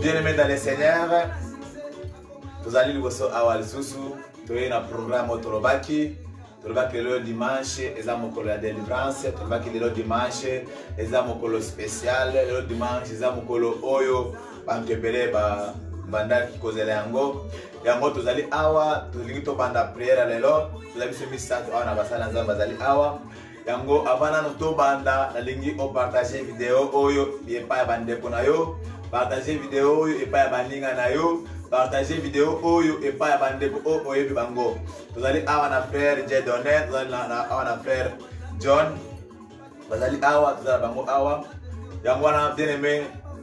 Bien-aimés dans le Seigneur, nous allons nous avoir le sous-sous, nous avons un programme au Torobaki. Torobaki le dimanche, et ça mon la délivrance. Torobaki le dimanche, et ça mon spécial. Le dimanche, et ça mon oyo, bankebele banda qui cause yango. Yango nous allons avoir, nous allons banda prière lelo. Nous allons se mettre na basala nzamba zali awa. Yango avant nous banda, na lingi o partager vidéo oyo, bien pas bande na yo. Partager vidéo et pas baninga na yo. Partager vidéo oyo et pas bande o oyebi bango. Vous allez avoir un frère Jedonnet, vous allez avoir un frère John. Vous allez avoir tout ça bango awa. Yango na bien aimé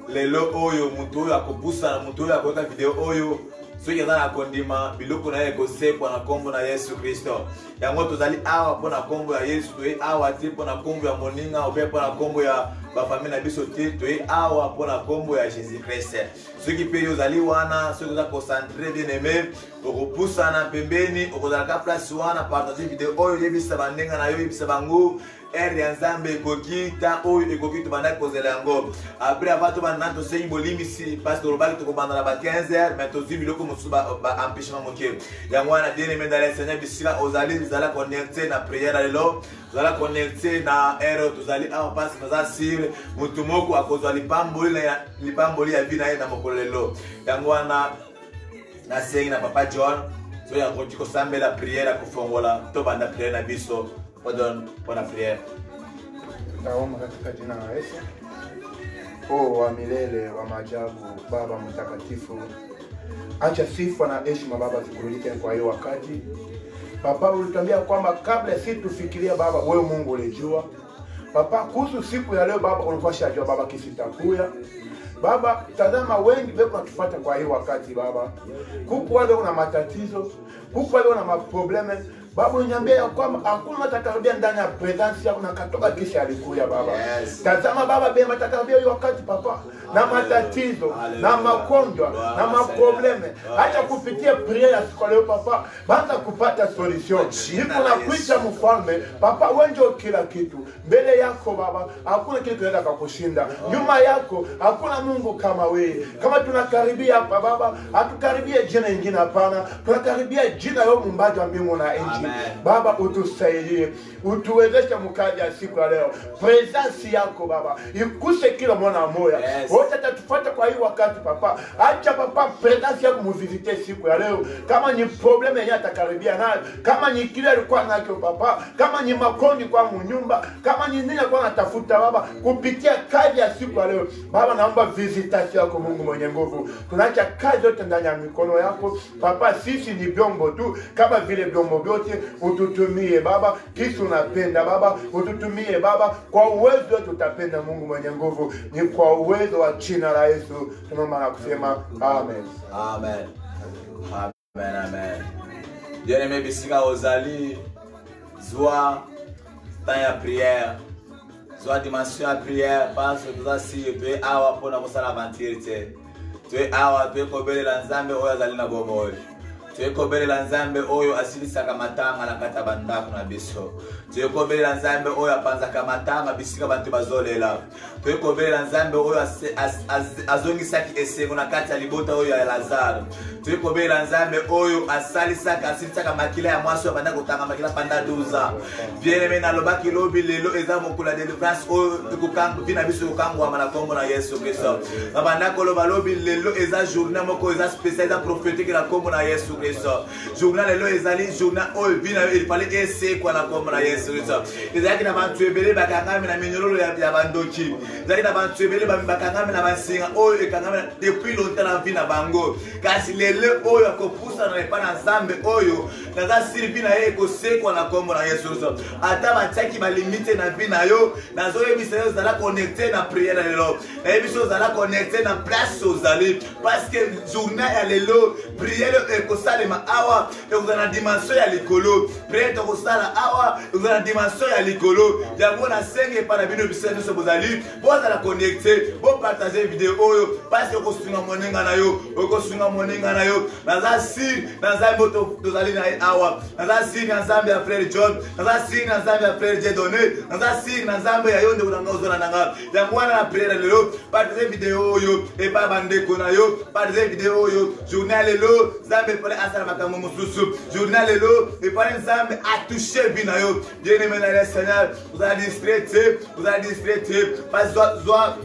lelo oyo mutu oyo akopusa na mutu oyo akoka vidéo oyo. Ceux qui sont dans la condiment, biloko na ekose pour na kombo na Yesu Kristo. Yango tozali awa pour na kombo ya Yesu, to awa ti pour na kombo ya moninga, ou bien pour na kombo ya ba famille na biso ti, to awa pour na kombo ya Jésus Christ. Ceux qui payent ozali wana, ceux qui sont concentrés bien aimés, okopusa na pembeni, okozalaka place wana partager vidéo oyo yebisa bandenga na yo yebisa bango. Nzambe ekoki ta oyo ekoki to banda kozela yango après avoir to banda to sey bolimisi parce que robaki to banda na ba 15h mais to zibi loko musuba ba empêchement moke yango wana bien aimé dans le Seigneur bisika ozali zala connecté na prière lelo zala connecté na ero to zali en passe na sir mutu moko akozwa lipamboli ya vina na mokolelo yango wana na sey na papa John so ya kotiko sambe la prière kofongola to banda prière na biso. Pour la prière. Tutaomba katika jina la Yesu. O wa milele wa maajabu, Baba mtakatifu, acha sifa na heshima Baba zikurudike kwa hiyo wakati. Papa, ulituambia kwamba kabla sisi tufikiria Baba, wewe Mungu ulijua. Papa, kuhusu siku ya leo Baba ulikuwa shajua Baba kisitakuya. Baba, tazama wengi bado wanatufuata kwa hiyo wakati Baba. Kuku wale una matatizo, kuku wale una maprobleme. Baba uniambia kwamba hakuna matakaribia ndani ya presence yako na katoka kisha alikuya Baba. Yes. Tazama Baba bema matakaribia hiyo wakati Papa na matatizo na magonjwa na maprobleme. Acha kupitia prayer ya siku leo Papa, banza kupata solution. Niko na kuita mfalme Papa, wewe ndio kila kitu. Mbele yako Baba hakuna kitu kinaweza kukushinda. Nyuma yako hakuna Mungu kama wewe. Kama tunakaribia hapa Baba, hatukaribie jina lingine hapana. Tunakaribia jina la Muumbaji wa mbingu na nchi. Baba utusaidie, utuwezeshe mkazi ya siku ya leo. Presence yako Baba ikuse kila mwana moya. Wote tatufuata kwa hii wakati Papa. Acha Papa presence yako muvizite siku ya leo. Kama ni probleme yenye atakaribia nayo, kama ni kile alikuwa nacho Papa, kama ni makoni kwa mnyumba, kama ni nini alikuwa anatafuta Baba, kupitia kazi ya siku ya leo. Baba naomba visitation yako Mungu mwenye nguvu. Tunaacha kazi yote ndani ya mikono yako Papa, sisi ni vyombo tu kama vile vyombo vyote. Ututumie Baba, kisu unapenda Baba, ututumie Baba, kwa uwezo wetu tutapenda Mungu mwenye nguvu. Ni kwa uwezo wa jina la Yesu tunaomba na kusema amen. Amen. Amen, amen. Bien aimé bisika ozali zwa temps ya prière. Zwa dimension ya prière parce que tout ça si tu es awa pour na kosala aventure. Tu es awa, tu es kobelela Nzambe oyo azali na bomoyo. Tuyekobelela Nzambe oyo asilisaka matanga na kata bandako na biso. Tuyekobelela Nzambe oyo apanzaka matanga bisika bantu bazolela. Tuyekobelela Nzambe oyo azongisaki esengo na kati ya libota oyo ya Lazaro. Tuyekobelela Nzambe oyo asilisaka makila ya mwasi banda kotanga makila panda 12 ans. Bien aimé na lobaki lobi lelo eza mokula délivrance oyo tukukanga bina biso kokangwa na kombo na Yesu Kristo. Banda ko lobi lelo eza journée moko eza spécial eza prophétique na kombo na Yesu Kristo. Journal lelo ezali journal oyo bina il fallait essayer kwa na kombo na Yesu Kristo. Ezali na bantu ebele bakangami na minyololo ya bandoki. Ezali na bantu ebele bakangami na masinga oyo ekangami depuis longtemps na vie na bango. Kasi lelo oyo akopusa na epa na Nzambe oyo naza sirvi na ye ekosekwa na kombo na Yesu Kristo. Ata batiaki ba limite na vie na yo nazo yebisa yo zala connecté na prière lelo. Na yebiso zala connecté na place ozali parce que journal ya lelo prière ekosala ma awa ekozala na dimension ya likolo. Prière tokosala awa ekozala na dimension ya likolo. Yango na senge pa na bino bisika nyonso bozali bozala connecté bo partager vidéo oyo parce que okosunga moninga na yo okosunga moninga na yo naza sir naza moto tozali na awa naza siri na nzambe ya frère John naza siri na nzambe ya frère Jedone naza siri na nzambe ya yonde kuna ngozona nanga yango wana na prière lelo partager vidéo oyo et pas bandeko na yo partager vidéo oyo journal lelo nzambe pole asala makambo mosusu journal lelo et pole nzambe a touché bina yo bien aimé dans le Seigneur vous allez distraiter pas zoa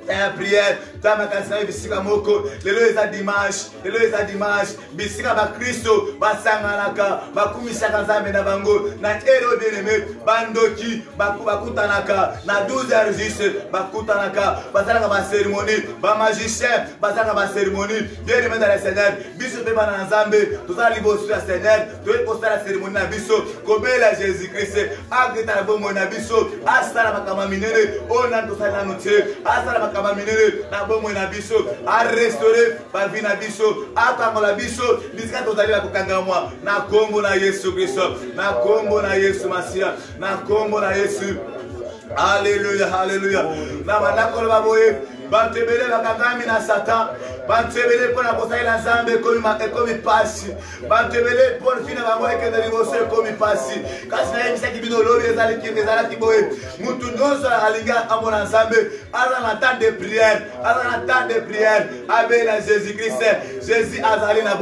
la prière tama kanisa bisika moko lelo eza dimanche bisika ba Kristo basanganaka bakumisaka nzambe na bango na ero bien-aimé bandoki bakutanaka na 12h juste bakutanaka basalaka ba cérémonie ba magicien basalaka ba cérémonie bien-aimé dans le Seigneur biso pe bana nzambe tozala liboso ya Seigneur toye kosala cérémonie na biso kobela Jésus Christ agreta na bomo na biso asala makama minene ona tosala nanu te asala makama minene na bomo na biso a restaurer ba vie na biso akangola biso bisika tozali la kokangamwa na kombo na Yesu Kristo na kombo na Yesu Masia na kombo na Yesu. Alléluia, alléluia. Na manakolo baboye bantebele bakangami na Satan bantebele pona kosaila nzambe ekomi pasi bantebele pona fina bango ekende liboso ekomi pasi kasi na yebisa kibino lobi ezalaki boye mutu nyonso alinga amona nzambe aza na temps de prière abela Jésus Christ. Jésus azali na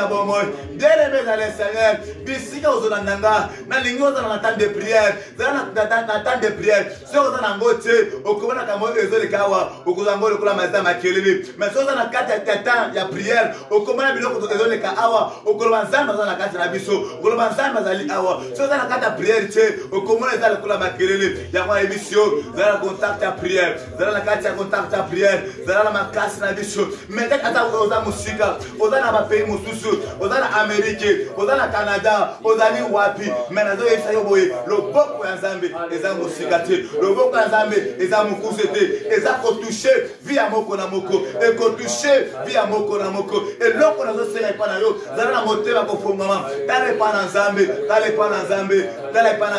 bomoi bien-aimé dans le Seigneur bisika ozona nanga na lingo ozana na temps de prière zana na temps de prière so ozana ngote okobana kamo ezolekawa okozango lokola mazita makelele mais so ozana kati ya temps ya prière okobana biloko ezoleka awa okoloba nzambe ozana kati na biso okoloba nzambe azali awa so ozana kati ya prière te okomona eza lokola makelele yango émission zala contact ya prière zala na kati ya contact ya prière zala na makasi na biso mais ata oza musika ozana ba pays mosusu ozana Amérique ozana Canada ozali wapi mais nazo yesa yo boye loboko ya nzambe eza musika te loboko ya nzambe eza mukuse te eza kotouche vie ya moko na moko e kotouche vie ya moko na moko eloko nazo senga epa na yo zala na motema kofungama tala epa na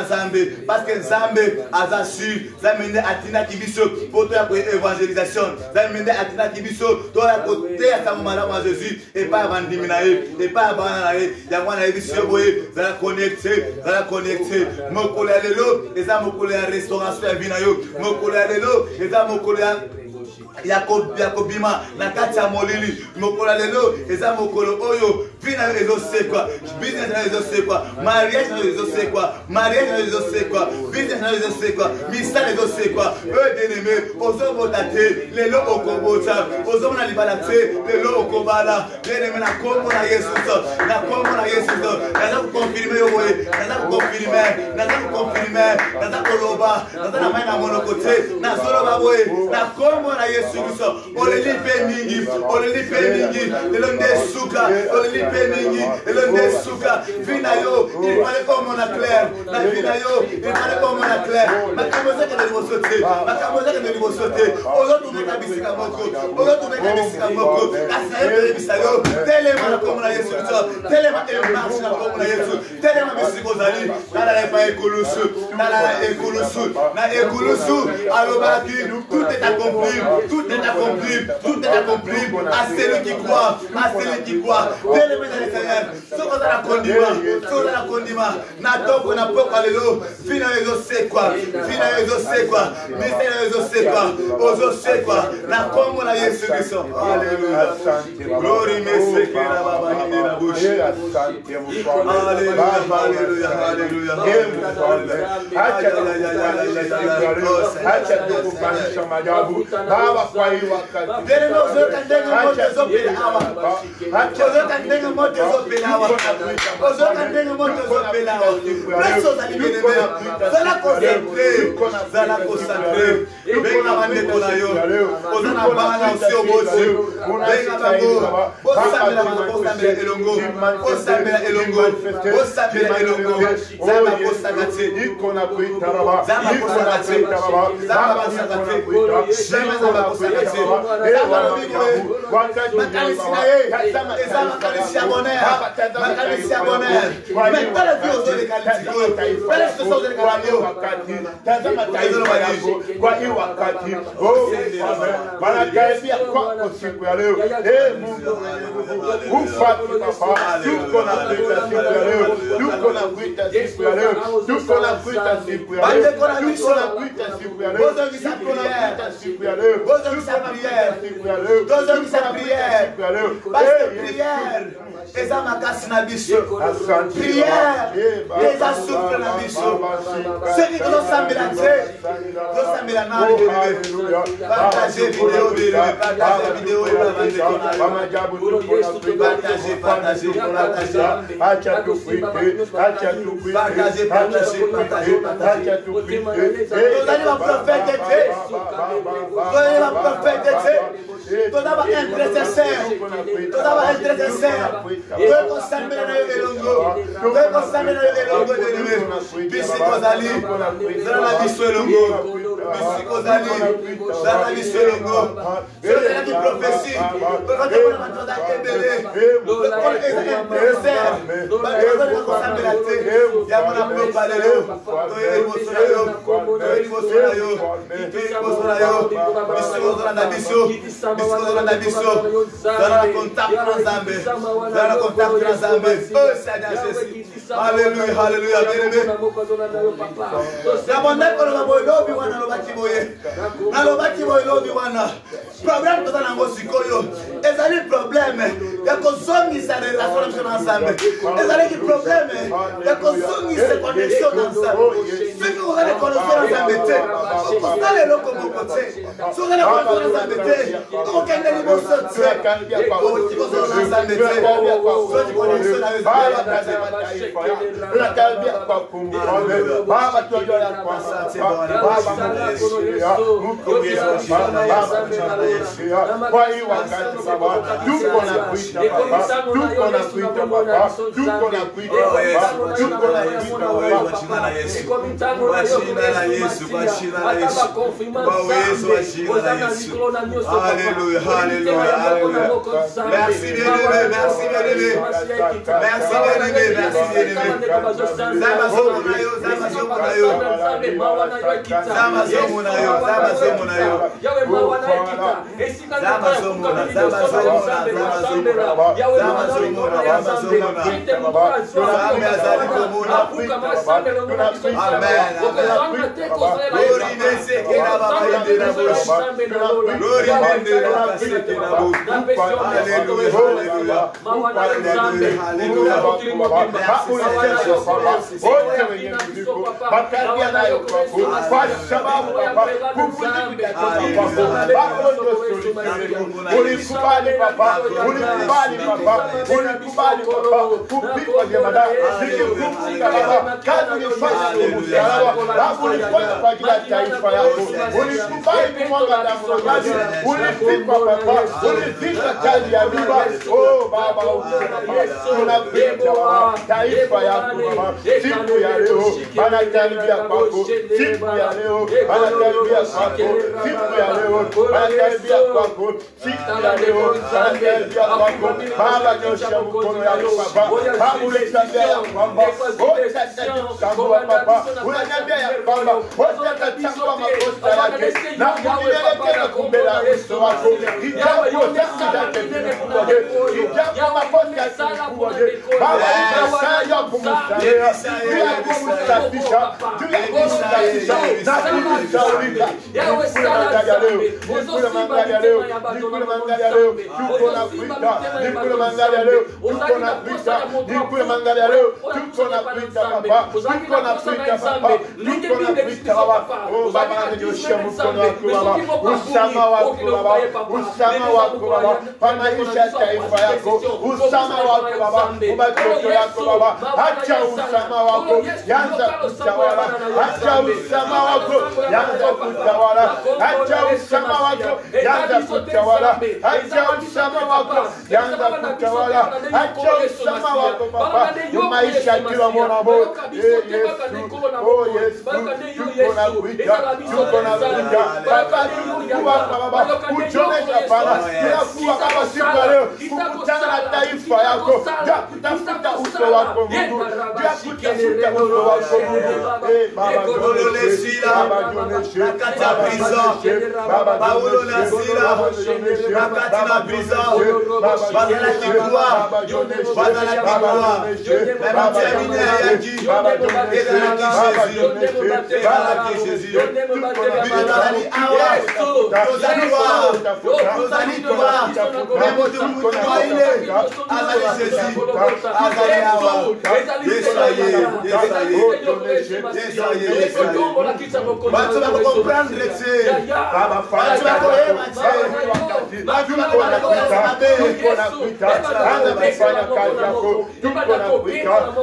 nzambe parce que nzambe aza sur zamende atina kibiso poto ya ko evangelisation zamende atina kibiso to ya kote ya samu malamu ya Jésus et pas bandimi na ye et pas bana na ye yango na ebiso boye zala connecté mokolo ya lelo eza mokolo ya restauration ya bina yo mokolo ya lelo eza mokolo ya kobima na kati ya molili mokolo lelo eza mokolo oyo vina ezosekwa business na ezosekwa mariage na ezosekwa business na ezosekwa misala ezosekwa bien-aimé ozobota te lelo okobota ozomona libala te lelo okobala bien-aimé na kombo na Yesu naza kokonfirme yo boye naza kokonfirme naza koloba naza na mai na monoko te nazoloba boye na kombo na Yesu Kristo olelipe mingi lelo nde suka olelipe mingi lelo nde suka vina yo il fallait comme on clair na vina yo il fallait comme on clair makambo zake na libosote ozotumeka bisika moko kasi na yebisa yo telema na kombo na Yesu Kristo telema emarche na kombo na Yesu telema bisiko zali tala epa ekulusu na ekulusu alobaki tout est accompli à celui qui croit bien-aimé dans le Seigneur soko za na kondima na toko na poko lelo vina ezosekwa misela ezosekwa ozosekwa na kombo na Yesu Kristo. Alléluia, glory meseke na baba ni na bushi. Alléluia. Acha tukupanisha majabu baba kwa hiyo wakati bien ozoka ndenga moto zopela awa ozoka ndenga moto zopela awa preso za libene zala concentré benga bandeko na yo ozana bana usio bosi benga bango osambela elongo zama kosakate ikona kuitaraba zama kwa hii wakati wanakaribia kwako siku ya leo. Mungu ufaki Baba, tuko na kuita siku ya leo, tuko na kuita siku ya leo, tuko na kuita siku ya leo, tuko na kuita siku ya leo, tuko na kuita siku ya leo, tuko na kuita siku ya leo, tuko na kuita siku ya leo. Prière, eza makasi na biso. Prière, eza souffle na biso. Soki tozosambela te, tozosambela nani bébé. Partagez vidéo bébé, partagez vidéo Alléluia, alléluia, bien-aimé. Problème dans la ngosikoyo. Ezali problème. Ya kozongi sa relation ensemble. Ezali problème. Ya kozongi sa connexion ensemble. Ce que vous allez connaître ensemble. Vous allez le compoter. Si vous allez connaître ensemble. Aucun de niveau sortir. Alléluia, alléluia, alléluia. Merci bien-aimé, merci bien-aimé. Merci bien-aimé, merci bien-aimé. wako Baba, kutuonesha Baba, tunakuwa Baba siku ya leo kukutana na taifa yako, ya kutafuta uso wako Mungu, ya kutafuta uso wako Mungu. Baba tuoneshe, Baba tuoneshe, Baba Paulo na Sila wakati na prison badala kikua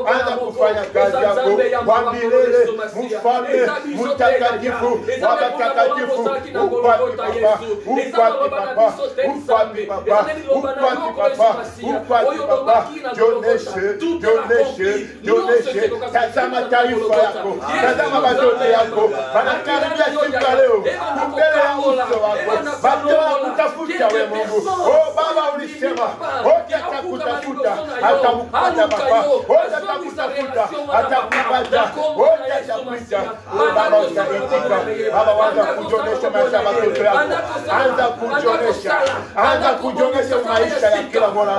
anza kufanya kazi yako kwa milele, mfalme mtakatifu wa watakatifu. Ukwati Baba, jioneshe, tazama taifa yako, tazama watoto yako, wanakaribia siku ya leo mbele ya uso wako, watu kutafuta wewe Mungu. Oh Baba, ulisema wote atakutafuta atakupata Baba, wote atakutafuta atakupata, wote atakuita. Oh Baba, utaitika Baba, waanza kujionesha maisha ya watoto yako, anza kujionesha maisha ya kila mwana,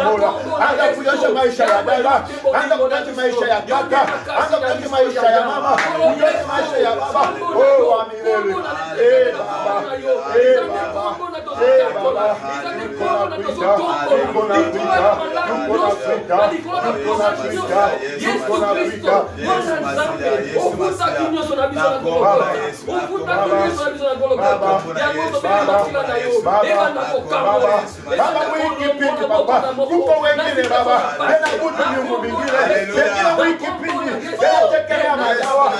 anza kujionesha maisha ya dada, anza kujionesha maisha ya kaka, anza kujionesha maisha ya mama, kujionesha maisha ya baba. Oh wa milele, Baba, kuko wengine Baba, tena kutu miungu mingine, tena wiki pindi, tena tekelea madawa,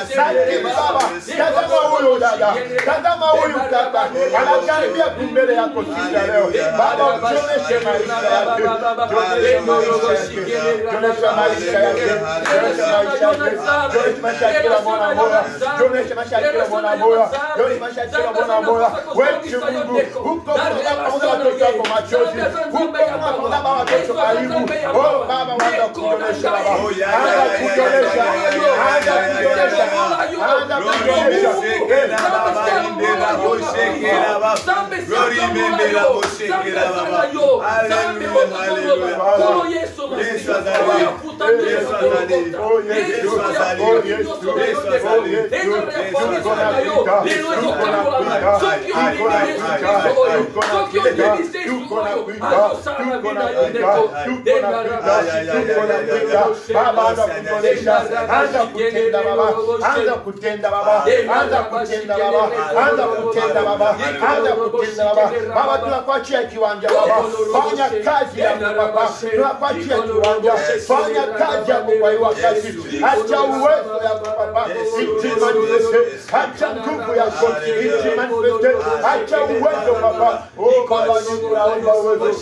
Baba, tazama huyu dada, tazama huyu kaka, anakaribia kumbele yako siku ya leo. Baba, utuoneshe maisha yake, tuoneshe maisha yake, tuoneshe maisha ya kila mwana moya, tuoneshe maisha ya kila mwana moya, tuoneshe maisha ya kila mwana moya. Wewe Mungu, uko kwa watoto wako machozi, uko kwa watoto aibu. Oh Baba, waanza kuonesha Baba, anza kuonesha, anza kuonesha, anza kutenda Baba, Baba, tunakuachia kiwanja Baba, fanya kazi yako Baba, tunakuachia kiwanja, fanya kazi yako kwa hiyo wakati, acha uwezo yako Baba, acha nguvu yako, acha uwezo Baba. Oh Baba, tunaomba uwezo,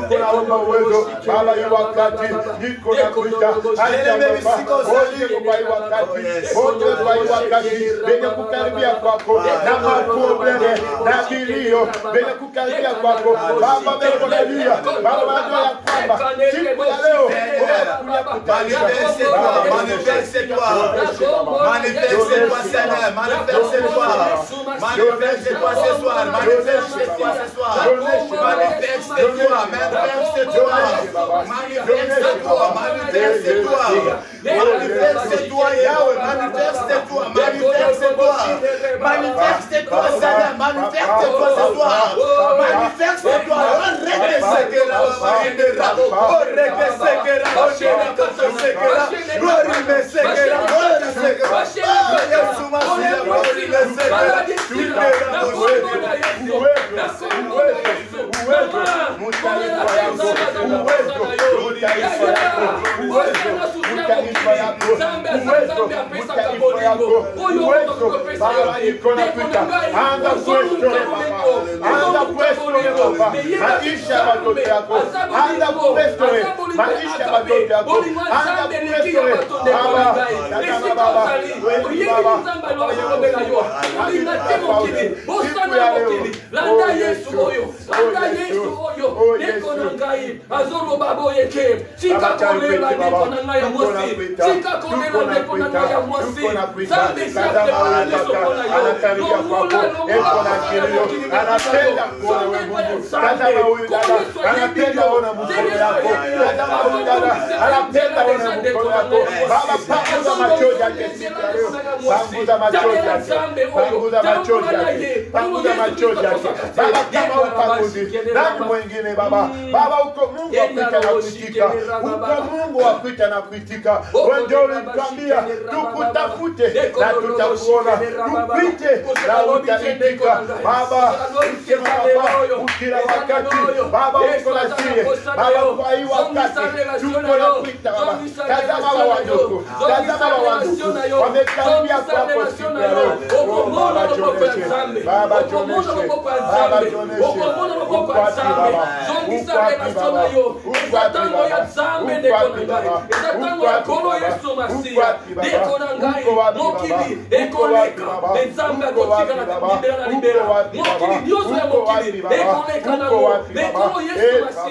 tunaomba uwezo Baba, hiyo wakati niko na kuita, acha Baba, wote kwa hiyo wakati, wote kwa hiyo wakati, benye kukaribia kwako na maprobleme na vilio, benye kukaribia kwako Baba, bekolelia Baba, wajua ya kwamba siku ya leo manifeste-toi Seigneur, manifeste-toi ce soir, manifeste-toi ce soir, manifeste-toi Yahweh, manifeste-toi Seigneur, manifeste-toi ce soir, manifeste-toi, Anza kurestore Baba. Maisha ya watoto yako. Anza kurestore maisha ya watoto yako. Anza kurestore Baba. Tazama Baba. Wewe Baba. Siku ya leo. Landa Yesu oyo. Landa Yesu oyo. Neko nangai. Azoro babo yeke. Chika kolela neko nangai mwasi. Chika kolela neko nangai mwasi. Zambe siape wala sokona yo. Anakaribia kwako. Eko na kilio. Anapenda kuona wewe Mungu. Tazama huyu dada. Anapenda kuona mkono yako. Tazama huyu dada. Anapenda kuona mkono yako. Baba, panguza machozi yake siku ya leo. Panguza machozi yake. Panguza machozi yake. Panguza machozi yake. Baba, kama upanguzi. Nani mwingine Baba? Baba, uko Mungu wa kuita na kuitika. Uko Mungu wa kuita na kuitika. Wewe ndio ulituambia tukutafute na tutakuona. Tupite na utaitika. Baba, ukila wakati. Baba, uko na sie. Baba, kwa hii wakati. Tuko na kuita Baba. Tazama wa wadogo. Tazama wa wadogo. Wamekaribia kwako siku ya leo. Oh, Baba Joneshe. Baba Joneshe. Baba Joneshe. Ukwati Baba. Ukwati Baba. Ukwati Baba. Ukwati Baba. Ukwati Baba. Uko wapi Baba? Uko wapi Baba? Uko wapi Baba? Uko wapi Baba? Uko wapi Baba? Uko wapi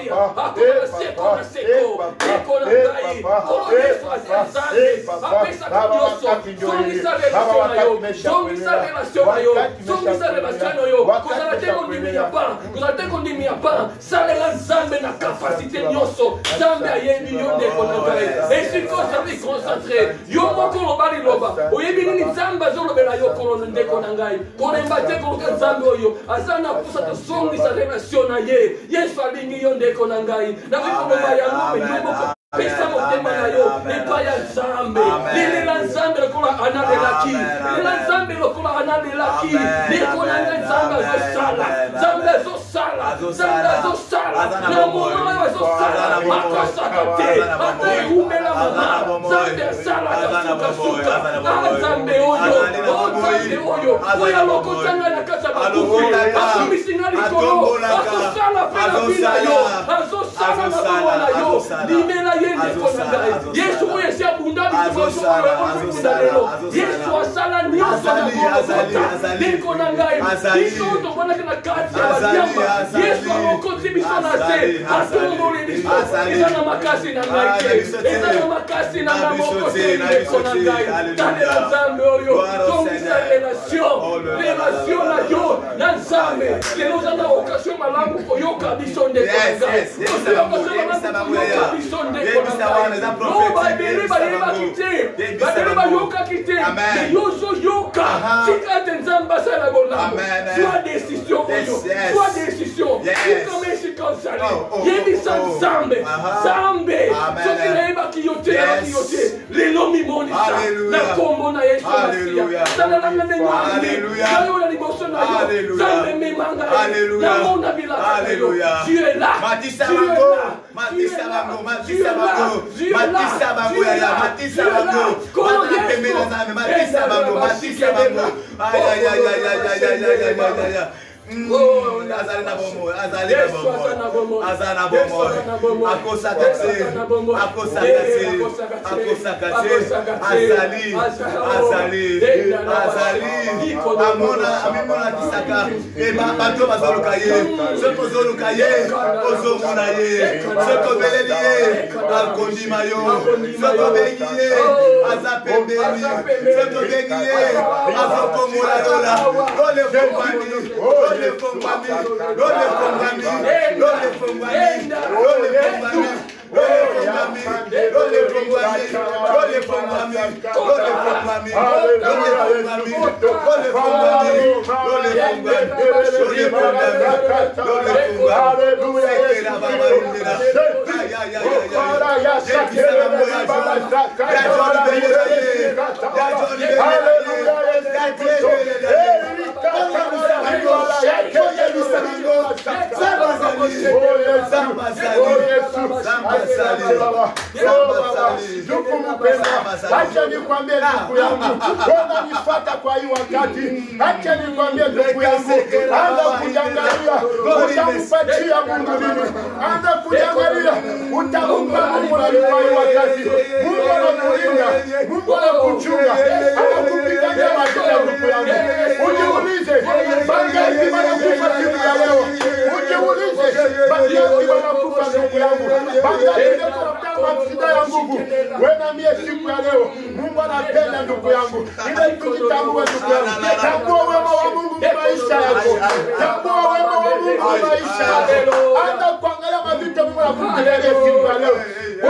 Yesu alingi yo ndeko na ngai na bikoloba yango menyumo pesa motema na yo epaya Nzambe lilela Nzambe lokola analelaki lilela Nzambe lokola analelaki ndeko na ngai Nzambe azosala Nzambe azosala Nzambe azosala na mwana azosala akosaka te atayumela mama Nzambe asala akasuka Nzambe oyo oya lokotanga na kata bakufi akumisinga likolo akosala pela bila yo azosala na mwana yo limela Yesu mwese abunda Yesu asala nyonso na Golgotha ndeko na ngai biso tobonaka na kati ya banyama Yesu alokoti biso na se atomboli biso eza na makasi na ngai te eza na makasi na ngai moko te ndeko na ngai talela Nzambe oyo tongisa relation na yo na Nzambe lelo oza na okasio malamu koyoka biso ndeko na ngai koyoka biso ndeko na ngai no babele baleba kite babele bayoka kite yozo yoka sikate Nzambe asala bolamo soit décision oyo soit décision ikomesi konsali yebisa Nzambe Nzambe soki nayebaki yo te lelo mimonisa na kombo na Yesu Masiya salalanga ndenge nayo na liboso na yo Nzambe memanga namona bilaka na yo tu es là Matisa bango Matisa bango yaya Matisa bango Matapemela Nzambe Matisa bango ay azali na bomo amimona tisaka bato bazoluka ye soki ozoluka ye ozomona ye soki obeleli ye akondima yo soki obengi ye aza pembeni soki obengi ye azokombola yola mpendwa, acha nikwambie ndugu yangu, unanifuata kwa hii wakati. Acha nikwambie ndugu yangu, anza kujangalia utampatia Mungu nini. Anza kujangalia utampa Mungu nini kwa hii wakati. Mungu anakulinda, Mungu anakuchunga, anakupigania majina ndugu yangu. Ujiulize, bangapi wanakufa siku ya leo? Ujiulize, bangapi wanakufa ndugu yangu? Bangapi wanakufa shida ya nguvu? Wewe na mie siku ya leo, Mungu anapenda ndugu yangu. Ile tujitambue ndugu yangu. Tambua wema wa Mungu maisha yako. Tambua wema wa Mungu maisha yako. Anza kuangalia mavita Mungu anakujalia siku ya leo.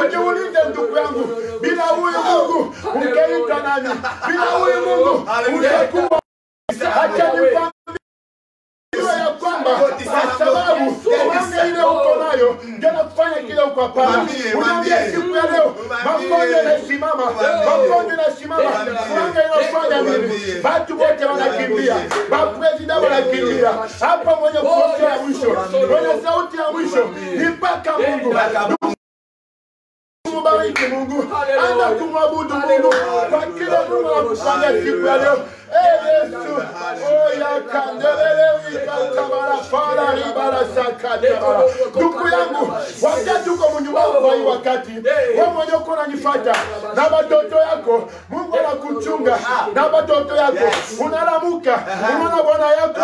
Ujiulize ndugu yangu, bila huyu Mungu ungeitwa nani? Bila huyu Mungu ungekuwa. Acha nikwambie ya kwamba kwa sababu wanga ile uko nayo ndio nakufanya kile uko hapa. Unaambia siku ya leo magonjwa yanasimama, magonjwa yanasimama, wanga inafanya nini? Watu wote wanakimbia, mapresident wanakimbia. Hapa mwenye sauti ya mwisho, mwenye sauti ya mwisho ni mpaka Mungu. Mubariki Mungu, anza kumwabudu Mungu kwa kile Mungu anakufanya siku ya leo. Yesu, oya kandelele wikatabara fara ribara sakatabara. Ndugu yangu, wakati uko mnyumbani kwa hii wakati, wewe mwenye uko unanifuata na watoto yako, Mungu anakuchunga na watoto yako. Unalamuka, unaona bwana yako,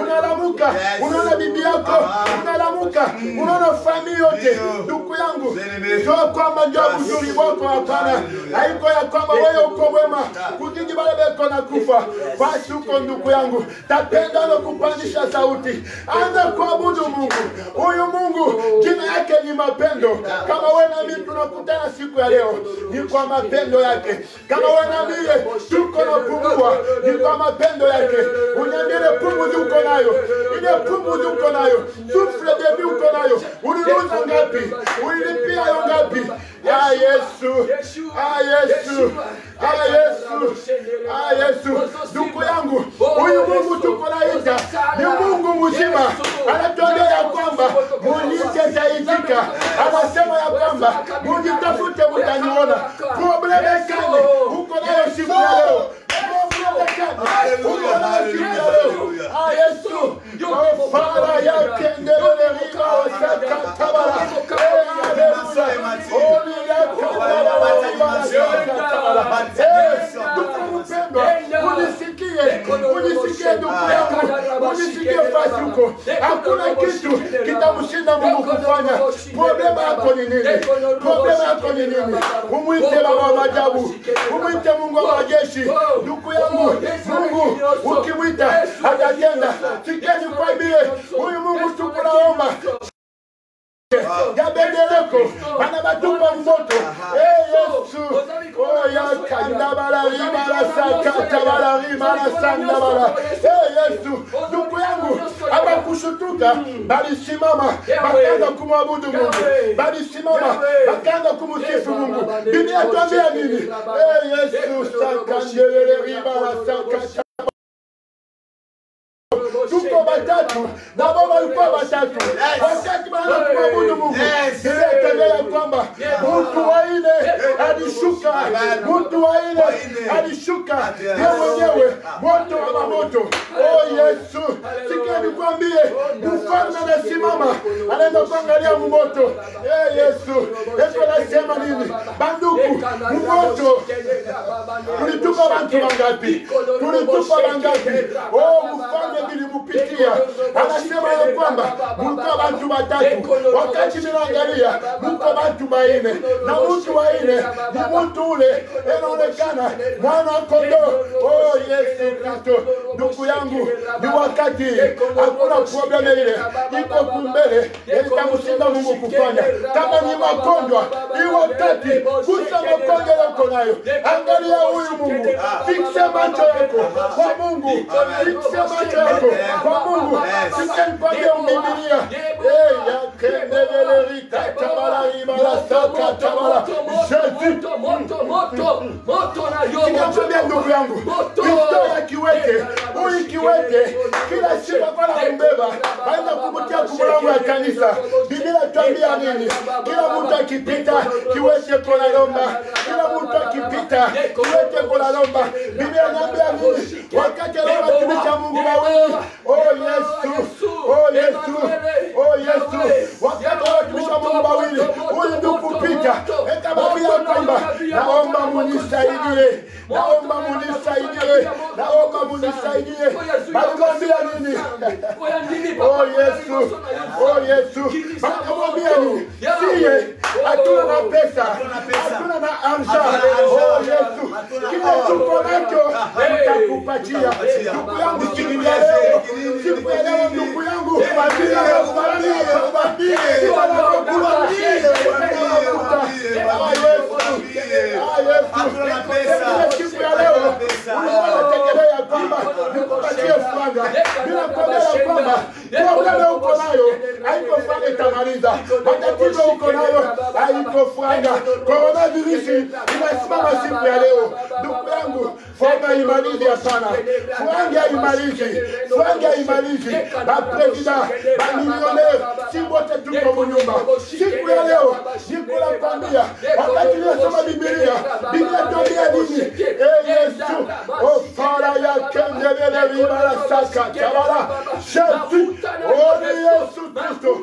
unalamuka, unaona bibi yako, unalamuka, unaona familia yote. Ndugu yangu, sio kwamba ndio uzuri wako, hapana. Haiko ya kwamba wewe uko mwema, kujiji bale beko na kufa. Basi uko ndugu yangu, tapenda na kupandisha sauti. Anza kuabudu Mungu. Huyu Mungu jina yake ni mapendo. Kama wewe na mimi tunakutana siku ya leo, ni kwa mapendo yake. Kama wewe na mimi tuko na pumua, ni kwa mapendo yake. Unyambie pumzi uko nayo, ile pumzi uko nayo, sufle bebi uko nayo. Uliuza ngapi? Ulilipia ngapi? Ah Yesu, ah Yesu, ah Yesu, ah Yesu. Ndugu yangu, huyu Mungu tuko naita ni Mungu mzima. Anatuambia ya kwamba mniite taitika. Anasema ya kwamba mnitafute mtaniona. Probleme gani uko nayo siku ya leo? Probleme gani uko nayo siku ya leo? Ah Yesu, fara yake ndelele riba sakatabara. Unisikie ndugu yangu, unisikie fasi huko. Hakuna kitu kitamshinda Mungu kufanya. Problema yako ni nini? Problema yako ni nini? Umwite Baba wa maajabu, umwite Mungu wa majeshi. Ndugu yangu, Mungu ukimwita atatenda. Sikieni kwambie, huyu Mungu tukunaomba ya bendeleko anabatupa moto. Yesu, oya kandabala ribala sakatabala ribala sandabala. Yesu, ndugu yangu abakushutuka, bali simama bakaanza kumwabudu Mungu, bali simama bakaanza kumsifu Mungu. Biblia tuambia nini? Yesu, sakandelele ribala sakatabala. Tuko batatu na baba alikuwa batatu. Wakati bana kumwabudu Mungu, ndio kwamba mtu wa ile alishuka, mtu wa ile alishuka yeye mwenyewe moto wa moto. Oh Yesu, sikia nikwambie, mfalme anasimama anaenda kuangalia moto. Yesu, Yesu anasema nini? Banduku, moto tulitupa watu wangapi? Tulitupa wangapi? Oh mfalme bilimupitia. Anasema ya kwamba mko watu watatu. Wakati ninaangalia mko watu baine. Na mtu wa ine ni mtu ule anaonekana mwana kondoo. Oh Yesu Kristo, ndugu yangu, ni wakati hakuna problema ile. Iko kumbele, itamshinda Mungu kufanya. Kama ni magonjwa, ni wakati kusa magonjwa yako nayo. Angalia huyu Mungu. Fikisha macho yako kwa Mungu. Fikisha macho yako kwa Mungu. Sikempania Biblia. Ya kendele rika tabala ibala saka tabala. Jésus, moto na yomo. Nikamwambia ndugu yangu, historia kiwete, huyu kiwete kila siku akala kumbeba, aenda kumtia kumlango ya kanisa. Biblia tuambia nini? Kila mtu akipita kiwete kona lomba. Kila mtu akipita vita yote kuna lomba. Biblia inaniambia nini? Wakati leo watumishi wa Mungu wawili, oh Yesu, oh Yesu, oh Yesu, wakati leo watumishi wa Mungu wawili, huyu ndugu Pita, akamwambia kwamba naomba munisaidie, naomba munisaidie, naomba munisaidie. Alimwambia nini? Oh Yesu, oh Yesu, akamwambia nini? Sie hatuna na pesa, hatuna na argent. Oh Yesu, kile tuko nacho nitakupatia. Ndugu yangu, siku ya leo, siku ya leo ndugu yangu, siku ya leo unategemea kwamba nikupatie franga, bila kuelewa kwamba probleme uko nayo haiko franga itamaliza, matatizo uko nayo haiko franga. Coronavirus inasimama siku ya leo. Ndugu yangu, franga imalizi hapana, franga imalizi, franga imalizi. Bapresida, bamilionaire, si wote tuko munyumba. Siku ya leo niko nakwambia, wakati nasoma Biblia, Biblia tuambia nini? Yesu, oh fara ya kendele vibara saka tabara, Yesu, oh Yesu Kristo,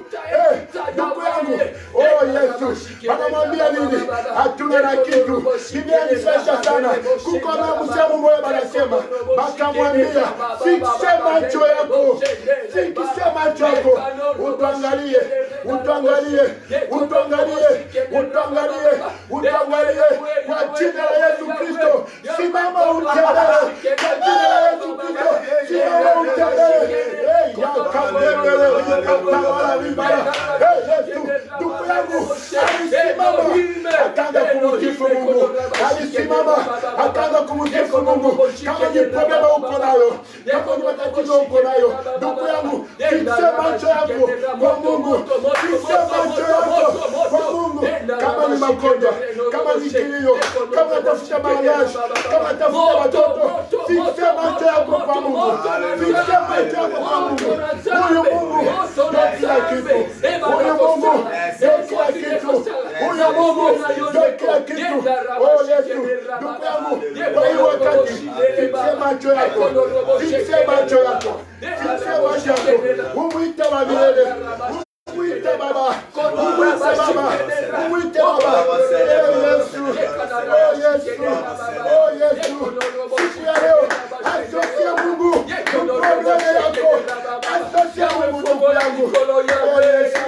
ndugu yangu, oh Yesu, anamwambia nini? Hatuna na kitu. Biblia inifesha sana, kuko na msemo mmoja anasema, bakamwambia fikishe macho yako, fikishe macho yako, utuangalie, utuangalie, utuangalie, utuangalie, utuangalie kwa jina la Yesu Kristo. Simama utembee kwa jina la Yesu Kristo, simama utembee. Yakabebele yakatawala vibaya. Yesu, ndugu yangu alisimama akaanza kumsifu Mungu, alisimama akaanza kumsifu Mungu. Kama ni problema uko nayo, kama ni matatizo uko nayo, ndugu yangu, fikishe macho yako kwa Mungu, fikishe macho yako kwa Mungu. Kama ni magonjwa, kama ni kilio, kama tafuta mariage, kama tafuta watoto, fikishe macho yako kwa Mungu, fikishe macho yako kwa Mungu. Huyu Mungu ndio kila kitu, huyu Mungu ndio kila kitu, huyu Mungu ndio kila kitu. Oh Yesu, ndugu yangu, kwa hiyo wakati fikishe macho yako, fikishe macho yako, fikishe macho yako, umuite wa milele, umuite Baba, umuite Baba, umuite Baba. Yesu, oh Yesu, oh Yesu, siku ya leo asosia Mungu probleme yako, asosia Mungu ndugu yangu. Oh Yesu,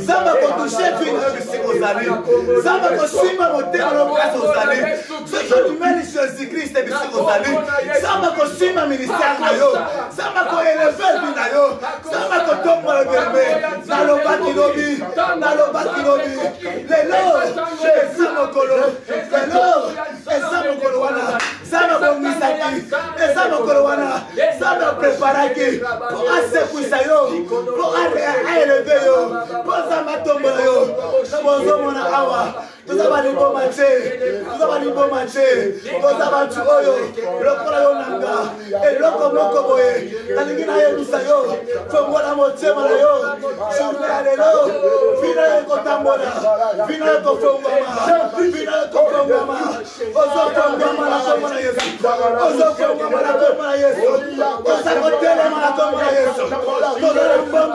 Zamba kotouche vino bisikosali, zamba kosima motema no kasosali, zamba kumeli Jésus Christ bisikosali, zamba kosima ministère na yo, zamba ko elever bina yo, zamba kotombola bembe, nalobaki lobi, lelo ezamo kolo, lelo ezamo kolo wana, zamba komisaki, ezamo kolo wana, zamba preparaki, po asekuisa yo, po elever yo. Zamba tombola yo, zamba mona awa, zamba libo mache, zamba tu oyo, lokola yo nanga, eloko moko boye, kalingina ye misayo, fongola motema na yo, journée lelo, vina yo kotambola, vina yo kofongama, vina yo kofongama, ozo kofongama la kombo na Yesu, ozo kofongama la kombo na Yesu, ozo kofongama la kombo na Yesu, ozo kofongama la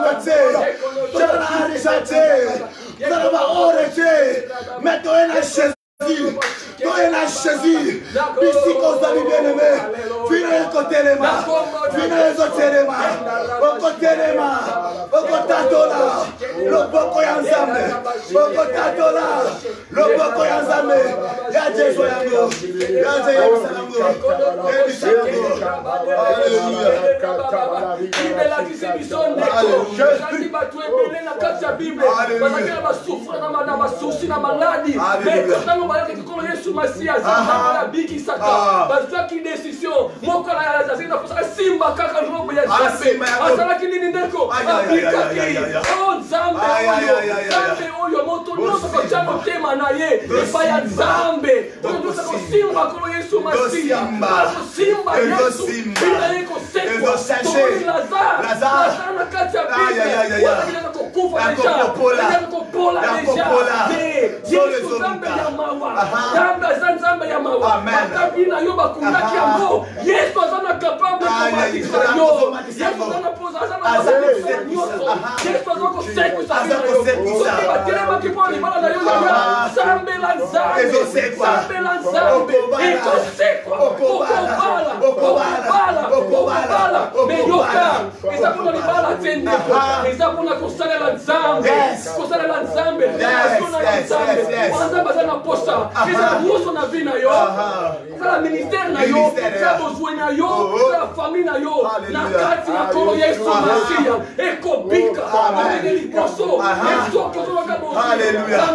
Vous va orete, mais toi et la chaise, toi et la chaise, ici qu'on s'est bien aimé, venez côté les mains, venez les autres les mains, au côté les mains, Okotatola. Loboko ya nzambe. Okotatola. Loboko ya nzambe. Ya Jesu yango. Ya Jesu yango. Alléluia.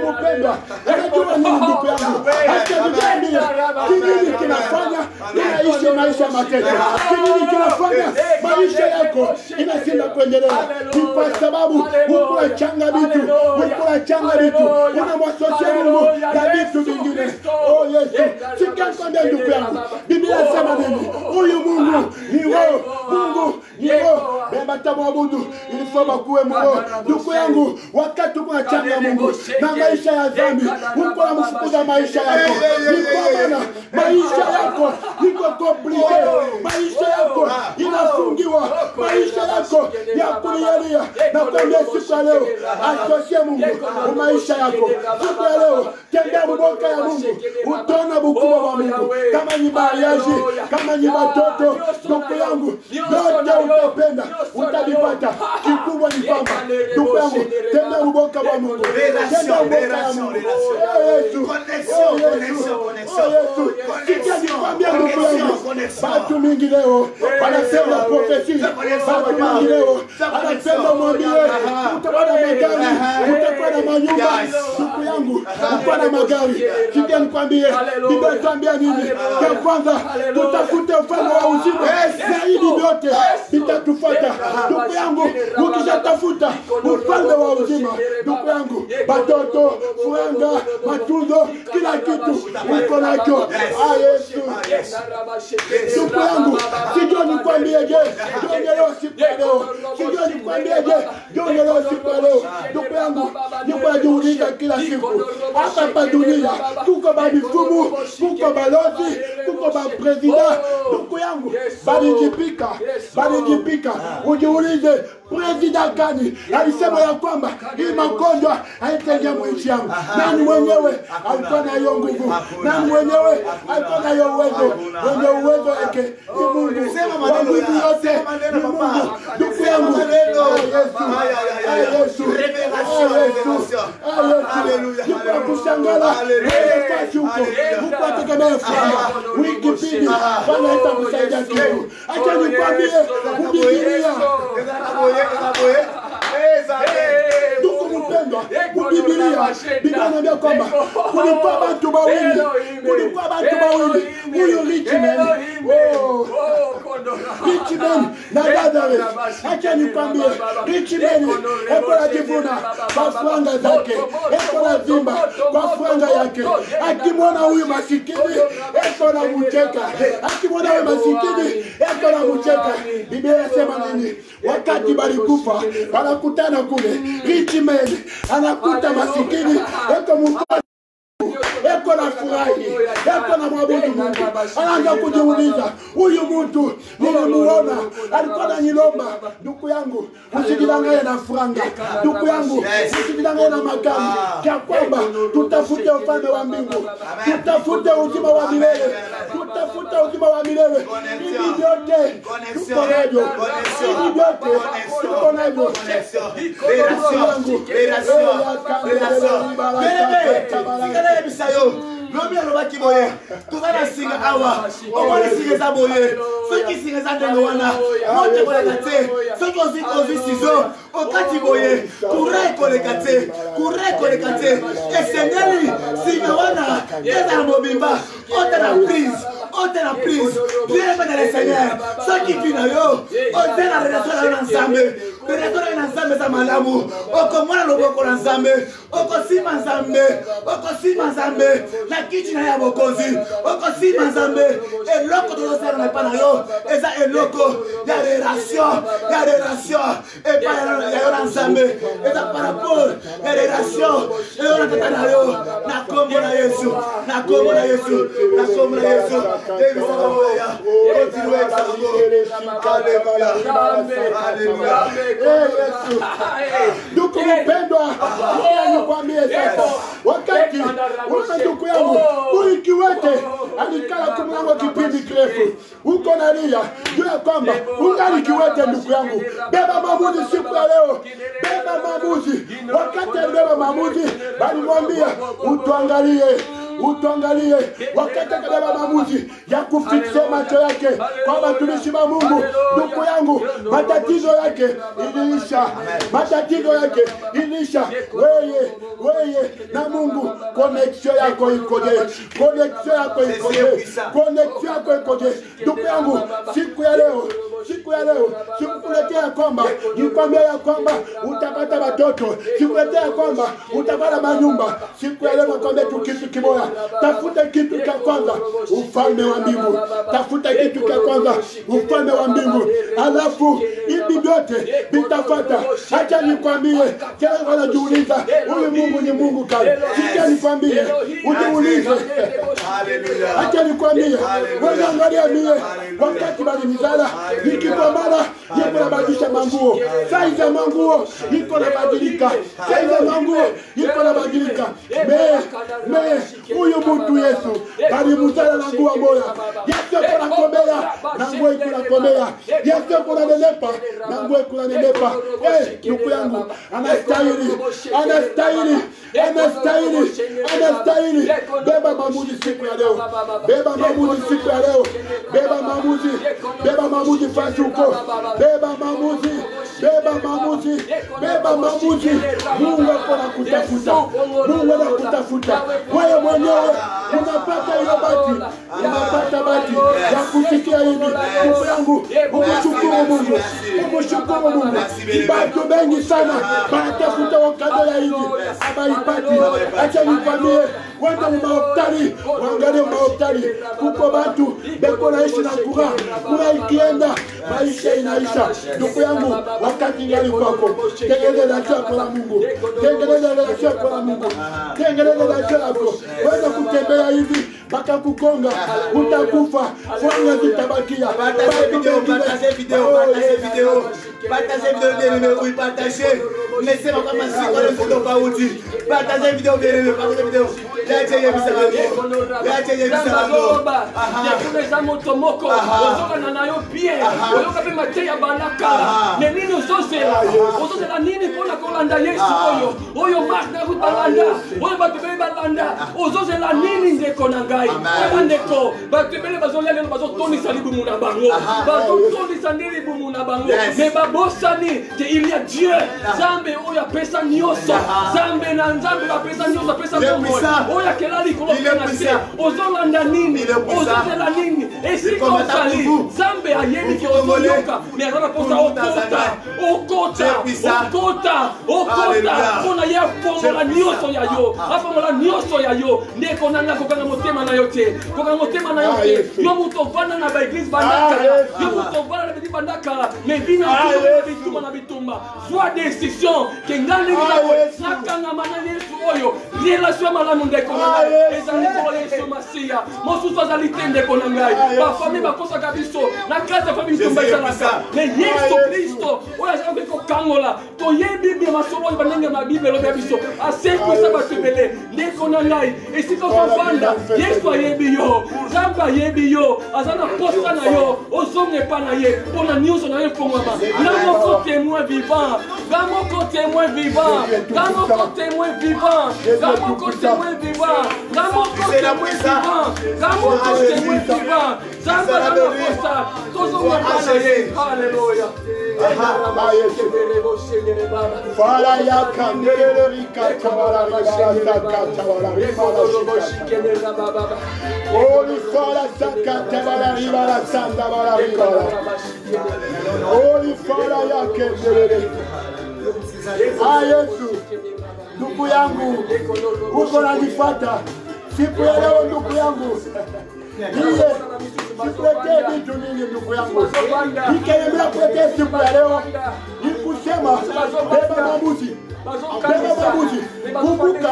Ndugu mpendwa, unajua nini ndugu yangu? Acha nikwambie kinini kinafanya unaishi maisha mateso. Kinini kinafanya maisha yako inashinda kuendelea. Ni kwa sababu unachanga vitu, unamwasosia Mungu na vitu vingine. Oh Yesu, sikikwambia ndugu yangu, Biblia inasema nini? Huyu Mungu ni roho, Mungu ni roho. Baba tamwabudu ilifoma kuwe roho. Ndugu yangu, wakati unachanga Mungu na maisha ya dhambi, Mungu anamfukuza maisha yako. Ni kwa maana maisha yako iko komplike, maisha yako inafungiwa, maisha yako ya kulialia. Na kwa siku ya leo asosie Mungu maisha yako. Siku ya leo tembea mboka ya Mungu, utaona bukubwa wa Mungu. Kama ni mariaji, kama ni watoto, ndugu yangu, yote utapenda, utavipata. Kikubwa ni kwamba ndugu yangu, tembea mboka wa Mungu, tembea mboka ya Mungu. Yesu, kikia nikwambia ndugu yangu, watu mingi leo wanasema profesi, watu mingi leo wanasema mwambie utakuwa na magari, utakuwa na manyumba. Ndugu yangu, utakuwa na magari. Kikia nikwambie, Biblia inatuambia nini? Ya kwanza tutafute ufalme wa uzima, na hivi vyote vitatufuata. Ndugu yangu, ukishatafuta ufalme wa uzima, ndugu yangu, watoto, furanga, matunzo, kila kitu uko nacho. Yesu, ndugu yangu, sijui nikwambie je, leo siku ya leo, sijui nikwambie je, leo siku ya leo. Ndugu yangu, niko najiuliza kila siku, hapa dunia tuko mifumu, tuko balozi, tuko president. Ndugu yangu, balijipika. Ujiulize president gani alisema ya kwamba hii magonjwa haitaingia nchi yangu? Nani mwenyewe alikuwa na hiyo nguvu? Nani mwenyewe alikuwa na hiyo uwezo? Mwenye uwezo yake ni Mungu. Kwa nguvu yote ni Mungu. Ndugu yangu, Yesu, niko kushangala nafasi huko, huko ategemea fanya wiki pili fanya hata kusaidia kitu. Acha nikwambie Biblia, ndugu mpendwa, Biblia inaniambia kwamba kulikuwa watu wawili, huyu Richman na Lazarus. Acha nikwambie, Richman eko anajivuna kwa franga zake, eko anazimba kwa franga yake. Akimwona huyu masikini eko anamcheka, akimwona huyu masikini eko anamcheka. Biblia inasema nini? Wakati balikufa wanakutana kule, Richman anakuta masikini eko mkono, eko na furahi, eko na mwabudu Mungu. Anaanza kujiuliza, huyu mtu nilimuona alikuwa ananilomba. Ndugu yangu, usijidanganye na franga. Ndugu yangu, usijidanganye na magari. Kwa kwamba tutafute ufalme wa mbingu, tutafute uzima wa milele, tutafute uzima wa milele. Hivi vyote tuko navyo, hivi vyote tuko navyo. Lobi alobaki boye tozana singa awa omoni singa eza boye soki singa eza ndenge wana mote koleka te soki ozi sizo okati boye kura ekoleka te esengeli singa wana eza na mobimba ota na prise bien dans le Seigneur. Soki pina yo oza na relation na Nzambe, relation na Nzambe za malamu, okomona loboko na Nzambe, okosima Nzambe na kiti na ya bokonzi, okosima Nzambe. Eloko tozosala na pa na yo eza eloko ya relation et pas ya na Nzambe, eza par rapport ya relation et on tata na yo na kombo na Yesu, na kombo na Yesu. Ndugu mpendwa, nikwambie sasa, wakati ndugu yangu huyu kiwete alikala kumlango kipindi kirefu, uko nalia juu ya kwamba ungali kiwete. Ndugu yangu, beba maamuzi siku ya leo, beba maamuzi. Wakati alibeba maamuzi, balimwambia utuangalie utuangalie wakati akabeba maamuzi ya kufikisha macho yake kwa watumishi wa Mungu. Ndugu yangu, matatizo yake iliisha, matatizo yake iliisha. Wewe na Mungu, connection yako ikoje? Connection yako ikoje? Connection yako ikoje? Ndugu yangu, siku ya leo sikukuletea kwamba nikwambia ya kwamba utapata watoto, sikukuletea kwamba utapata manyumba. Siku ya leo nakwambia tu kitu kimoja, tafuta kitu cha kwanza, ufalme wa mbingu. Tafuta kitu cha kwanza, ufalme wa mbingu, alafu hivi vyote vitafuata. Acha nikwambie, kila mtu anajiuliza huyu Mungu ni Mungu gani? Sikia nikwambie, ujiulize. Acha nikwambie, wewe angalia mie wakati bali nizala nikipambana niko nabadilisha manguo. Saizi ya manguo niko nabadilika. Saizi ya manguo niko nabadilika. Huyu mtu Yesu bali muzala na nguo moja. Yesu kuna kombea na nguo kuna kombea. Yesu kuna nenepa na nguo kuna nenepa. Ndugu yangu, anastahili. Beba maamuzi siku ya leo. Beba maamuzi siku ya leo. Beba maamuzi fasi uko. Beba maamuzi. Mungu anakutafuta. Mungu anakutafuta. Wewe mwenyewe unapata hiyo bahati. Unapata bahati ya kusikia hivi. Ndugu yangu, umshukuru Mungu. Watu wengi sana wanatafuta wakati ya hivi. Hawaipati. Acha nikwambie, wenda umahospitali, waangalie umahospitali. Kuko watu beko naishi na kuna ikienda maisha inaisha. Ndugu yangu, wakati ngali kwako, tengeneza chako la Mungu. Tengeneza chako. Wenda kutembea hivi mpaka kukonga, utakufa. Fanya zitabakia. Partagez vidéo. Partagez vidéo, partagez. Laissez-moi commencer par le vidéo pas outil. Partagez vidéo, partagez vidéo. il y a Dieu. Zambe oya pesa nyoso. Zambe na nzambe la pesa nyoso pesa Mungu. Oya kelali kolo penase. Ozolanda nini? Ozozela nini? Esiko sali. Zambe ayemi ki ozoyoka. Mais on a posa okota. Ona ya pongo la nyoso ya yo. Afa la nyoso ya yo. Ndeko nanga kokanga motema na yote. Kokanga motema na yote. Yo mutovana na ba église bandaka. Yo mutovana na ba bandaka. Mais vina bituma na bitumba. Soit décision que ngani nakanga manani Yesu oyo. Relation malamu ndeko na ezali ko Yesu Masia. Mosusu azali tende ko ngai. Ba famille bakosa kabiso. Na kata famille bitumba ezalaka. Mais Yesu Kristo oya zambe ko kangola. To yebi bi masolo banenge na Bible lo biso. Ase ko sabatu bele. Ndeko na ngai. Esiko fanda. Yesu ayebi yo. Zamba yebi yo. Azana posta na yo. Ozonge pa na ye. Pona nyuso na ye fongama. Na moko témoin vivant. Gamoko témoin vivant. Gamoko témoin vivant. Gamoko témoin vivant. Gamoko témoin vivant. Gamoko témoin vivant. Zamba na posta. Tozonge pa na ye. Alléluia. Fala ya kandele rika tabara Oli fala saka tabara ribara sanda bara ribara. Oli fala ya kandele. Yesu, ndugu yangu, uko nanifuata. Siku ya leo ndugu yangu. Sikuletee vitu mingi ndugu yangu. Nikaemea kuletea siku ya leo. Nikusema beba maamuzi. Kumbuka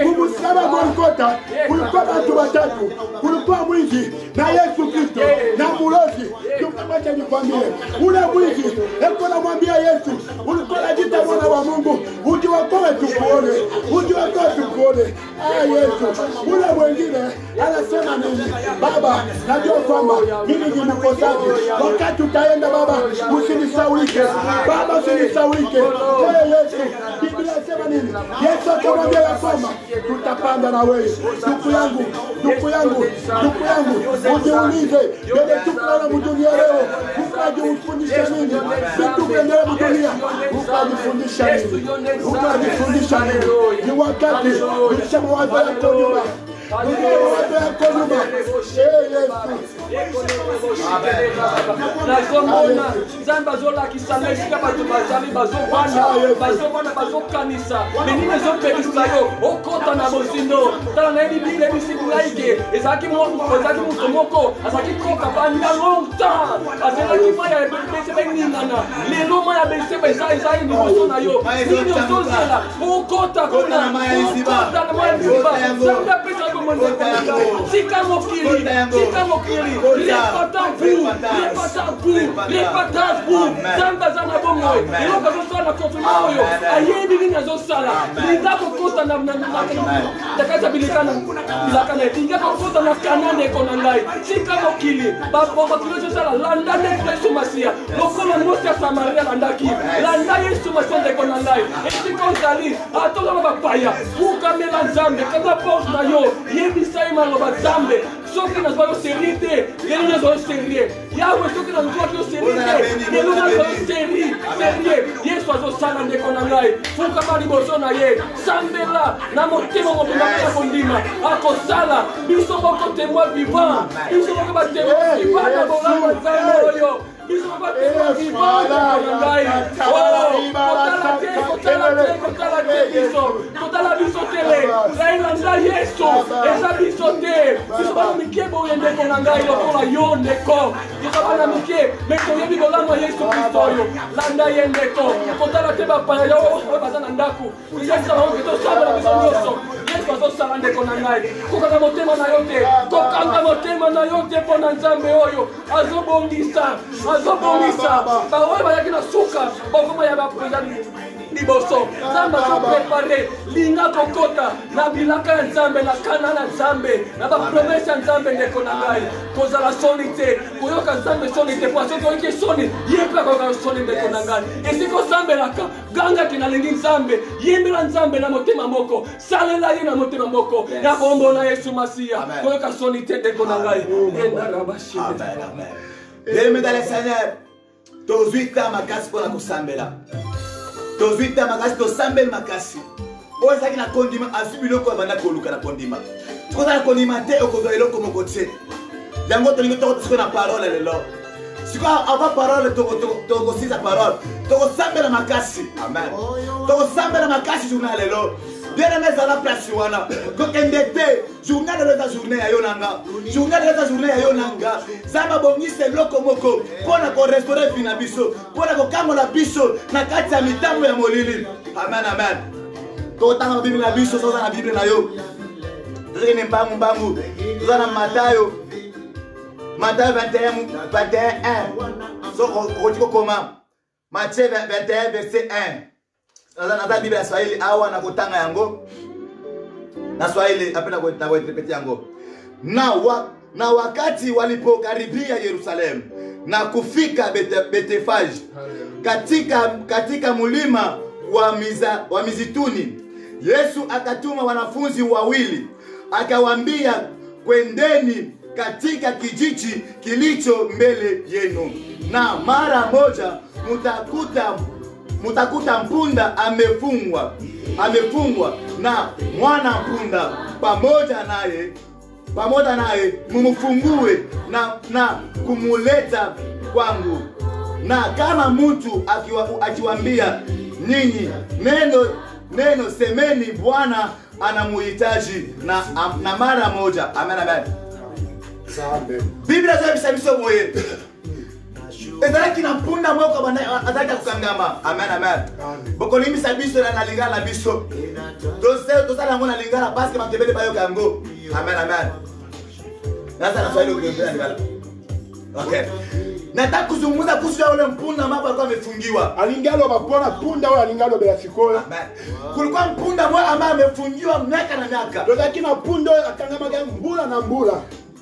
kumusaba Golgotha kulikuwa watu watatu. Kulikuwa mwizi na Yesu Kristo na mulozi. Tukamwacha nikwambie. Ule mwizi eko namwambia Yesu, ulikuwa unajiita mwana wa Mungu, ujiwakoe tukuone. Yesu. Ule mwingine anasema nini? Baba, najua kwamba mimi ni mkosaji. Wakati utaenda Baba, usinisaulike. Baba, usinisaulike. Yesu, Biblia inasema nini? Yesu akamwambia ya kwamba tutapanda na wewe. Ndugu yangu, ujiulize, yale tunaona mdunia leo, ukajifundisha nini? Vitu vyenyewe mdunia, ukajifundisha nini? Ni wakati ulisha mawazo yako nyuma. nazomona nzambe azolakisa na esika bato bazali bazovanda bazokanisa menini ezopelisa yo okota na bozindo tala nayebi biblia ebisibilaike ezalaki moto moko azalaki koka banda longtemps azelaki mai ya bese beningana lelo mai ya bese ezali liboso na yo nini ozozela okota kuna okota na mai ya ziba nzambe apesa Sika mokili, repataz-vous, zamba zana bongoy, eloka zosala kontuma oyo, ayebi nini azosala, linga kokota na kasa bilakana, linga kokota na kanane kona ngai, sika mokili, bakilo zosala, landa nekule sumasia, lokolo mosi ya Samaria landaki, landa yesu masende kona ngai, esika ozali, atoka mabapaya, fukamela nzambe, kaka porte na yo, yebisai maloba zambe soki nazwa yo serite lelo nazwa yo serie yawe soki nazwa yo serite lelo nazwa yo serie yesu azosala ndeko na ngai fukama liboso na ye sambela na motema mobimba na kondima akosala biso moko témoin vivant biso moko batémoin vivant na bolamo nzambe oyo biso moko batémoin vivant na ngai kotala te kotala biso tele lailanda yesu eza biso te biso bana mike boye ndeko na ngai lokola yo ndeko biso bana mike me toyebi bolamo ya yesu kristo oyo landa ye ndeko kotala te bapaya yo oyo baza na ndako yesa bango tosambela biso nyonso yesu azosala ndeko na ngai kokanga motema na yo te kokanga motema na yo te mpo na nzambe oyo azobongisa baoyo bayaki na suka bakoma ya bapreza liboso nzambe azoprepare linga kokota na bilaka ya nzambe na kana na nzambe na bapromese ya nzambe ndeko na ngai kozala soni te koyoka nzambe soni te po soki oyoki soni ye mpe akoyoka soni ndeko na ngai esika osambelaka gangaki nalingi nzambe yembela nzambe na motema moko salela ye na motema moko na kombo na yesu masiya koyoka soni te ndeko na ngai bien-aimés dans le Seigneur tozwita makasi mpona kosambela tozwita makasi tosambeli makasi oyo ezalaki na kondima azwi biloko abanda koluka na kondima tokozala kondima te okozwa eloko moko te yango tolingi tokota sikoyo na parole lelo sikoyo ava parole tokosisa parole tokosambela makasi amen tokosambela makasi journée ya lelo bien-aimé ezala place wana kokende te journée lelo eza journée ya yo nanga journée lelo eza journée ya yo nanga nzambe abongisa eloko moko mpona korestaure vi na biso mpona kokangola biso na kati ya mitambo ya molili amen amen tokotanga mabibli na biso soza na bibli na yo tozokende mbangu toza na Matayo 21:1 so okoti kokoma Matthieu 21 verset 1 naza Bible ya Swahili awa na kotanga yango na Swahili apena na kuinterprete yango na wakati walipokaribia Yerusalemu na kufika Betefage katika mulima wa mizituni Yesu akatuma wanafunzi wawili akawaambia kwendeni katika kijiji kilicho mbele yenu na mara moja mutakuta mpunda amefungwa na mwana mpunda pamoja naye mumfungue na kumuleta kwangu na kama mtu akiwaambia ninyi neno semeni Bwana anamuhitaji na mara moja amen amen Biblia zabisa biso moye ezalaki na mpunda moko azalaki kokangama amen amen bokolimisa biso na lingala biso tosala yango na lingala paske matebele bayoka yango amen amen nasa na Swahili ukipenda lingala okay nataka kuzungumza kuhusu yule mpunda ambaye alikuwa amefungiwa alingalo bapona punda wala alingalo bela sikola kulikuwa mpunda mmoja ambaye amefungiwa miaka na miaka lakini mpunda akangama mbula na mbula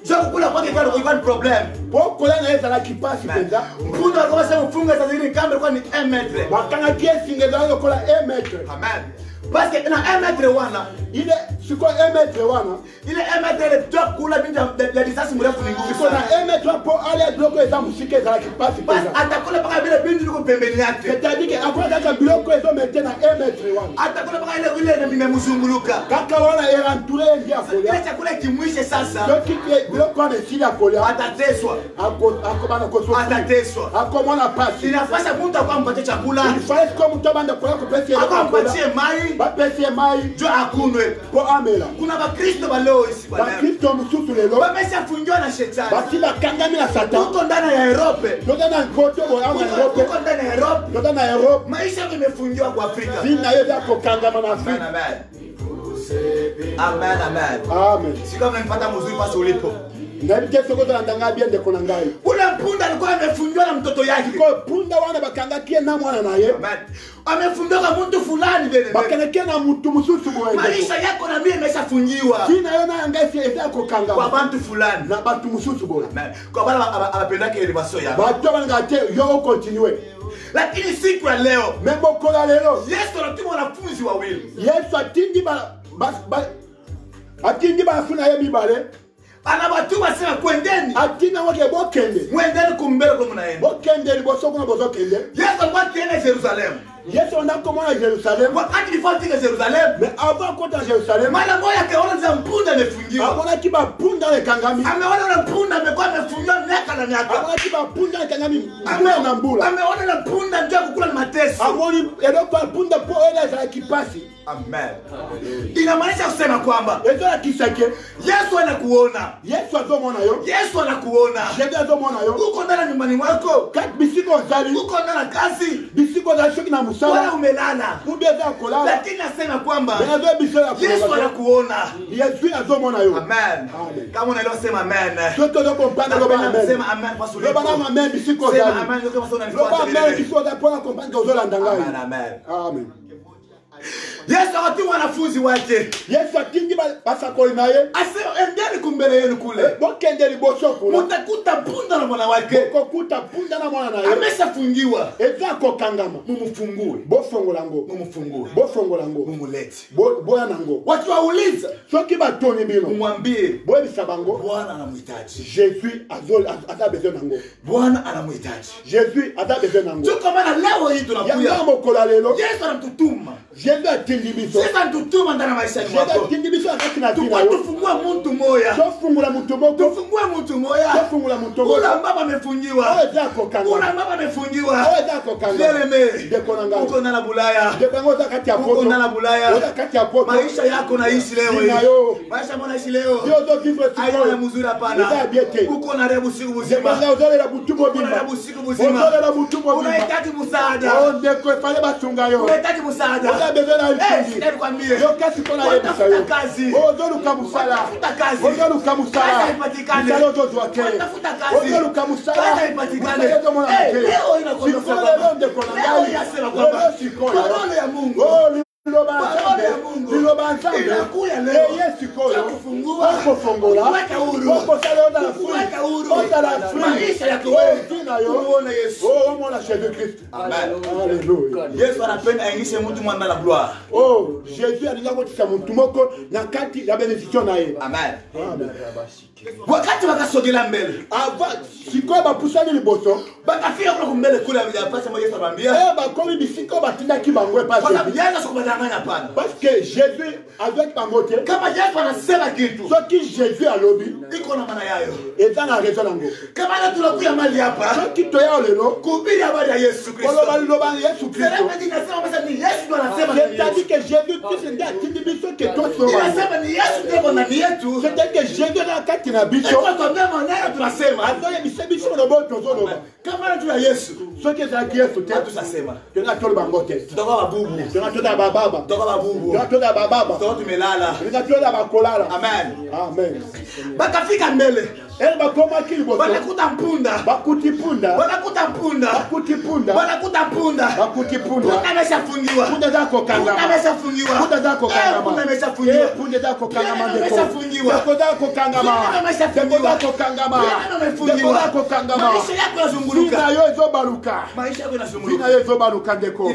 sio kula kwake kwa ni problem poko lana yeza la kipasi penza mpunda alikuwa sema mfunga sasa ile kamera kwa ni 1 metre bakanga kiesi ngeza kola 1 metre amen Parce que na 1 mètre wana ile siko 1 mètre wana ile 1 mètre ile toi kula binja la distance mrefu ni nguvu siko na 1 mètre po ale bloko eza musike za kipasi basi atakula paka vile bindu liko pembeni yake c'est-à-dire que akona kaka bloko ezo mete na 1 mètre wana atakula paka ile na mimemzunguluka kaka wana eranture ndia kolia ile chakula kimwishe sasa donc bloko wana sila kolia atateswa akobana koso atateswa akomona pasi inafanya mtu akwambate chakula ifanye kwa mtu banda kwa kupesi akwambatie mai bapesi mai jo akunwe po amela kuna bakristo baleo isi ba Kristo msusu lelo bameshafungiwa na shetani basi bakangami na Satan uko ndani ya Europe ndio na ngoto boyanga Europe uko ndani ya Europe ndio na Europe maisha yamefungiwa kwa Afrika vina yeye yako kangama na Afrika amen amen amen sika mnapata mzuri pasi ulipo ndabite sokoto ndanga bien de konangai ule punda alikuwa amefungiwa na mtoto yake kwa punda wana bakanga kie na mwana naye amen amefungiwa kwa mtu fulani bene bakanga kie na mtu msusu boyanga maisha yako na mimi imeshafungiwa vina yona angaisi eza ko kangama kwa bantu fulani na batu msusu boyanga amen kwa bala abapendake elevation yako batu banga te yo continue lakini siku ya leo membo kola lelo Yesu anatuma wanafunzi wawili Yesu atindi bafuna ye bibale anabatuma sema kwendeni atina wake bokende mwendeni kumbele kwa mnaenda bokende liboso kuna bozokende Yesu alikuwa akienda Yerusalemu Yesu anakomona Yerusalemu wakati nifika Yerusalemu mais avant kota Yerusalemu mara moja akaona za mpunda amefungiwa abona kiba punda le kangami ameona ule mpunda amekuwa amefungiwa miaka na miaka abona kiba punda le kangami na mbula ameona ule mpunda ndio kukula na mateso amoni eloko punda po ele za kipasi amen inamaanisha kusema kwamba ezo la kisake Yesu anakuona Yesu azomona yo Yesu anakuona Yesu azomona yo uko ndani ya nyumbani mwako kat bisiko zali uko ndani ya kazi bisiko za shoki na musala wala umelala ubeza kolala lakini nasema kwamba benazo biso ya Yesu anakuona Yesu azomona yo amen kama unaelewa sema amen soto do kompanda lo bana amen sema amen kwa suluhu lo bana amen bisiko zali sema amen kama sasa lo unanifuata bana bisiko za pona kompanda uzola ndangai amen amen amen Yesu akatuma wanafunzi wake Yesu atingi basakoli naye asema endeni kumbele yenu kule bokende liboso kula mtakuta punda na mwana wake kokuta punda na mwana naye ameshafungiwa eza ko kangama mumfungue bofongola ngo mumfungue bofongola ngo mumulete boya nango watu wauliza soki batoni bino mwambie boyebisa bango Bwana anamhitaji Jésus aza besoin nango Bwana anamhitaji Jésus aza besoin nango tuko maana leo hii tunakuya yanga mokola lelo Yesu anatutuma Jésus atindi biso sasa anatutuma ndani ya maisha Jésus yako atindi biso akati na tina yo tufungua mtu moya tofungula mutu moko tufungue mtu moya tofungula mutu moko ula mbaba amefungiwa oyo eza kokanga ula mbaba amefungiwa oyo eza kokanga Jereme dekonanga uko ndani ya Bulaya dekonanga oza kati ya uko poto ndani ya Bulaya oza kati ya poto maisha yako naishi leo hii Sina yo maisha mbona naishi leo yo zo vivre aina sikoyo mzuri hapana eza biete uko na rebu siku mzima Zemanga ozolela butumo bimba uko na siku mzima ozolela butumo bimba unahitaji msaada ondeko efale batunga yo unahitaji msaada oza besoin na ifungi nikwambie yo kasi kona yebisa yo kazi ozoluka musala tafuta kazi ozoluka musala kazi ipatikane musala ozozwa ke tafuta kazi ozoluka musala kazi ipatikane musala ezomona ke leo inakwenda sikoyo lelo ndeko na leo ngai inasema kwamba lelo sikoyo parole ya Mungu liloba nzambe inakuya leo eye sikoyo kufungua okofongola kuweka huru okosala ozala kuweka huru ozala maisha yako wewe tina yo uone Yesu omona Jésus Christ amen Alléluia. Yesu anapenda aingishe mtu mwana la gloire Oh, Jésus alinga kotisa muntu moko na kati ya bénédiction na ye. amen Amen. wakati wakasogela mbele Ava sikoyo bapusani liboso, bakafika kule kumbele kule ya pasa moja sabambia bakomi bisiko batindaki bango epasi. kwa sababu Yesu sikubadanganya hapana Parce que Jésus avec bango te. kama Yesu anasema kitu Soki Jésus alobi, iko na maana yayo eza na raison nango. kama leo tunakuya mali hapa Soki toya lelo, kuhubiri habari ya Yesu Kristo koloba liloba Yesu Kristo. sema nasema basi ni Yesu ndo anasema ni C'est-à-dire Yesu. que Jésus Christ ndiye atindi biso ke tosoma. Inasema ni Yesu ndiye ndani yetu C'est-à-dire que Jésus na kati na biso. kwa sababu maneno tunasema Azoye bisebiso lobo tozoloba. kama leo tuna Yesu Soki ezalaki Yesu te, hatusasema tenga toloba bango te. tutakuwa babubu Tenga tola bababa. tutakuwa babubu Tenga tola bababa. tutakuwa tumelala Tenga tola bakolala. amen Amen. bakafika mbele Elle bakoma kiliboso. Banakuta mpunda. Bakuti punda. Banakuta mpunda. Bakuti punda. Banakuta mpunda. Bakuti punda. Punda ameshafungiwa. Punda zako kangama. Punda ameshafungiwa. Punda zako kangama. Punda ameshafungiwa. Punda zako kangama ndeko. Ameshafungiwa. Deko zako kangama. Deko zako kangama. Deko zako kangama. Maisha yako yazunguluka. Vina yo ezobaluka. Maisha yako yazunguluka. Vina yo ezobaluka ndeko.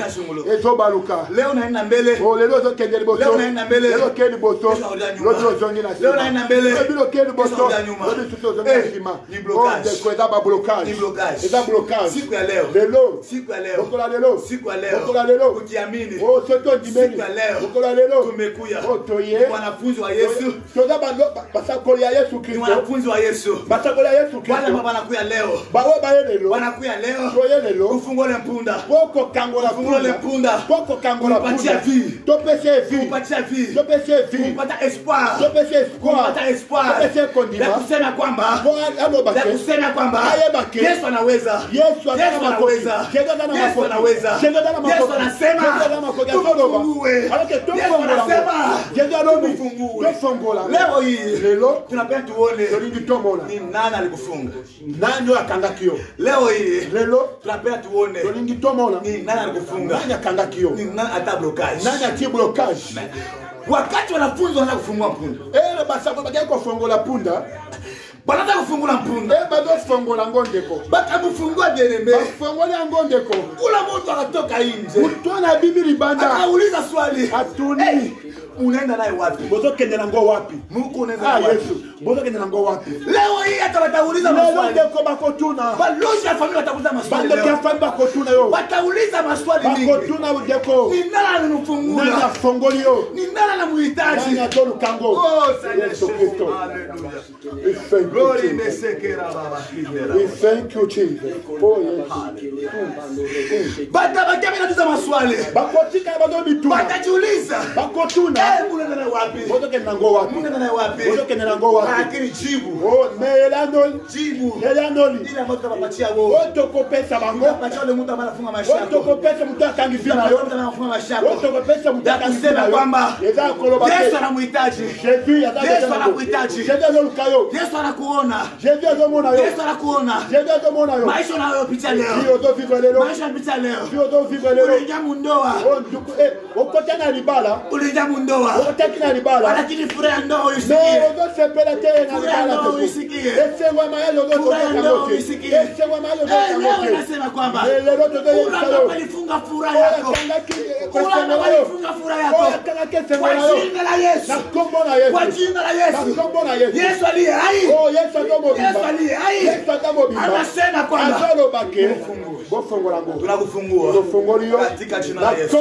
Ezobaluka. Leo naenda mbele. Oh lelo zokende liboso. Leo naenda mbele. Lelo kende liboso. Lelo zongi na sima. Leo naenda mbele. Lelo kende liboso. Lelo tuto zongi na sima. Ni blocage. Deko eza ba blocage. Ni blocage. Eza blocage. Siku ya leo. Lelo. Siku ya leo. Okola lelo. Siku ya leo. Okola lelo. Ukiamini. Oh soto ndimeni. Siku ya leo. Okola lelo. Tumekuya. Otoye. Wanafunzi wa Yesu. Toza bando basakoli ya Yesu Ni Kristo. wanafunzi wa Yesu. Basakoli ya Yesu Kristo. Wale ambao wanakuya leo. Bawe baye lelo. Wanakuya leo. Toye lelo. Ufungule mpunda. Poko kangola Ufungule mpunda. Poko kangola Kumpatia punda. vie. Topese vie. Kumpatia vie. Topese vie. Kupata espoir. Topese espoir. Kupata espoir. Topese kondima. Ya kusema kwamba. Alo bake. Ya kusema kwamba. Aye bake. Yesu anaweza. Yesu anaweza. anaweza. Yesu anaweza. Yesu anaweza. Yesu anasema. Tufungue. Yesu anasema. Tufungue. Leo hii. Lelo. Tunapenda tuone. Tolingi tomola. Ni nani alikufunga? Nani akanga kio? Leo hii. Lelo. Tunapenda tuone. Tolingi tomola. Ni nani alikufunga? Nani akanga kio? Ni nani ata blocage? Nani atie blocage? Wakati wanafunzi wanataka kufungua mpunda. Basako bagaya kofongola punda. Wanataka kufungula mpunda. Bazo fongola ngondeko. Bakamfungua Jeremia. Bafongola ngondeko. Kula mtu anatoka nje. Utona Biblia banda. Akauliza swali. Hatuni. Unaenda naye wapi? Bozo kende nango wapi? Mungu unaenda naye wapi? Yesu. Bozo kende nango wapi? Leo hii hata watauliza maswali. Leo ndeko bakotuna. Balozi ya familia watauliza maswali. Bando kia familia bakotuna yo. Watauliza maswali mingi. Bakotuna udeko. Ni nani anamfungua? Nani afongolio? Ni nani anamhitaji? Nani atolu kango? Oh, Yesu Kristo. Hallelujah. Glory mesekera baba kindera. We thank you Jesus. Oh yes. Batabakia wanauliza maswali. Bakotika bado bituna. Batajiuliza. Bakotuna. Unaenda naye wapi? Bozo kende nango wapi? Unaenda naye wapi? Bozo kende nango wapi? Lakini jibu. Oh, melanoli. Jibu. Melanoli. Ile ambayo tunapatia wewe. Otokopesa bango. Tunapatia yule mtu ambaye anafunga maisha yako. Otokopesa mtu akangifina yo. Anafunga maisha yako. Otokopesa mtu akangifina yo. Kwamba Eza koloba. Yesu anamhitaji. Yesu anakuhitaji. Yesu anakuona. Yesu anakuona. Maisha unayopitia leo. Maisha unayopitia leo. Uliingia mundoa. Okotana libala. Uliingia mundoa. Okotana libala. Lakini furaha ndoa usikie. Furaha ndoa usikie. Leo nasema kwamba Ula alifunga furaha yako. Ula alifunga furaha yako. Kwa jina la Yesu. Kwa jina la Yesu. Yesu aliye hai. Yesu aliye hai. Anasema kwamba tunakufungua katika jina la Yesu.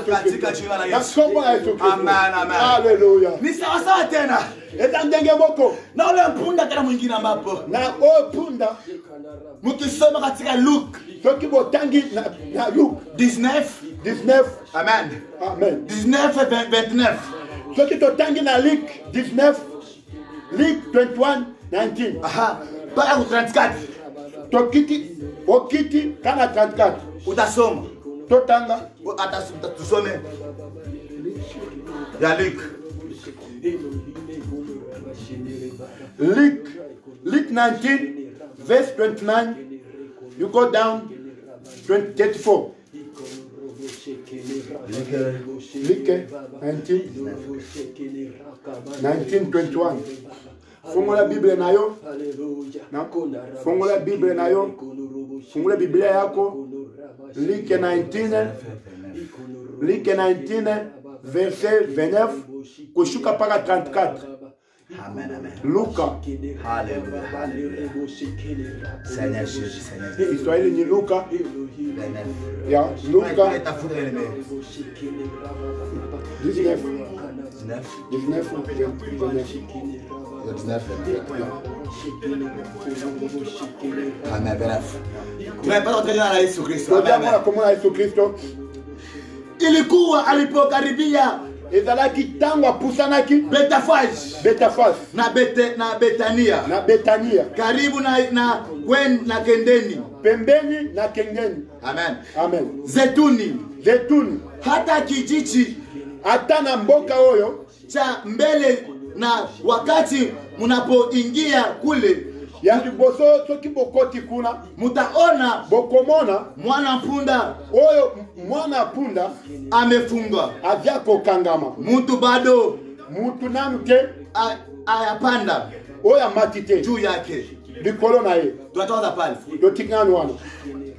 Katika jina la Yesu. Amen, amen. Hallelujah. Ni sawa sawa tena. Na ule mpunda kana mwingine ambapo. Na punda. Mkisoma katika Luke. Soki botangi na Luke 19. Amen. Amen. 19:29. Soki totangi na Luke 19. Luke 21:19. Aha. Mpaka ku 34. Okiti kana 34. Utasoma. Totanga. Tusome. Ya Luke. Luke 19 verse 29. You go down 34. Luke 19:21. Fungola Biblia nayo. Fungola Biblia nayo. Fungola Biblia yako. Luke 19 verset 29 kushuka paka 34. Amen, amen. Luka. Hallelujah. Seigneur Jésus, Seigneur. Kiswahili ni Luka. Ya, Luka 19. Amen, bref. Tunapata kutajana na Yesu Kristo. Tunapata kumwona Yesu Kristo. Ilikuwa alipokaribia ezalaki tango apusanaki Betafage na Betania karibu na Kendeni pembeni na Kendeni. Amen. Amen. Zetuni Zetuni hata kijiji hata na mboka oyo cha mbele na wakati mnapoingia kule ya liboso soki bokoti kuna mtaona bokomona mwana punda oyo mwana punda amefungwa avya kokangama mtu bado mutu nanu te ayapanda oyo amati te juu yake likolo na ye tunatoka pale totikingani wana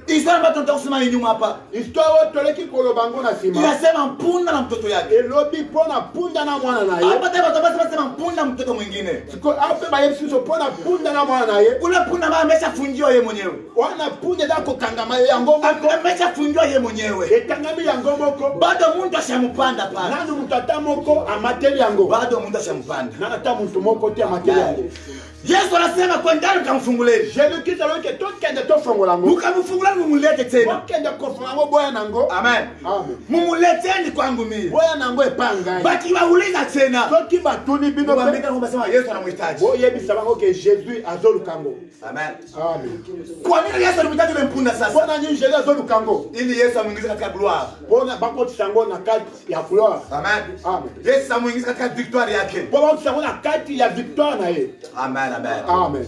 Isana mbato tunataka kusema nyuma hapa. Histoire toleki kolobango na sima. Inasema mpunda na mtoto yake. Elobi pona punda na mwana na ye. Hapa tena tunasema mpunda mtoto mwingine. Siko hapo ba Yesu so pona punda na mwana na ye. Ule punda ambaye ameshafungiwa yeye mwenyewe. Wana punda dako kangama ya ngombo. Ameshafungiwa yeye mwenyewe. Etangami ya ngombo ko. Bado mtu ashampanda pale. Nani mtata moko amateli yango. Bado mtu ashampanda. Na hata mtu moko te amateli yango. Yesu anasema kwa ndani mkamfungulie. Jésus Christ aloke tokende tofongola ngo. Mkamfungulia mumulete tena. Tokende kofongola ngo boya nango. Amen. Amen. Mumuleteni kwangu mimi. Boya nango epanga. Baki wauliza tena. Toki batuni bino. Mwambika kwamba Yesu anamhitaji. Boye bisabango ke Jésus azolukango. Amen. Amen. Kwa nini Yesu anamhitaji ile mpunda sasa? Bona nini Jésus azolukango? Ili Yesu amuingize katika gloire. Bona bako tsango na kati ya gloire. Amen. Amen. Yesu amuingize katika victoire yake. Bona tsango na kati ya victoire na ye. Amen, amen. Amen.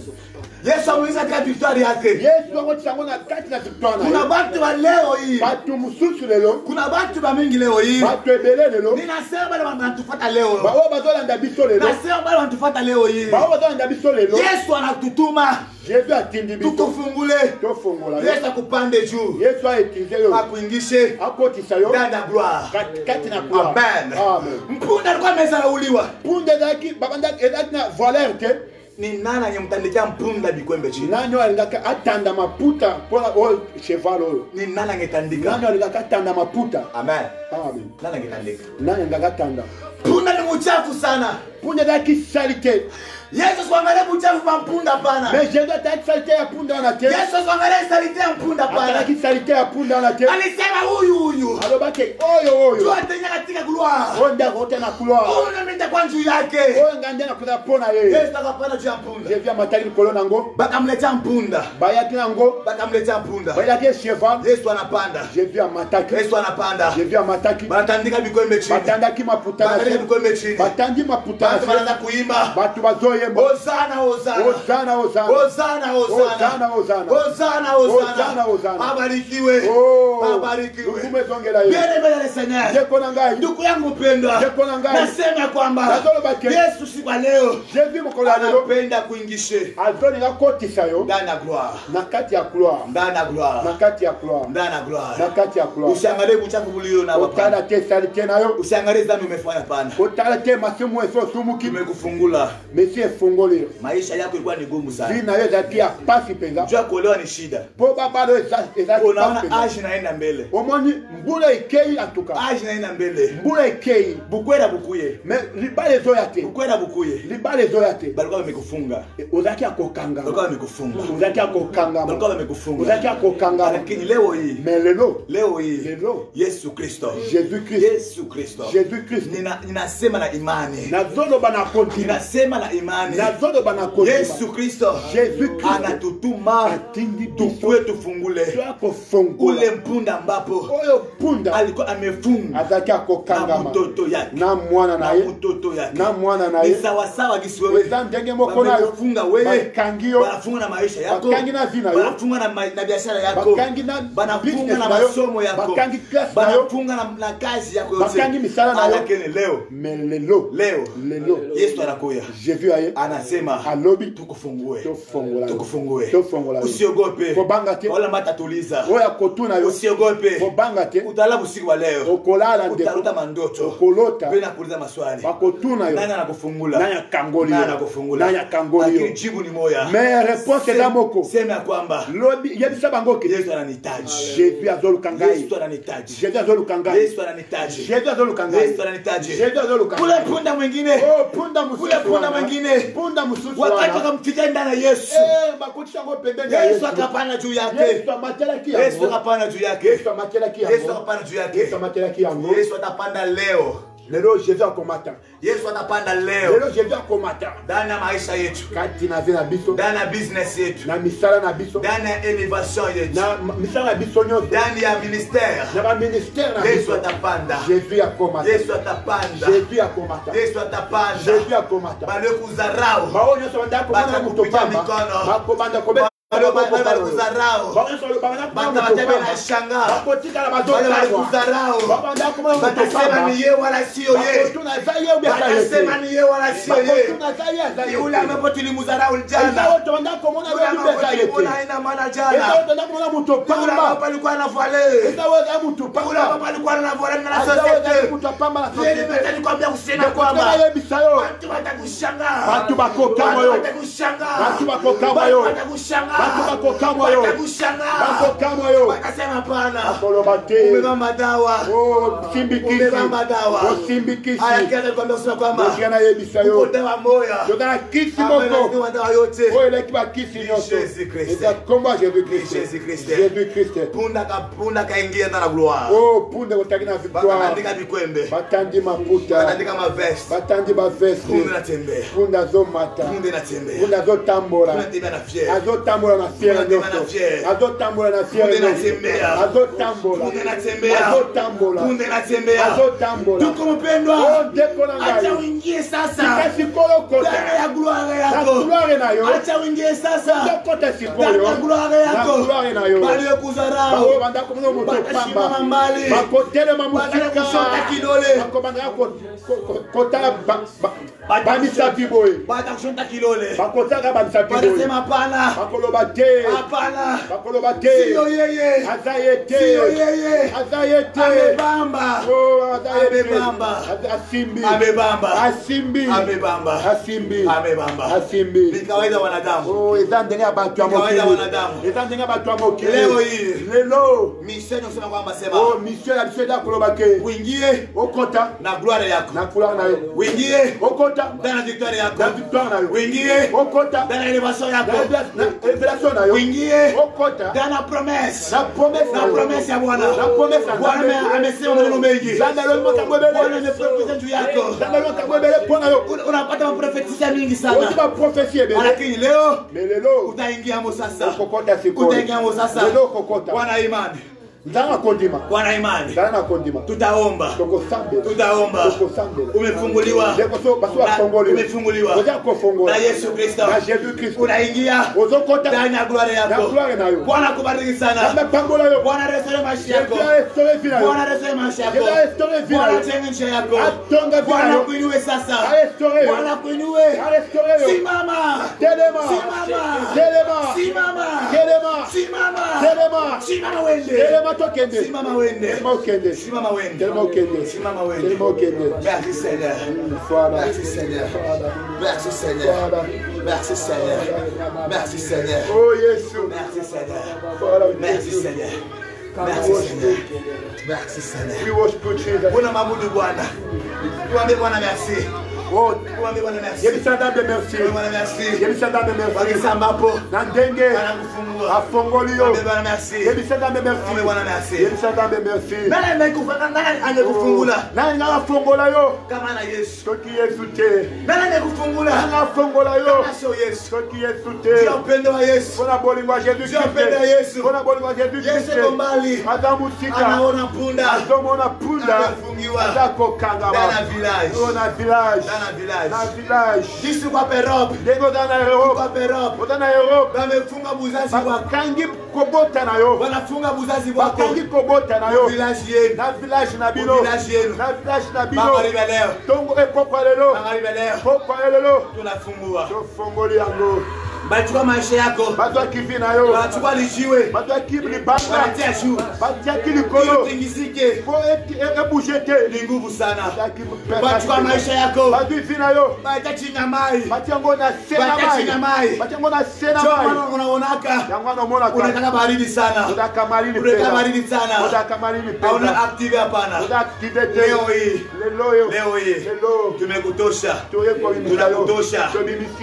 Yesu amuingize katika victoire yake. Yesu ako tsango na kati ya victoire na ye. Kuna watu wa leo hii. Batu mususu lelo. Kuna watu wa mingi leo hii. Batu ebele lelo. Ninasema wale wanatufuata leo. Bawo bazolanda biso lelo. Nasema wale wanatufuata leo hii. Bawo bazolanda biso lelo. Yesu anatutuma. Jésus atindi biso. Tukufungule. Tofongola. Yesu akupande juu. Yesu aitize yo. Akuingishe. Akotisa yo. Ndani ya gloire. Kati na gloire. Amen. Amen. Mpunda alikuwa amezarauliwa. Punde zaki babanda ezaki na voleur te. Ni nani angemtandikia mpunda bikwembe chini? Nani alingaka atanda maputa pona o cheval oyo? Ni nani angetandika? Nani alingaka atanda maputa? Amen. Amen. Nani angetandika? Nani alingaka atanda? Punda ni mchafu sana. Punde zaki salite. Yesu kuangalia mchafu wa mpunda pana. Mais Jésus ataki salite ya punda na te. Yesu kuangalia salite ya mpunda pana. Ataki salite ya punda na te. Alisema huyu. Alobake oyo. Tu atenya katika gloire. Onda kote na couloir. Huyu ndio kwa juu yake. Oyo ngande na kuza pona ye. Yesu akapanda juu ya mpunda. Jésus amataki kolo nango. Bakamletea mpunda. Bayaki nango. Bakamletea mpunda. Bayaki cheval. Yesu anapanda. Jésus amataki. Yesu anapanda. Jésus amataki. Banatandika bikwembe chini. Batandaki maputa na Banatandika te. bikwembe chini. Batandi maputa na te. Banaanza kuimba. Batu bazoyemba. Hosana, Hosana. Hosana, Hosana. Hosana, Hosana. Hosana, Hosana. Hosana, Hosana, Hosana. Abarikiwe. Oh. Abarikiwe. Umezongela hiyo. Bien aimé le Seigneur. Jeko na ngai. Ndugu yangu mpendwa. Jeko na ngai. Nasema kwamba Nazolo bake. Yesu si kwa leo. Jésus mokola lelo. Anapenda kuingishe Azoni nga kotisa yo. ndani ya gloire. Na kati ya gloire. Ndani ya gloire. Na kati ya gloire. Ndani ya gloire. Na kati ya gloire. Usiangalie uchafu ulio na Otala hapa. te salite na yo. Usiangalie dhambi umefanya pana. Otala te masimu eso sumuki. Kimekufungula. Monsieur fungoli. Maisha yako ilikuwa ni gumu sana. Vina yo zaki ya pasi penza. Jua kuolewa ni shida. Po babalo ezaki Unaona pasi penza. age naenda mbele. Omoni mbula ikei atuka. Age naenda mbele. Mbula ikei. Bukwera bukuye. Mais libale zoya te. Bukwera bukuye. Libale zoya te. Balikuwa wamekufunga. Ozaki akokanga. Balikuwa wamekufunga. Ozaki akokanga. Balikuwa wamekufunga. Ozaki akokanga. Lakini leo hii. Mais Leo hii. Lelo. Yesu Kristo. Jésus Christ. Yesu Kristo. Jésus Christ. Ninasema na imani. Nazolo bana kontina. Ninasema na imani. Nazolo bana kontina. Yesu Kristo. Jésus Christ. Anatutuma. Atindi Tukue tufungule. Tuako fungula. Ule mpunda ambapo Oyo punda. alikuwa amefunga. Azaki akokanga. Na mtoto yake. Na mwana na ye. mtoto yake. Na mwana na Ni ye. sawa sawa gisi wewe. Weza ndenge moko nayo. Wanafunga wewe. Bakangio. Wanafunga na maisha yako. Bakangi na zina yo. Wanafunga na biashara yako. Bakangi na Banafunga na masomo yako. Bakangi class na yo. Banafunga na kazi yako yote. Bakangi misala na yo. Lakini leo. Mais lelo. Leo. Yesu anakuya. Jésus aye. Anasema alobi tukufungue. Tukufungue. Usiogope. Kobanga te. Wala matatuliza. Oya kotuna yo. Usiogope. Kobanga te. Utalala usiku wa leo. Okolala ndeko. Utaruta mandoto. Okolota. Pena kuuliza maswali. Bakotuna yo. Nani anakufungula? Nani akangoli yo. Nani anakufungula? Nani akangoli yo. Lakini jibu ni moja. Mais réponse est moko. Sema ya kwamba lobi yebisa bango ke Yesu ananihitaji. Jésus azolukangai. Yesu ananihitaji. Jésus azolukangai. Yesu ananihitaji. Jésus azolukangai. Yesu ananihitaji. Jésus azolukangai. Kule punda mwingine. Oh punda mususu. Kule punda mwingine. Punda mususu. Wakati wakamfikia ndani ya Yesu. Bakutisha ngo pembeni ya Yesu. Yesu akapanda juu yake. Yesu amatela ki yango. Yesu akapanda juu yake. Yesu amatela ki yango. Yesu akapanda juu yake. Yesu amatela ki yango. Yesu atapanda leo. Lelo Jésus akomata. Yesu atapanda leo Lelo Jésus akomata. ndani ya maisha yetu, Kati na vie na biso. ndani ya business yetu, Na misala na biso. ndani ya elevation yetu, Na misala na biso nyoto. ndani ya ministère. Na ba ministère na Yesu biso. atapanda, Jésus akomata. Yesu atapanda, Jésus akomata. Yesu atapanda. Jésus akomata. Bale kuzarau Bao nyoso banda komana Bata muto kupiga pamba. mikono. Bakobanda kobeta. bale kuzarau bata batebe na shanga, bale kuzarau batasema ni ye wala sio ye, batasema ni ye wala sio ye. Yule ambapo tulimudharau jana, yule ambapo tulimwona haina maana jana, yule ambapo alikuwa anavale, yule ambapo alikuwa anavale na societe. Yeye nimekuambia kusema kwamba watu watakushangaa, watu watakushangaa, watu watakushangaa, wakasema hapana, umebamba dawa, umebamba dawa. Aya kile nilikwambia kusema kwamba uko dawa moya, ambayo dawa yote Jésus Christ. Punda kaingia ndani ya gloire. Batandika vikwembe, batandi mafuta, batandika mavest, batandi bavesti, punda natembea, punda zomata, punda natembea, punda zotambola, punda natembea na fier, azotambola na fier nyoso, azotambola na fier nyoso, azotambola, punda natembea, azotambola, punda natembea, azotambola. tuko mpendwa, acha uingie sasa ndani ya gloire yako, acha uingie sasa ndani ya gloire yako. Bali kuzarau, batashimama mbali, batakushota kidole, batakushota kidole, batasema hapana, hapana, sio yeye, sio yeye, amebamba, amebamba. Ni kawaida wanadamu, leo hii mission unasema kwamba sema uingie na gloire yako, uingie ndani ya victoire yako, uingie ndani ya elevation yako, uingie ndani ya promesse ya Bwana. Bwana amesema maneno mengi, Bwana ameprofesia juu yako, unapata maprofesia mingi sana, lakini leo utaingia mo sasa, utaingia mo sasa. Bwana imani, Bwana imani, tutaomba, umefunguliwa, umefunguliwa na Yesu Kristo, unaingia ndani ya gloire yako. Bwana kubariki sana, Bwana restore maisha yako, Bwana restore maisha yako, Bwana tenge njia yako, Bwana kuinue sasa, Bwana kuinue. Simama, simama wende, simama wende. Merci Seigneur. Merci Seigneur. Merci Seigneur. Merci Seigneur. Merci Seigneur. Oh Yesu. Merci Seigneur. Merci Seigneur. Merci Seigneur. Merci Seigneur. We worship you, Jesus. Bwana mabudu Bwana. Tuambie Bwana merci. Oh, tuambie Bwana merci. Yebisadambe merci. Bwana merci. Yebisadambe merci. Wakisambapo na ndenge anakufungua. Afongolio. Bwana merci. Yebisadambe merci. Bwana merci. Yebisadambe merci. Nani amekufungula? Nani amekufungula? Nani ngafungola yo? Kama na Yesu. Toki Yesu te. Nani amekufungula? Nani ngafungola yo? Kama sio Yesu. Toki Yesu te. Sio upendo wa Yesu. Bona bolingo wa Yesu. Sio upendo wa Yesu. Bona bolingo wa Yesu. Yesu yuko mbali. Adamu sika. Anaona punda. Azomona punda. Amefungiwa. Adako kanga. Dans village. Ona village. Dans village. Na village. Jisu kwa Europe. Dego dans Europe. Kwa Europe. Dans Europe. Wamefunga buzazi wako. Kangi kobota na yo. Wanafunga buzazi wako. Kangi kobota na yo. Village yenu. Na village na bino. Village yenu. Na village na bino. Magharibi leo. Tongo epokwa lelo. Magharibi leo. Pokwa lelo. Tunafungua. Tofongoli yango. Bachukua maisha yako. Bato kivi na yo. Bachukua lijiwe. Bato kibli banga. Wanatia juu. Batia kilikolo. Tingizike. Fo ebujete. Ni nguvu sana. Bachukua maisha yako. Bato vina yo. Batia chinga mai. Batia ngona sena mai. Batia chinga mai. Batia ngona sena mai. Choma unaonaka. Yango anaona kwa. Unataka baridi sana. Unataka baridi. Unataka baridi sana. Unataka baridi. Hauna active hapana. Unataka active leo hii. Leo hii. Tumekutosha. Tunakutosha.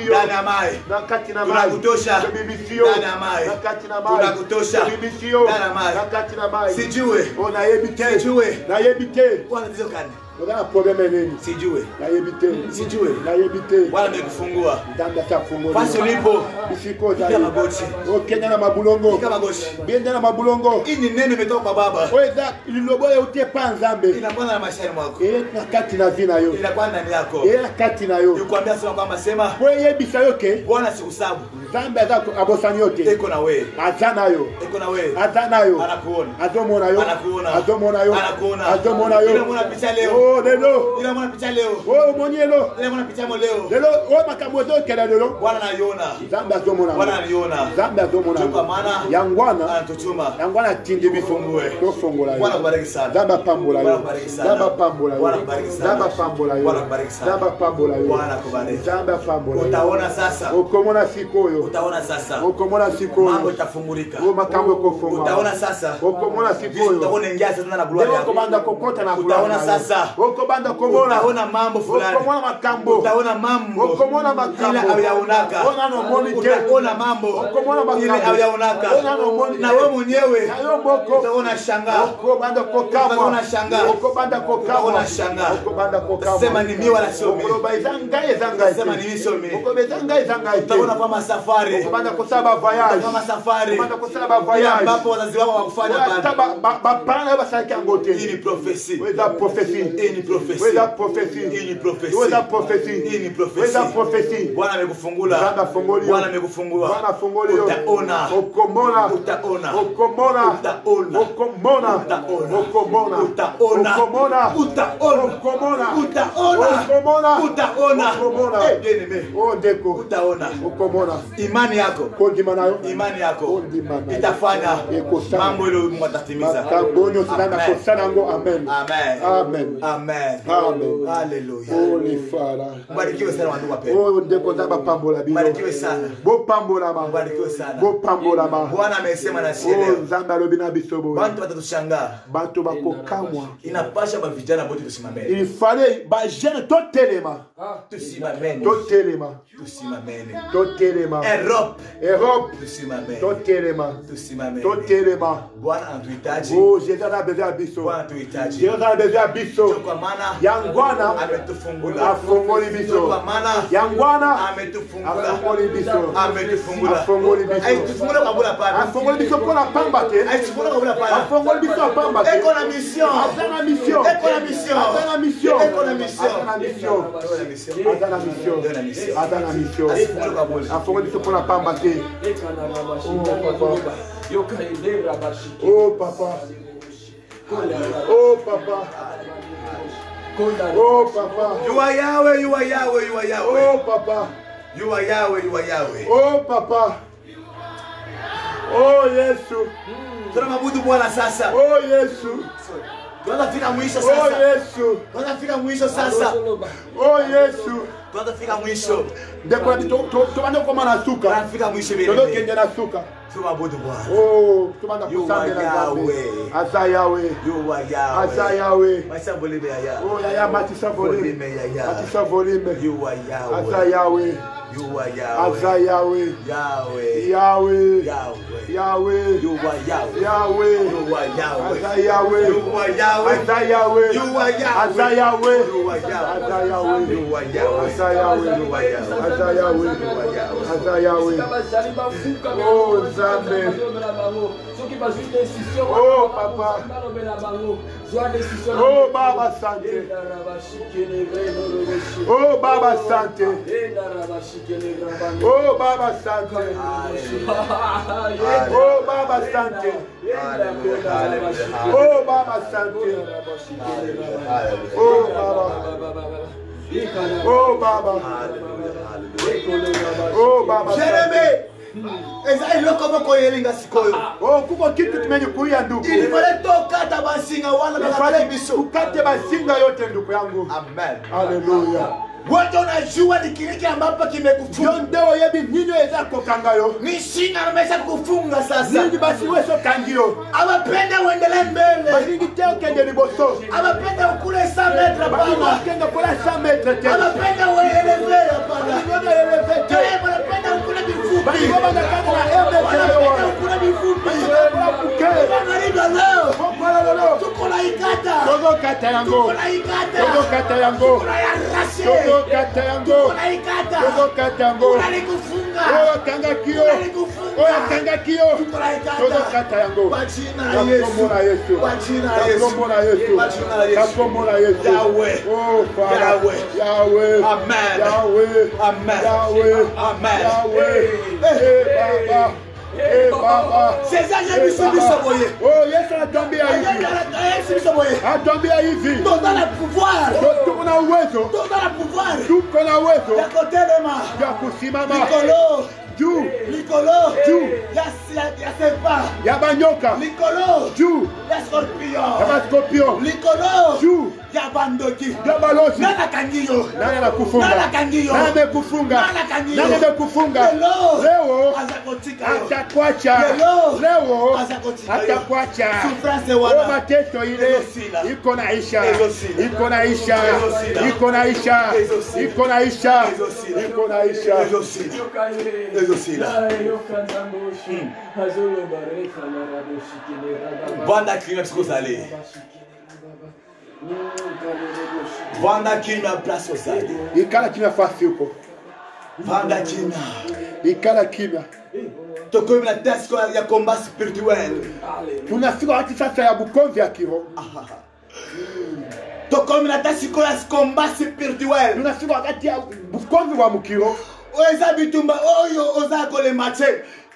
Ndani ya mai. Na kati na mai. Tunakutosha. Ndani ya mai. Na kati na mai. Tunakutosha. Ndani ya mai. Na kati na mai. Sijue. Ona yebite. Sijue. Na yebite. Kwa tatizo gani? Una probleme nini? Sijue. Naibite. Sijue. Naibite. Bwana amekufungua. Ndanda tafungua. Fasi ulipo. Bisiko za. Piga magoti. Kenya na mabulongo. Piga magoti. Bienda na mabulongo. Hii ni neno imetoka kwa Baba. Weza ililoboya utie pa Nzambe. Inakuwa na maishani mwako. Na kati na vina yo. Inakuwa ndani yako. Na kati na yo. Nikwambia sema kwamba sema. Wewe bisa yoke. Bwana sikusabu. Nzambe azako abosani yote. Eko na wewe. Azana yo. Eko na wewe. Azana yo. Anakuona. Adomona yo. Anakuona. Adomona yo. Anakuona. Adomona yo. Ila mwana picha leo. Oh lelo. Ila mwana picha leo. Oh monyelo. Ila mwana picha mo leo. Lelo o makabozo kela lelo. Bwana anaiona. Nzambe adomona. Bwana anaiona. Nzambe adomona. Kwa maana yangwana anatutuma. Yangwana tindi bifungue. Tofongola yo. Bwana kubariki sana. Nzambe pambola yo. Bwana kubariki sana. Nzambe pambola yo. Bwana kubariki sana. Nzambe pambola yo. Bwana kubariki sana. Nzambe pambola yo. Bwana kubariki. Nzambe pambola yo. Utaona sasa. Ukomona sikoyo. Utaona sasa. Ukomona sikoyo. Mambo itafungulika. Makambo kofunga. Utaona sasa. Ukomona sikoyo. Utaona ingia sasa na glory yako. Ukobanda kokota na glory. Utaona sasa. Ukobanda komona. Utaona mambo fulani. Ukomona makambo. Utaona mambo. Ukomona makambo. Ile auyaonaka. Ona no moni ke. Utaona mambo. Ukomona makambo. Ile auyaonaka. Ona no moni. Na wewe mwenyewe. Na wewe mboko. Utaona shanga. Ukobanda kokama. Utaona shanga. Ukobanda kokama. Utaona shanga. Ukobanda kokama. Sema ni mimi wala sio mimi. Ukobanda ezanga. Sema ni mimi sio mimi. Ukobanda ezanga. Utaona kama safari. Ukobanda kusaba voyage. Kama safari. Ukobanda kusaba voyage. Ambapo wazazi wako wakufanya bado. Bapana basaki ngote. Hii ni prophecy. Weza prophecy. Hii ni prophecy. Weza prophecy. Hii ni prophecy. Weza prophecy. Hii ni prophecy. Weza prophecy. Bwana amekufungula. Bwana fungulio. Bwana amekufungua. Bwana fungulio. Utaona. Ukomona. Utaona. Ukomona. Utaona. Ukomona. Utaona. Ukomona. Utaona. Ukomona. Utaona. Ukomona. Utaona. Ukomona. Utaona. Ukomona. Eh, bien aimé. Oh ndeko. Utaona. Ukomona. Imani yako. Kondima nayo. Imani yako. Kondima nayo. Itafanya Ikosana. mambo ile mwatatimiza. Makangonyo sana kosana ngo amen. Amen. Amen. Amen. Amen. Hallelujah. Holy Father. Mbarikiwe sana wandugu wapendwa. Oh ndeko ndaba pambola bino. Mbarikiwe sana. Bo pambola ma. Mbarikiwe sana. Bo pambola ma. Bwana amesema na sisi Oh leo. nzamba lobi na bisobo. Bantu watatushangaa. Bantu bakokamwa. Inapasha ba vijana wote tusimameni. Il fallait ba jeune totelema. Tusimameni. Totelema. Tusimameni. Totelema. Europe. Europe. Tusimameni. Totelema. Tusimameni. Totelema. Bwana anatuhitaji. Oh Jésus a besoin biso. Bwana anatuhitaji. Jésus a besoin biso. Kwa maana Yangwana ametufungula. afongoli biso. Kwa maana Yangwana ametufungula. afongoli biso. Ametufungula. Afongoli biso. Aitufungula kwa bula pana. Afongoli biso pona pamba te. Aitufungula kwa bula pana. Afongoli biso pamba te. Eko na mission. Azana mission. Eko na mission. Azana mission. Eko na mission. Azana mission. Azana mission. Azana mission. Azana mission. Aitufungula kwa bula. Afongoli biso pona pamba te. Oh papa. Oh papa. Oh papa. You are Yahweh, you are Yahweh, you are Yahweh. Oh papa. You are Yahweh, you are Yahweh. Oh papa. Oh Yesu. Tunamwabudu Bwana sasa. Oh Yesu. Tunafika mwisho Oh sasa. Yesu. Tunafika mwisho sasa. Oh Yesu. Tunafika mwisho. Ndeko tubanda koma na suka. Tunafika mwisho Todo vile. kenge na suka. Tunamwabudu Bwana. Oh, tubanda You kusande are na Nzambe. Yahweh. Asa Yahweh. You are Yahweh. Asa Yahweh. Maisha bolime ya Yahweh. Oh yaya matisa volume. Bolime ya Yahweh. Matisa volume. You are Yahweh. Asa Yahweh. You are Asa Yahweh. Yahweh. Yahweh. Yahweh. Yahweh. Yahweh. You are Yahweh. Yahweh. You are Yahweh. Asa Yahweh. You are Yahweh. Asa Yahweh. You are Yahweh. Asa Yahweh. You are Yahweh. Asa Yahweh. You are Yahweh. Asa Yahweh. You are Yahweh. Asa Yahweh. You are Yahweh. Asa Yahweh. Oh Nzambe. Oh papa. Oh Baba Sante. Oh Baba Sante. Oh Baba Sante. Oh Baba Sante. Oh Baba Sante. Oh Baba. Oh Baba. Oh Baba. Jérémie. Eza iloko moko yelinga sikoyo. Oh kuko kitu tumenye kuya ndugu. Il fallait tokata basinga wana Ifale biso. ukate basinga yote ndugu yangu. Amen. Haleluya. Wote unajua ni kile ambapo kimekufunga. Yondeo yebi nino eza kokangayo. Ni shinga amesha kufunga sasa. Nini basi weso kangio. Abapenda uendelee mbele. Balingi teo kende liboso. Abapenda ukule 100 metres Balingi pana. kende kola 100 metres te. Abapenda ueleve hapana. Balingi eleve te. Abapenda ukule bifupi. Balingi baba kanga na 1 metre yo. Abapenda ukule bifupi. Balingi kola magharibi ya leo tuko na ikata Todo kata yango. tuko na ikata Todo kata yango. tuko na yarashe Todo kata yango. tuko na ikata Todo kata yango. unalikufunga Oya kanga kio. unalikufunga Oya kanga kio. tuko na ikata Todo kata yango. kwa jina la Yesu Nakomona Yesu. kwa jina la Yesu Nakomona Yesu. kwa jina la Yesu Nakomona Yesu. Yahweh. Oh Father. Yahweh. Yahweh. Amen. Yahweh. Amen. Yahweh. Amen. Yahweh. Eh Baba. Eh Baba. César Yesu bisoboye Oh Yesu anatuambia hivi. Yesu bisoboye Anatuambia hivi. tuko na pouvoir Tuko na uwezo. tuko na pouvoir Tuko na uwezo ya kotelema ya kusimama likolo juu likolo Juu. ya sepa ya banyoka, likolo juu ya ya scorpion baskorpion, likolo juu ya bandoki ya balozi. nana kangiyo Nani anakufunga? Nani akangiyo? Nani amekufunga? Nani akangiyo? Nani amekufunga? Lelo. Leo azakotika yo atakwacha. Lelo. Leo Azakotika yo. atakwacha. Souffrance wana. Oh, mateso ile Ezosila. iko naisha, Ezosila. iko naisha, Ezosila. iko naisha, Ezosila. iko naisha, Ezosila. iko naisha. Ezosila. Ezosila. Bwana kimya sikusali. Bwana kimya place usali. Ikala kimya fasi huko, Bwana kimya. ikala kimya. Toko na tasko ya combat spirituel. Tunafika wakati sasa ya bukomvi ya kiroho. Toko na tasko ya combat spirituel. Tunafika wakati ya bukomvi wa mkiro. Oza bitumba oyo oza kole mache.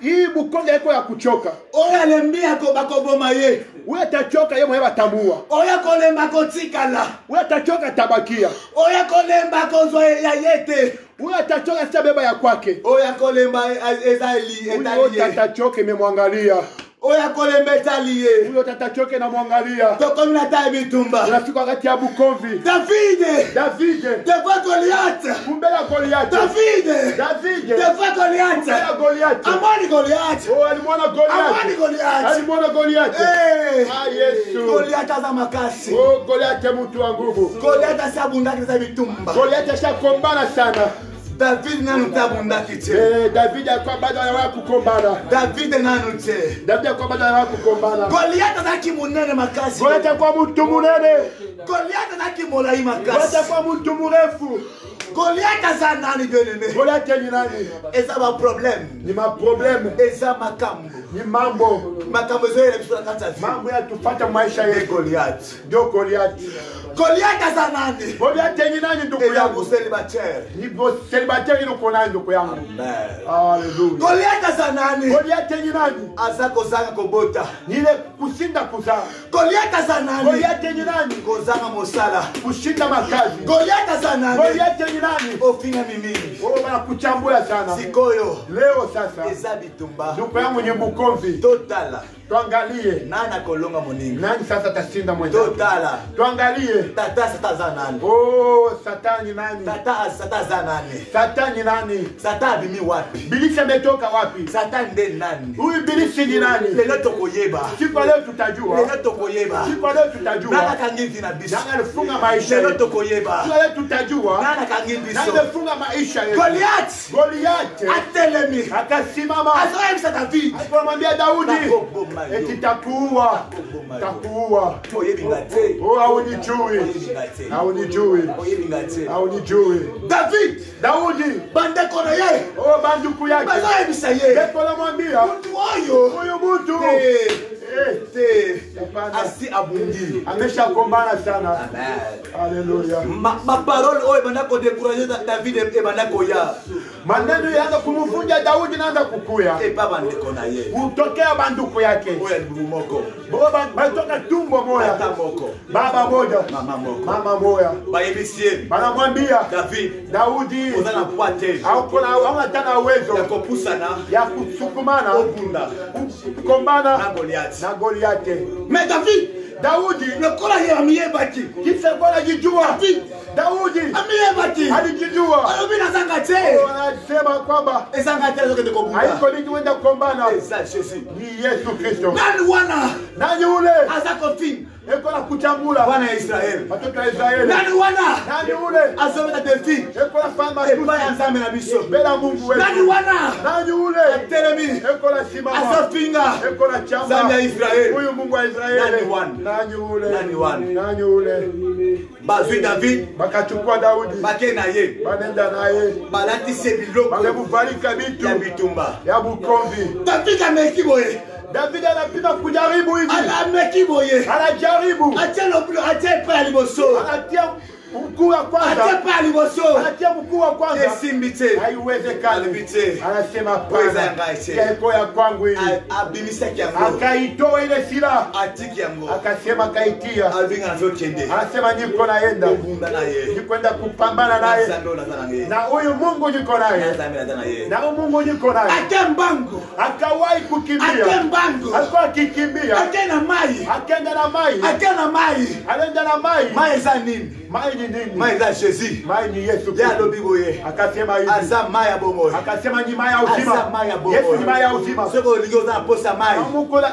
Hii bukomvi iko ya kuchoka. Oya lembia ko bakoboma ye. Wewe tachoka yeye mwenyewe atamua. Oya kolemba ko tikala. Wewe tachoka tabakia. Oya kolemba ko zo ya yete. Wewe tachoka sasa beba ya kwake. Oya kolemba ezali Huyo etaliye. tatachoke imemwangalia. Oya kolemba etaliye. Huyo tatachoke na mwangalia. Toko na ta bitumba. Tunafika wakati ya bukomvi. David. David. Devant Goliath. Kumbela Goliath. David. David. Devant Goliath. Kumbela Goliath. Amani Goliath. Oh, alimwona Amani Goliath. Goliath. Alimwona Goliath. Eh. Ah, Yesu. Goliath aza makasi. Oh, Goliath mtu wa nguvu. Goliath asabundaki za bitumba. Goliath ashakombana sana. David nanu tabundaki che. David alikuwa bado anawahi kukombana. David nanu che. David alikuwa bado anawahi kukombana. Goliath azaki munene makasi. Goliath alikuwa mtu munene. Goliath azaki molai Goliath makasi. alikuwa mtu mrefu. Goliath aza nani benene. Goliath ni nani? Eza ba problem. Ni maprobleme, Eza makambo. ni mambo. Makambo zoe bisura kata fi. Mambo yatupata maisha Ye yetu. Goliath. Ndio Goliath. Goliath aza nani. Goliath ni nani ndugu Eza yangu? célibataire. Ni celibatere niko naye ndugu yangu. Amen. Hallelujah. Goliath aza nani. Goliath ni nani? Aza kozanga kobota. Ni ile kushinda kuzaa. Goliath aza nani. Goliath ni nani? Kozanga mosala. Kushinda makazi. Goliath aza nani. Goliath ni nani? Ofinga mimini. Oh, bana kuchambua sana. Sikoyo. Leo sasa Eza bitumba. ndugu yangu ni bukomvi. Totala. Tuangalie Nana kolonga moninga. nani sasa tashinda mwenzake. Totala. Tuangalie. Tata sata za nani. Oh, Satani nani? Sata za nani. Satani nani? Sata bimi wapi. Bilisi ametoka wapi? Sata nde nani. Huyu bilisi ni nani? Lelo tokoyeba. Siku leo tutajua. Lelo tokoyeba. Siku leo tutajua. Nana kangizi na biso. Nani alifunga maisha Lelo yetu? tokoyeba. Siku leo tutajua. Nana kangizi biso. Nani alifunga maisha yetu? Goliath. Goliath Atelemi. akasimama Azoemsa David. akamwambia Daudi, Nakoboma yo. eti takuua, takuua. Oyebinga te. Oh, haunijui, Oyebinga te. haunijui, Oyebinga te. haunijui. David. Daudi, Bandeko na ye. oh, banduku yake Bazoemsa ye. Beko namwambia Mtu oyo. huyu mtu Te. hapana, Asi abundi. ameshakombana sana. Amen. Haleluya. Ma parole oyo ebanda kodekuraje David ebanda koya. Maneno yaanza kumvunja Daudi, naanza kukuya Epa bandeko na ye. kutokea banduku yake. Oyo ni moko. Boba batoka tumbo moya, Tata moko. baba moja, Mama moko. mama moya. Bayebisie. Banamwambia David. Daudi Ozana poate. hauna tena uwezo Ya kopusana. ya kusukumana Okunda. kukombana Na Goliath. na Goliathi. Mais David. Daudi Lokola ye amiyebaki. kisa kwa anajijua. David. Daudi Amiyebaki. alijijua. Oyo bina zanga te. Anasema kwamba Ezanga te zokende kobuka. haiko nini kwenda kukombana, Eza Jésus. ni Yesu Kristo. Nani wana. Nani ule Aza kofi. eko na kuchambula wana ya Israeli. watoto wa Israeli. Nani wana? Nani ule Azometa defi. eko na fama Epa ya nzambe na biso. bela Mungu wetu. Nani wana? Nani ule Telemi. eko na simama Azofinga. eko na chamba Nzambe ya Israeli. huyu Mungu wa Israeli. Nani wana? Nani ule Nani wana? nani ule Bazwi David. bakachukua Daudi Bake na ye. banenda naye Balati se biloko. bakamuvalika bitu Ya bitumba. ya bukombi. David ameki boye. David anapima kujaribu hivi, Ameki boye. anajaribu, Atia pa liboso. anatia mkuu wa kwanza, Atia pa liboso. anatia mkuu wa kwanza, Esimbite. haiwezekani. Alibite. Anasema Weza pana ngaise. yako ya kwangu hii, Abimisaki yango. akaitoa ile silaha, Atiki yango. akasema akaitia, Alvinga nazo kende. anasema niko naenda, Obunda na ye. nikwenda kupambana naye, Sando na zanange. na huyu Mungu niko naye, Nzambe na ye. na huyu Mungu niko naye. Atembango. Akawahi kukimbia, Atembango. alikuwa akikimbia, Akena mai. akaenda na mai, Akena mai. anaenda na mai. Mai za nini? Mai ni nini? Mai za Jésus. Mai ni Yesu Ya Kristo. lobi boye. Akasema hivi, Aza mai ya bomoy. akasema ni mai ya Aza uzima. mai ya bomoy. Yesu ni mai ya uzima. Soko ligo za posa mai.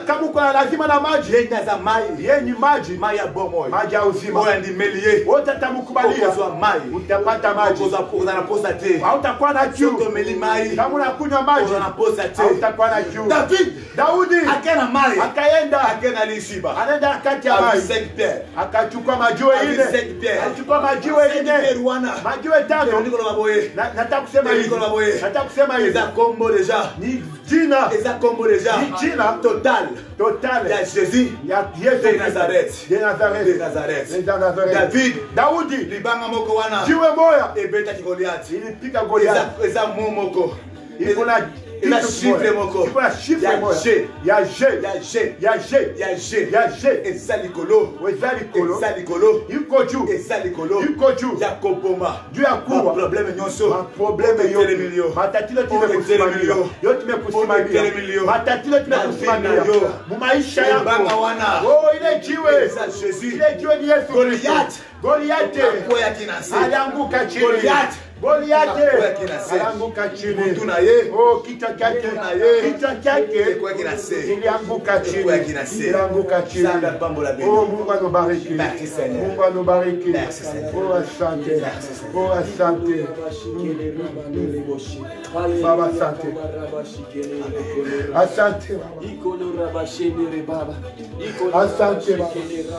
Kama uko na lazima na maji, Yenda za mai. yeye ni maji, Mai ya bomoy. maji ya uzima. Oya ndi melie. Wote atamkubalia, Okozwa mai. utapata maji. Okozwa na posa te. Hautakuwa na kiu. Soto meli mai. Kama unakunywa maji, Okozwa na posa te. hautakuwa na kiu. David. Daudi Akena mai. akaenda, Akena lishiba. anaenda kati ya Abi maji, 5 pierre. akachukua majiwe Abi ine, 5 pierre. akachukua majiwe 5 ine, pierre wana. majiwe tano. Niko na boye. Nataka kusema hivi, Niko na boye. nataka kusema hivi, Eza combo deja. ni jina Eza combo deja. Ni jina total. totale Ya Jésus. ya Yesu De Kristo. Nazareth. De Nazareth. De Nazareth. De Nazareth. David. Daudi Libanga moko wana. jiwe moya Ebeta Goliath. ilipiga Goliath. Eza moko. Iko na Eza kitu chiffre moya. moko. Iko na chiffre Ya moya. G. Ya G. Ya G. Ya G. Ya G. Ya G. Eza likolo. Weza likolo. Eza likolo. Iko juu. Eza likolo. Iko juu. Ya kopoma. Juu ya kuwa. Probleme nyonso. Probleme Otele milio. yote. Matatizo Otele tumekusimamia. milio. Yote tumekusimamia. Otele milio. Matatizo tumekusimamia. Na yo. Mu maisha yako. Mbanga wana. Oh, ile jiwe. Eza Jésus. Ile jiwe ni Yesu. Goliath. Goliath. Kwa ya kinase. Alianguka chini. Goliath. Goliath Kwa kinase. alianguka chini. Mtu na ye. Oh, kichwa chake Mtu na ye. kichwa chake Kwa kinase. ilianguka chini. Kwa kinase. Ilianguka chini. Sanda pambo la beni. Oh, Mungu anubariki. Merci, Seigneur. Mungu anubariki. Merci, Seigneur. Oh, asante. Merci, Seigneur. Oh, asante. Baba, asante. Asante Baba. Asante Baba.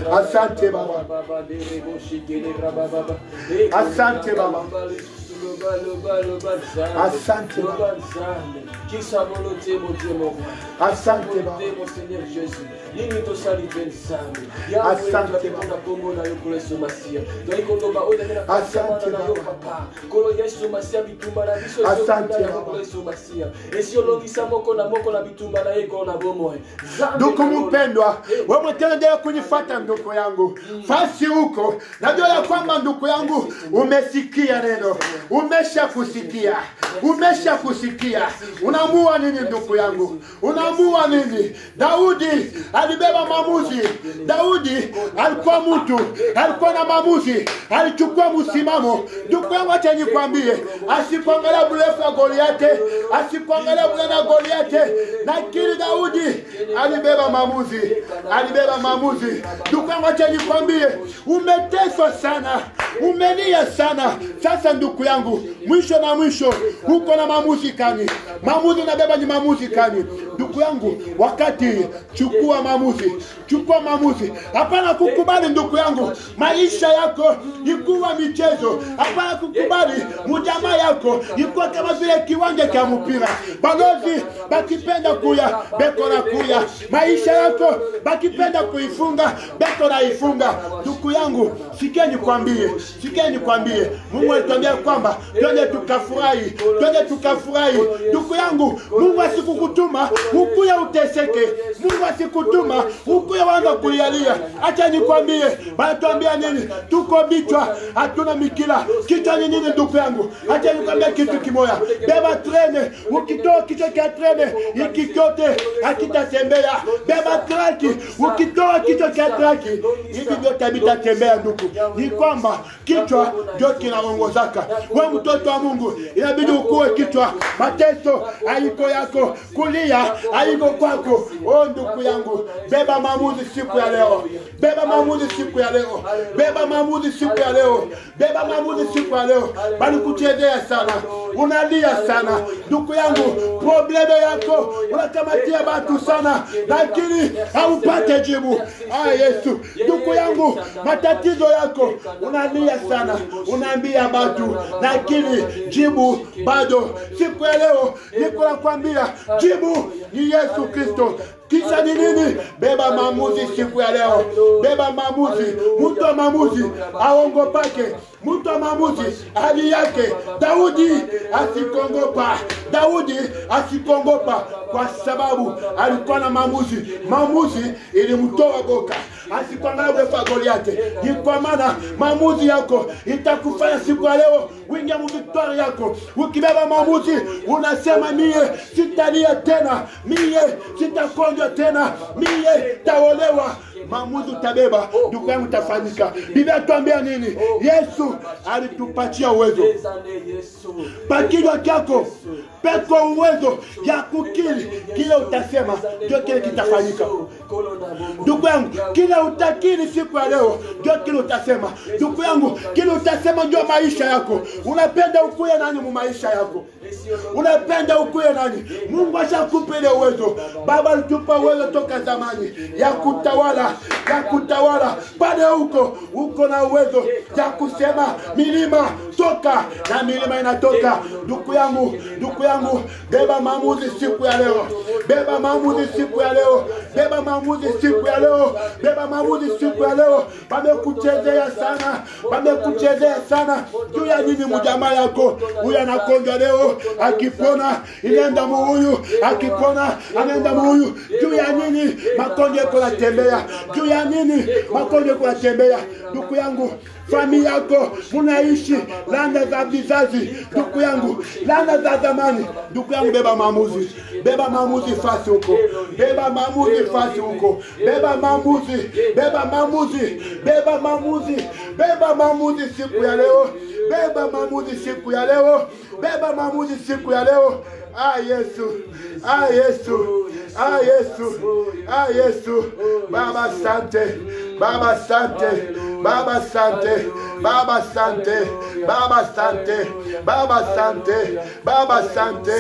Asante Baba. Asante Baba. Asante Baba. Asante Baba. Ndugu mpendwa, wewe mtendelea kunifuata ndugu yangu. Fasi huko, najua ya kwamba ndugu yangu umesikia neno. Umeshakusikia. Umeshakusikia. Unaamua nini ndugu yangu? Unaamua nini? Daudi alibeba maamuzi. Daudi alikuwa mtu, alikuwa na maamuzi, alichukua msimamo. Ndugu yangu, acha nikwambie, asipoangalia burefu wa Goliath, asipoangalia bulana wa Goliath, lakini Daudi alibeba maamuzi. Alibeba maamuzi. Ndugu yangu, acha nikwambie, umeteswa sana, umelia sana. Sasa ndugu yangu, mwisho na mwisho uko na maamuzi kani? Maamuzi unabeba ni maamuzi kani? Ndugu yangu, wakati chukua maamuzi. Chukua maamuzi. Hapana kukubali ndugu yangu maisha yako ikuwa michezo. Hapana kukubali mjamaa yako ikuwa kama vile kiwanja cha mpira. Balozi bakipenda kuya beko na kuya. Maisha yako bakipenda kuifunga beko na ifunga. Ndugu yangu, sikia nikwambie. Sikia nikwambie. Mungu alituambia kwamba twende tukafurahi. Twende tukafurahi. Ndugu yangu, Mungu asikukutuma ukuye uteseke. Mungu asikutuma ukuye waanza kulialia. Acha nikwambie, banatuambia nini? Tuko bichwa, hatuna mikila. Kichwa ni nini ndugu yangu? Acha nikwambie kitu kimoja. Beba trene, ukitoa kichwa cha trene, ikikote hakitatembea. Beba traki, ukitoa kichwa cha traki, hivi vyote vitatembea ndugu. Ni kwamba kichwa ndio kinaongozaka. Wewe mtoto wa Mungu inabidi ukuwe kichwa. Mateso haiko yako, kulia haiko kwako. Oh ndugu yangu, beba maamuzi siku ya leo. Beba maamuzi siku ya leo. Beba maamuzi siku ya leo. Beba maamuzi siku ya leo. Bali kuchezea sana. Unalia sana. Ndugu yangu, probleme yako unakamatia watu sana, lakini haupate jibu. Yesu, ndugu yangu, matatizo yako unalia sana, unaambia watu, lakini jibu bado. Siku ya leo niko nakwambia jibu ni Yesu Kristo. Kisha ni nini? Beba maamuzi siku ya leo. Beba maamuzi. Mtu wa maamuzi aongopake. Mtu wa maamuzi hali yake. Daudi asikongopa. Daudi asikongopa kwa sababu alikuwa na maamuzi. Maamuzi ilimtoa boka. Asikuangalia urefu Goliathi. Ni kwa maana maamuzi yako itakufanya siku ya leo wingia mviktori yako. Ukibeba maamuzi unasema mie sitalia tena, mie sitakonjwa tena, mie taolewa. Maamuzi utabeba, ndugu yangu, utafanyika. Biblia tuambia nini? Yesu alitupatia uwezo. Pakijwa kyako peko uwezo ya kukiri kile utasema, ndio kile kitafanyika. Ndugu yangu, kile utakiri siku ya leo ndio kile utasema. Ndugu yangu, kile utasema ndio maisha yako. Unapenda ukuye nani mu maisha yako? Unapenda ukuye nani? Mungu ashakupa ile uwezo. Baba alitupa uwezo toka zamani ya kutawala, ya kutawala. Pale uko na uwezo ya kusema milima toka, na milima inatoka. Ndugu yangu, beba maamuzi siku ya leo. Beba maamuzi siku ya leo. Beba maamuzi siku ya leo. Beba maamuzi siku ya leo. Wamekuchezea sana. Wamekuchezea sana. Juu ya nini mjamaa yako? Huyu anakonja leo, akipona inaenda muhuyu, akipona anaenda muhuyu. Juu ya nini makonja kuna tembea? Juu ya nini makonja kuna tembea? Ndugu yangu, familia yako munaishi landa za vizazi. Ndugu yangu, landa za zamani. Ndugu yangu, beba maamuzi. Beba maamuzi fasi huko. Beba maamuzi fasi huko. Beba maamuzi. Beba maamuzi. Beba maamuzi. Beba maamuzi siku ya leo. Beba maamuzi siku ya leo. Beba maamuzi siku ya leo. Yesu. Yesu. Yesu. Yesu. Baba asante. Baba asante. Baba asante. Baba asante. Baba asante. Baba asante. Baba asante.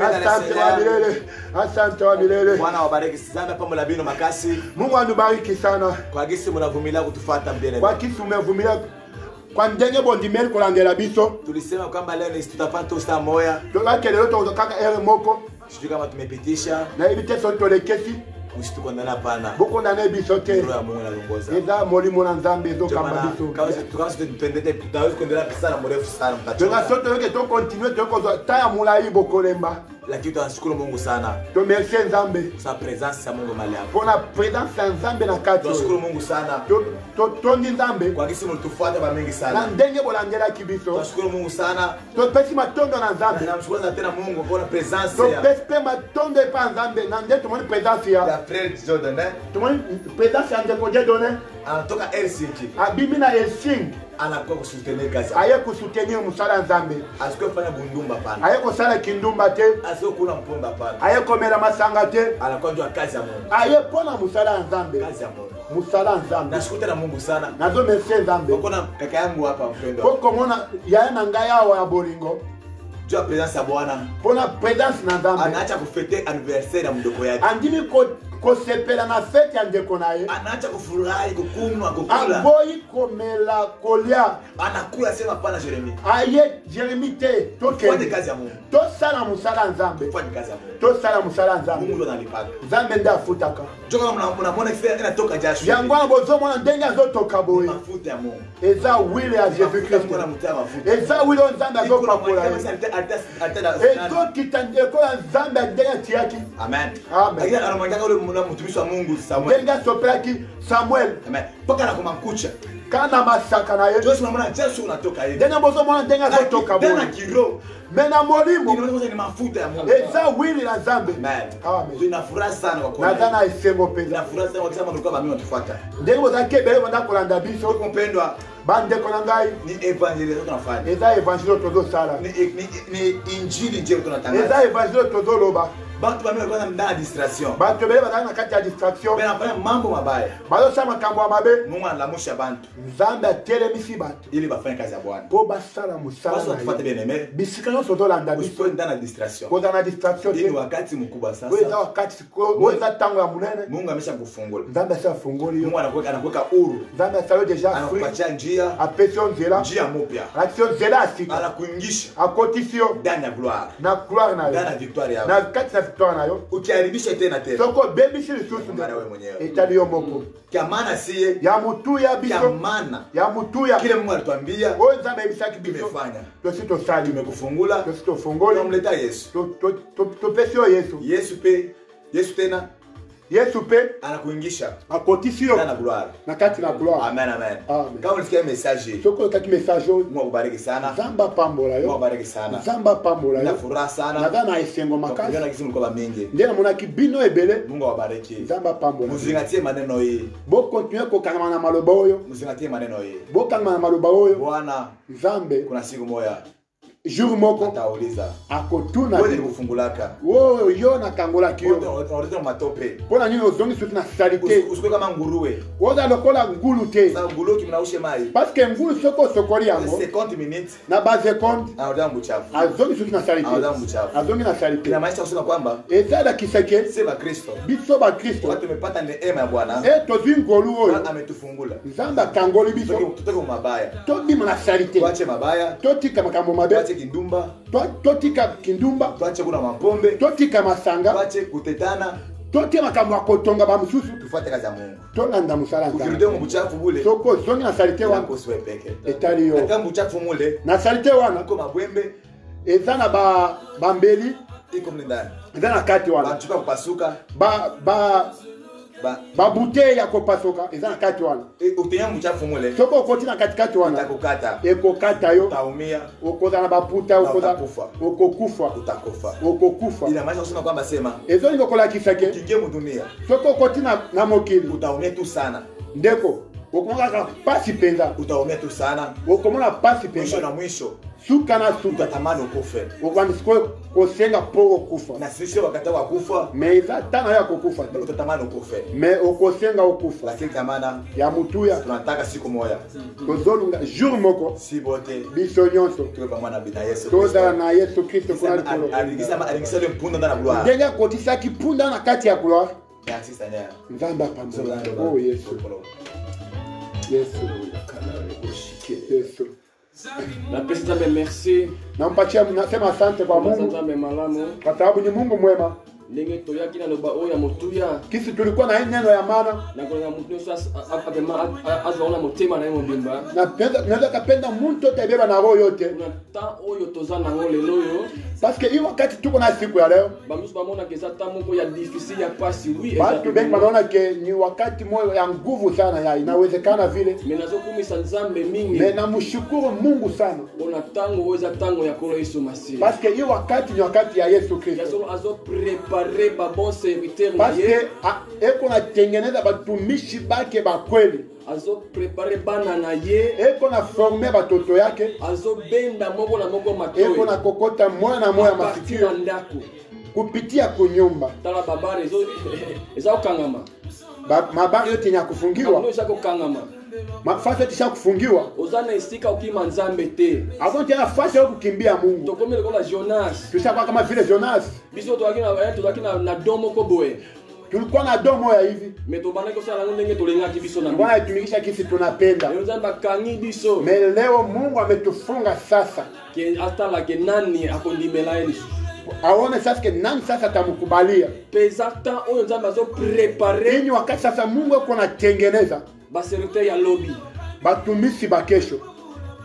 Asante wa milele. Asante wa milele. Bwana wabariki sana pamoja na bino makasi. Mungu anubariki sana. Kwa gisi mnavumilia kutufuata mbele. Kwa gisi umevumilia kwa ndenge bondimeli kulandela biso. Tulisema kwamba leo ni tutapata usta moya. Tolake leo tutokaka ere moko. Sijui kama tumepitisha. Na hivi teso tolekesi. Usituko ndana pana. Boko ndane biso te. Roho ya Mungu anaongoza. Eza molimo na nzambe zo kama biso. Kama tutendete tutaweza kuendelea sana mrefu sana mtacho. Tunga sote weke to continue to ko taya mulai bokolemba. Lakini tunashukuru Mungu sana. Tumercie nzambe. Sa presence ya Mungu mahali hapo. Pona presence ya nzambe na kati. Tunashukuru Mungu sana. Tondi nzambe. Kwa kisi mlitufuata ba mengi sana. Na ndenge bolangela kibiso. Tunashukuru Mungu sana. Topesi matondo na nzambe. Na mshukuru tena Mungu kwa presence ya. Topesi matondo pa nzambe. Na ndenge tumoni presence ya frère Jordan. Tumoni presence ya ndeko Jordan. Anatoka Helsinki. Abimi na Helsinki. Anakuwa kusutenir kazi. Aye kusutenir musala nzambe. Asiko fanya bundumba pana. Aye kusala kindumba te. Asiko kuna mpomba pana. Aye komela masanga te. Anakuwa ndio kazi ya Mungu. Aye pona musala nzambe. Kazi ya Mungu. Musala nzambe. Nashukuru na Mungu sana. Nazo merci nzambe. Kuna kaka yangu hapa mpendo. Poko mona ya na ngaya wa bolingo. Jua presence ya Bwana. Pona presence na nzambe. Anaacha kufete anniversaire ya mdogo yake. Andimi kosepela na fete ya ndeko naye. Anaacha kufurahi, kukunwa, kukula. Aboyi komela kolia. Anakula sema pana Jeremy. Aye Jeremy te. Toke. Fanye kazi ya Mungu. Tosala musala nzambe. Fanye kazi ya Mungu. Tosala musala nzambe. Mungu ndo analipaka. Nzambe nda afutaka. Joka mnamwona kifika inatoka jasho. Yangwana bozo mwana ndenge azotoka boye. Mafuta ya Mungu. Eza wile ya Jésus Christ. Kuna mtaa mafuta. Eza wile nzambe azopakola. Ezo kitandeko ya nzambe ndenge tiaki. Amen. Amen. Lakini anamwambia ule mtumishi wa Mungu Samuel. Ndenge sopraki Samuel. Amen. Paka na kumakucha. Kana masaka na Joshua tunamwona Yesu unatoka hivi. Ndenge bozo mwana ndenge azotoka boye. Tena kiro. Mena molimo. Ni mafuta ya Mungu. Eza wile na nzambe. Amen. Amen. Tunafurahi sana kwa kuona. Nadhana isengo pesa. Tunafurahi sana kwa sababu mlikuwa mimi mtufuata. Ndenge boza kebele banda kolanda biso. Mpendwa, bande konangai ni evangelisation tunafanya eza evangile tozo sala ni injili nje tunatangaza eza evangile tozo loba bantu bamwe kwa ndani distraction bantu bele bazana kati ya distraction bena fanya mambo mabaya bazo sama kambo mabe Mungu analamusha bantu nzambe atelemisi bantu ili bafanye kazi ya Bwana po basala musala basi tufuate bien aimé bisika nyonso tolanda biso usipoe ndani distraction koza na distraction hii ni wakati mkubwa weza sasa wakati weza tango ya munene Mungu amesha kufungula nzambe asa fungoli yo Mungu anakuweka huru nzambe asalo deja free anakupatia njia apesio nzela mpya action nzela asika anakuingisha akotisio ndani ya gloire na gloire na ndani ya yo victoire yako na kati na victoire na yo ukiharibisha tena soko bebisi lisusu Mara wewe mwenyewe etali yo moko kia maana siye ya mutu ya kia biso maana ya mutu ya kile Mungu alituambia oyo nzambe ebisaki biso tumefanya tosi tosali tumekufungula tosi tofungoli tunamleta Yesu topesi yo yesu Yesu tena yesu pe anakuingisha akotisi yo ndani ya gloire na kati na gloire amen amen Amen. kama ulisikia message soko okaki message oyo Mungu akubariki sana nzambe apambola Mungu yo akubariki sana nzambe apambola na yo furaha sana naza na esengo makasi tukiona kisi mlikuwa mingi nde namonaki bino ebele Mungu awabariki nzambe apambola muzingatie maneno hii bokontinue kokangama na maloba oyo muzingatie maneno hii bokangama na maloba oyo Bwana nzambe kuna siku moja jour moko atauliza akotuna wewe nilikufungulaka oyo yo nakangolaki yo unaleta matope mpona nini ozongi soki na salite usikwe kama nguruwe oza lokola ngulu te sasa nguruwe kimnaushe mai parceke ngulu soki osokoli yango 50 minutes na basekonde anaoda mbuchafu azongi soki na salite anaoda mbuchafu azongi na salite inamaanisha kusema kwamba ezalakisa ke sema Kristo biso bakristo wakati tumepata neema ya Bwana tozwi ngolu oyo ametufungula nzambe akangoli biso tutoke mabaya tobima na salite tuache mabaya totika makambo mabe tuache kindumba totika kindumba tuache kuna mapombe totika masanga tuache kutetana totika makambo ya kotonga bamosusu tufuate kazi ya Mungu tolanda mosala ukirudi mu buchafu bule soko ozongi na salite wana wako siwe peke etali yo kama buchafu mule na salite wana uko mabwembe eza na bambeli iko mlindani eza na kati wana bantuka kupasuka babuteyi ya kopasuka eza na kati wana utenya buchafu mule soko okoti na katikati wana utakukata ekokata yo utaumia okoza na baputa utakufa okokufa inamaanisha kusema kwamba sema ezolingi okolakisa ke kingie mu dunia soko okoti na mokili utaumia tu sana ndeko okomona kaka pasi mpenza utaumia tu sana okomona pasi mwisho mpenza na mwisho suka na suka utatamani ukufe okwanisi kosenga mpo okufa na sisi wakati wa kufa me eza tana ya kokufa te utatamani ukufe me okosenga okufa lakini kamana ya mutuya tunataka siku moja tozolunga jour moko si bote biso nyonso tuwe pamoja na bina Yesu tozala na yesu kristo kuna likolo alikisa ile mpunda ndani ya gloire ndenge akotisaki mpunda na kati ya gloire merci Seigneur nzambe apambola oh yesu yesu napesi nzambe merci nampatia nasema asante kwa Napesa mungu nzambe malamu kwa sababu ni mungu mwema ndenge toyaki na loba oyo ya motuya kisi tulikuwa na hii neno ya maana nakolenga motu nyonso azwaona motema na ye mobimba na naweza kapenda muntu ote ebeba na roho yote na temps oyo toza nango lelo oyo paske hii wakati tuko na siku ya leo bamosusu bamonaka eza temps moko ya difficile ya pasi wi batu bengi banaona ke ni wakati moyo ya nguvu sana ya inawezekana vile me nazokumisa nzambe mingi me namshukuru mungu sana mpona ntango oyo eza ntango ya kolo yesu masiya paske hii wakati ni wakati ya yesu kristo yasolo azoprepare babon serviteur na paske ye eko natengeneza batumishi bake bakweli azoprepare bana na ye eko na forme batoto yake azobenda moko na moko eko matoyi na kokota moya na moya aparti masikio na ndako kupitia kunyumba tala babare eza kokangama mabari yote ni ya kufungiwa eza kokangama mafasi yote isha kufungiwa oza na esika okima nzambe te akona tena fasi ya kukimbia mungu tokomi lokola jonas tushakuwa kama vile Jonas biso tozalaki na don moko boye tulikuwa na domo ya hivi me tobandaki kosala yango ndenge tolengaki biso na tulikuwa naitumikisha kisi tunapenda lelo nzambe akangi biso me leo mungu ametufunga sasa ke atalake nani akondimela ye lisusu aone sasa ke nani sasa atamukubalia mpe eza temps oyo nzambe azoprepare ini wakati sasa mungu eko natengeneza baserviteur ya lobi batumisi bakesho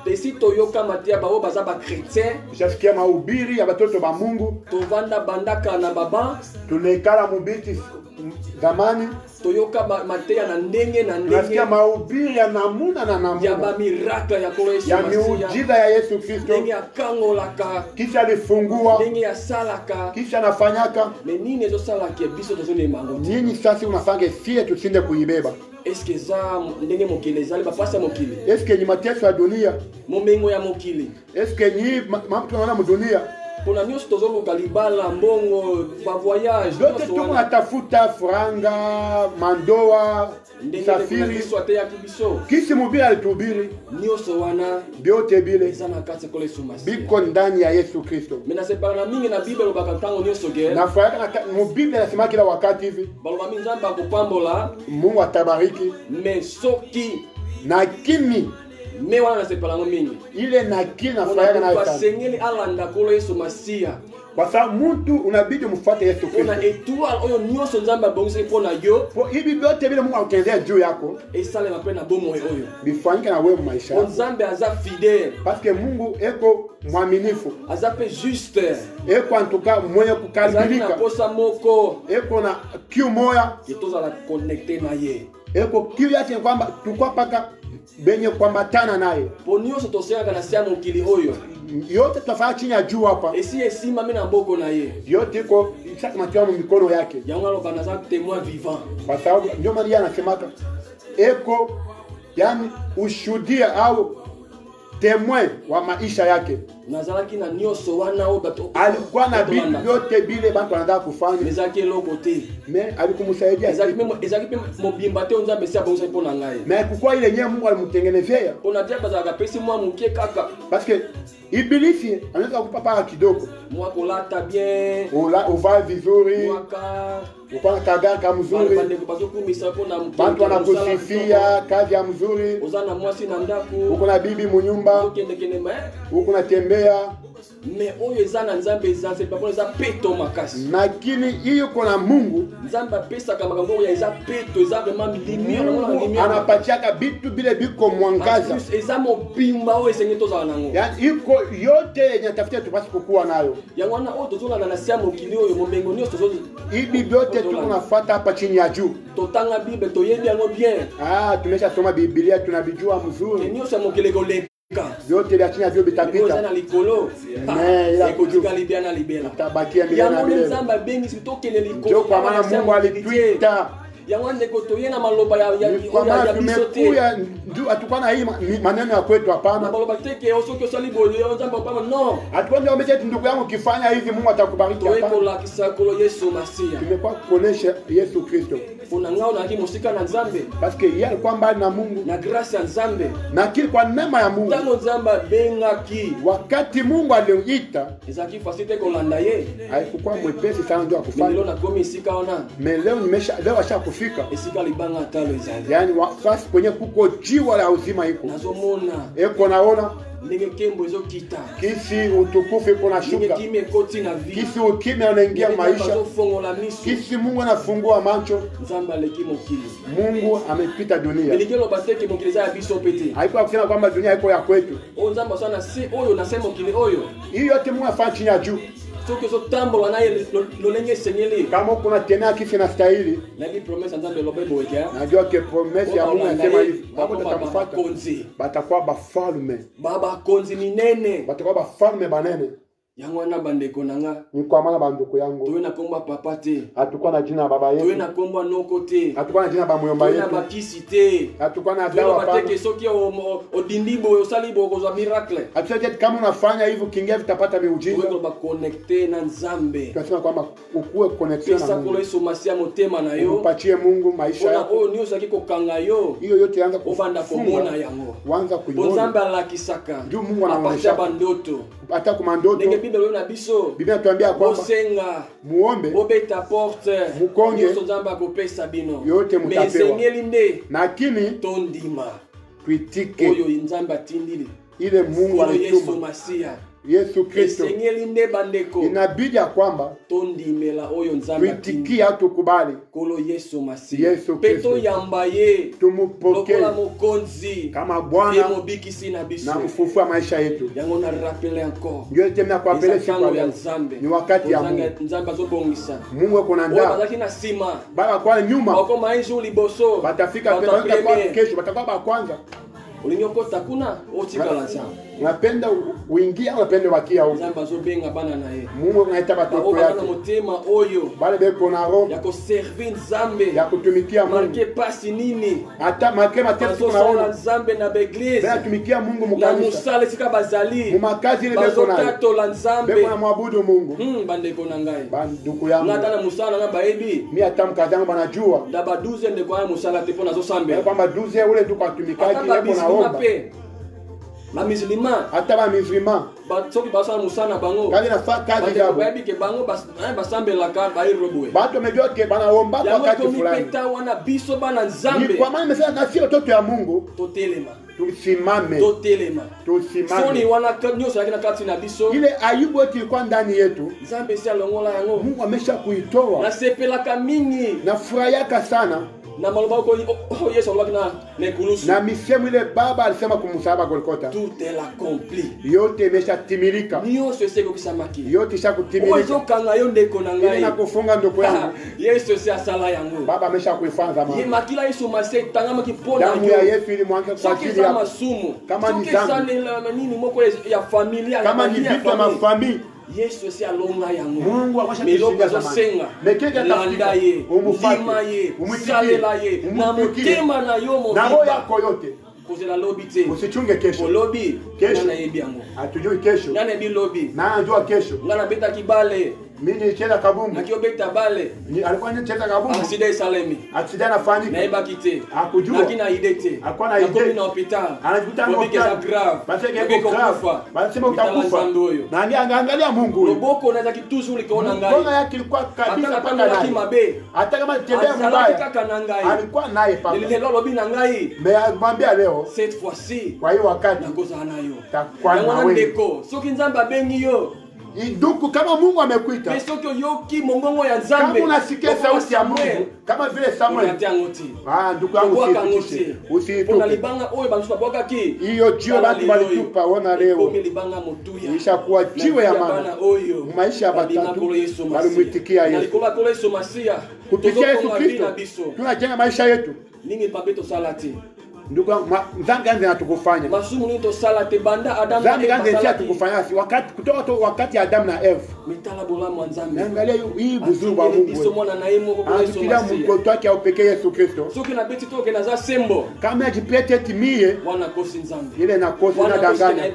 tesi toyokama te ya baoyo baza bakretien tushasikia mahubiri ya batoto ba mungu tovanda bandaka na baba tunaikala mubiti zamani toyoka mateya na ndenge na tunasikia ndenge mahubiri ya namuna na ya namuna bamiracle ya kolo yesu ya masiya miujiza ya yesu kristo ndenge akangolaka kisha alifungua ndenge asalaka kisha anafanyaka me nini ezosalaka biso tozondemango te nini sasa unafanga sie tusinde kuibeba Est-ce que ça ndenge mokili ezali bapasa mokili? Est-ce que ni mateso ya dunia? Momengo ya mokili. Est-ce que ni mambo na dunia? Pona nyonso tozoluka libala mbongo ba voyage Yote tuko natafuta franga, mandoa, safiri. Swate ya kibiso. Kisi mubili alitubiri. Nyonso wana byote bile ezana kati kole sumasi. biko ndani ya Yesu Kristo. Mena separa na mingi na Biblia lobaka tango nyonso ge. Na faya mu Biblia nasema kila wakati hivi. Baloba minzamba kupambola. Mungu atabariki. Mesoki Na kimi me wana na separa mingi. ile na kina faya na kwa sengeli alanda kolo Yesu Masia. Kwa sababu mtu unabidi mfuate Yesu Kristo. Una étoile oyo nyonso nzamba bongise pona yo. Po hivi vyote vile Mungu akutendea juu yako. Esale mapena bomo oyo. Bifanyike na wewe maisha yako. Nzambe aza fidèle. Parce que Mungu eko mwaminifu. Aza pe juste. Eko antuka mwenye kukaribika. Na posa moko. Eko na kiu moya. Yetoza la connecter na ye. Eko kiu yake kwamba tukwa paka benye kwambatana naye. Po nyonso tosenga na sia mokili oyo. Yote tutafanya chini ya juu hapa. Esi esima mimi na mboko na ye. Yote iko isaka matiwa mikono yake. Yango aloba na za témoin vivant. Kwa sababu ndio Maria anasemaka eko yani ushuhudia au témoin wa maisha yake. Nazalaki na nyonso wana o bato. Alikuwa na vitu vyote bile bantu wanataka kufanya. Ezaki loko te. Mais alikumsaidia. Ezaki mobimba te Nzambe sia bonsa pona ngai. Mais pourquoi ile nyewe Mungu alimtengenezea? Pona tia bazaka pesi mwa mukie kaka. Parce que ibilisi anaweza kupapa kidogo. Mwa kolata bien. Uva vizuri. Mwaka. Upana kagaka mzuri. Bantu wanakusifia kazi ya mzuri. Ozana mwasi na ndaku. Uko na bibi munyumba. Uko natembea. Me oyo ezana Nzambe ezanse papo eza peto makasi. Lakini hiyo kuna Mungu. Nzambe pesa kama kango ya eza peto eza vraiment lumière na lumière. Anapatiaka bitu bile biko mwangaza. Eza mobimba oyo esengeto za nango. Yani iko yote yenye tafutia tupasi kukua nayo. Yango wana oyo tozola na sia mokili oyo momengo nyonso tozo. Ibi byote tunafuata hapa chini ya juu. Totanga Bible toyebi yango bien. Tumesha soma Biblia tunabijua mzuri. Nyonso mokili koleka. Vyote vya chini ya juu vitapita. Ozana likolo. Ila kujuka libia libela. Tabakia milele na milele. Nzamba bengi sitokele likolo. Ndio kwa maana Mungu alituita. Yawande kotoyena maloba ya bisote. Ndio atukana hii maneno ya kwetu hapana. Maloba teke osoki osali boyo Nzamba hapana no. Atukwambia umeje ndugu yangu ukifanya hivi Mungu atakubariki hapana. Toeko la kisakolo Yesu Masia. Tumekuwa kuonesha Yesu Kristo. Unangao na kimusika na Nzambe. Parce que yeye alikuwa mbali na Mungu. Na grace ya Nzambe. Na kile kwa neema ya Mungu. Tango Nzamba bengaki. Wakati Mungu alimuita, ezaki fasite kolanda ye. Haikuwa mwepesi sana ndio akufanya. Leo na komi isika ona. Leo asha kufika. Isika libanga talo ezali. Yani fasi kwenye kuko jiwa la uzima iko. Nazomona. Eko naona ndenge kembo ezokita. Kisi utukufu iko na shuka. Ndenge kime koti na vie. Kisi ukime unaingia maisha. Kisi Mungu anafungua macho. Nzamba leki mokili. Mungu amepita dunia. Elikelo bateke mokili za biso pete. Haikuwa kusema kwamba dunia iko ya kwetu. Nzamba sana si oyo na sema mokili oyo. Hiyo yote Mungu afanya chini ya juu. Soki zo tambo na ye lolenge sengeli. Kama kuna tena kisi na stahili. Na bi promesse Nzamba lobe boeke. Najua ke promesse ya Mungu anasema hivi. Baba takufuata. Batakuwa bafalme. Baba konzi minene. Batakuwa bafalme banene. Yango na bandeko nanga. Ni kwa maana banduku yangu. Tuwe na komba papa te. Hatukuwa na jina baba yetu. Tuwe na komba noko te. Hatukuwa na jina ba muyomba yetu. Tuwe na bakisi te. Hatukuwa na dawa pana. Tuwe na bateke soki odindibo osalibo kozwa miracle. Hatusaje kama unafanya hivyo kingia vitapata miujiza. Tuwe ba connecter na Nzambe. Tunasema kwamba ukue connection na Mungu. Pesa kolo Masia motema na yo. Upatie Mungu maisha yako. Ona oyo nyusa kiko kanga yo. Hiyo yote yanza kufanda komona yango. Wanza kuiona. Nzambe alakisaka. Ndio Mungu anaonyesha bandoto. Hata kwa mandoto. Ndenge Biblia na biso. Biblia inatuambia kwamba Bosenga, muombe, bobeta porte, mukonge, yoso Nzamba akopesa bino. Yote mutapewa. Mesengeli nde. Lakini tondima. Tuitike. Oyo Nzamba tindili. Ile Mungu alituma. Yesu Masia. Yesu Kristo. Mesengeli nde bandeko. Inabidi ya kwamba tondimela oyo Nzamba tuitikie au tukubali. Kolo Yesu Masia. Yesu Kristo. Peto yambaye. Tumupokee. Lokola mokonzi. Kama Bwana. Mobikisi na biso. Na mfufua maisha yetu. Yango na rappeler encore. Ndio tena kwa pele siku ya Nzambe. Ni wakati ya Mungu. Nzamba zobongisa. Mungu yuko na ndaa. Bazaki na sima. Baba kwa nyuma. Wako maisha liboso. Batafika tena kwa kesho batakuwa ba kwanza. Ulinyokota kuna otika la sana. Unapenda uingia, unapenda wakia huko. Nzambe azobenga bana na ye. Mungu anaita batoko Bana yake. motema oyo. Bale beko na roho Ya ko servir Nzambe. ya kutumikia Mungu. Marke pasi nini? Hata marke mateso Bazosala tunaona. Nzambe na beglise. Bale tumikia Mungu Na mukanisa. musale sika bazali. Mu makazi ile beko na. Bazokatola Nzambe. Beko na mwabudu Mungu. Bandeko na ngai. Banduku yangu. Ngata na musala na baebi. Mimi hata mkazangu banajua. Da ba 12 ndeko ya musala te pona zo sambe. Kwamba 12 ule tu kwa tumikaji yako na omba. Ba musulman hata ba musulman ba soki basala musana bango. kazi nafaa kazi yabo. Baebi ke bango basambela ka ba irobwe. Batu wamejua ke banaomba kwa wakati fulani. Peta wana biso bana Nzambe. Ni kwa maana nimesema na sio watoto ya Mungu Totelema. tusimame. Tusimame. Soni wana kanyoso lakini kati na biso. Ile Ayubu yote ilikuwa ndani yetu. Nzambe si alongola yango. Mungu amesha kuitoa. Na sepelaka mingi. Na furahiyaka sana. Na maloba ko Yesu alobaki na nekulusu. Na misemo ile baba alisema kumsalaba Golgotha. Tout est accompli. Yote imeshatimilika. Nyonso seko kisamaki. Yote ishakutimilika. Ozo kanga yo ndeko na ngai. Ile nakufunga ndoko yangu. Yesu si asala yango. Baba amesha kuifanza mama. Ye makila Yesu mase tangama kipona yo. Damu ya Yesu ili mwanke kwa ajili ya masumu. Kama ni dhambi. Nini moko ya familia. Kama ni vitu ya mafamili. Yesu si alonga yango. Mungu ameshatushindia zamani. Mekeka landa ye, umufima ye, salela ye, na mutema na yo mo. Na roho yako yote. Kozela lobi te. Usichunge kesho. Lobi. Kesho. Nana yebi yango. Hatujui kesho. Nana yebi lobi. Na anajua kesho. Ngana beta kibale. Mimi nicheza kabumbu. Na kiobeta bale. Alikuwa anacheza kabumbu. Aksida isalemi. Aksida nafanyika. Na iba kite. Hakujua. Lakini aidete. Hakuwa na idea. Na hospital. Anakuta hospital. Grave. Basi yako grave. Basi utakufa. Na angalia Mungu. Loboko unaweza kituzu ulikiona ngai. Mbona yake ilikuwa kabisa paka naye. Hata kama tembea mbaya. Alikuwa naye paka. Nililelo lobi na ngai. Mwambia leo. Cette fois-ci. Kwa hiyo wakati nakoza nayo. Takwa na wewe. Ndeko. Soki Nzambe abengi yo. Ndugu kama Mungu amekuita. Peso kyo yoki mongongo ya Nzambe. Kama unasikia sauti ya Mungu, kama vile Samuel. Ndugu yangu usitupe. Unalibanga oyo bantu baboka ki. Hiyo jiwe watu walitupa ona leo. Ishakuwa jiwe ya maana. Maisha ya batatu walimwitikia Yesu. Kupitia Yesu Kristo tunajenga maisha yetu. Ningi papeto salati. Ndugu dhambi ganze natukufanya. Masumu nito salate banda Adam na Eva. Dhambi ganze tukufanya wakati kutoka wakati Adam na Eva. Mitala bola mwanzambe. Angalia hii buzuba Mungu. Ndiso mwana na yemo kwa Yesu Masiya. Mkoto wake au pekee Yesu Kristo. Soki na beti toke na za sembo. Kama ajipete timie. Wana kosi Nzambe. Ile na kosi na danganya.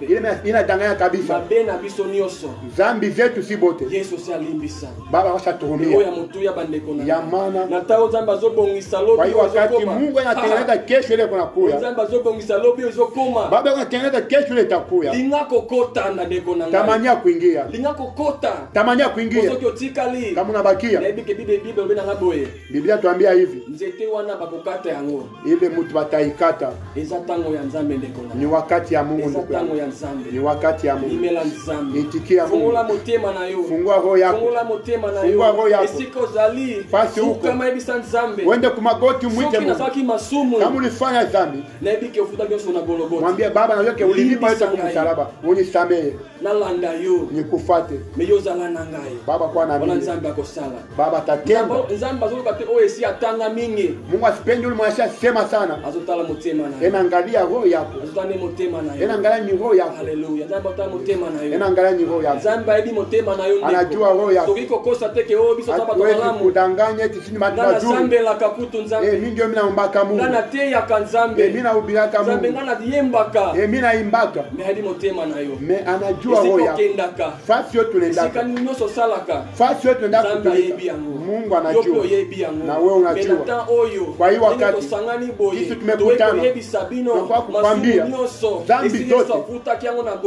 Ile inadanganya kabisa. Mabena biso nyoso. Dhambi zetu si bote. Yesu si alimbisa. Baba washaturumia. Oya mtu ya bandeko na. Ya maana. Na tao Nzambe azobongisa lobi. Kwa hiyo wakati Mungu anatengeneza kesho ile kuna kuya. Nzambe azobongisa lobi uzokoma. Baba anatengeneza kesho ile itakuya. Lingako kota na ndeko na. Tamania kuingia. Lingako kota. Tamania kuingia. Soki otikali. Kama unabakia. Na ibike Biblia bena ngaboye. Biblia tuambia hivi. Nzete wana bakokata yango. Ile mtu bataikata. Eza tango ya Nzambe ndeko na. Ni wakati ya Mungu ndeko. Eza tango ya Nzambe. Ni wakati ya Mungu. Imela Nzambe. Itikia Mungu. Fungula motema na yo. Fungua roho yako. Fungula motema na yo. Fungua roho yako. Esiko zali. Fasi huko. Kama ibisa Nzambe. Wende kumagoti mwite Mungu. Soki masumu. Kama ulifanya dhambi. Na ibike ufuta kyoso na Golgotha. Mwambie Baba na yoke ulilipa yote kwa msalaba. Unisamehe. Na landa yo. Nikufuate. Meyoza la nangai. Baba kwa na mimi. Nzambe akosala. Baba tatenda. Nzambe azoloka te oyo esi atanga mingi. Mungu asipendi ule mwasha sema sana. Azotala motema na yo. Enaangalia roho yako. Azotani motema na yo. Enaangalia ni roho yako. Haleluya. Nzambe atala motema na yo. Enaangalia ni roho yako. Nzambe aibi motema na yo ndeko. Anajua roho yako. Tokiko kosa teke oyo biso taba tolamu. Kudanganya eti sini matu mazuri. Nzambe la kakutu Nzambe. Mimi ndio mimi naombaka Mungu. Ngana te ya kanzambe. Mimi naubiraka Mungu. Nzambe ngana diembaka. Mimi naimbaka. Me hadi motema na yo. Me anajua roho yako. Fasi yote tunaendaka. Sika nyoso salaka. Fasi yote tunaendaka. Mungu anajua. Na wewe unajua. Kwa hiyo wakati sisi tumekutana kwa kukwambia dhambi zote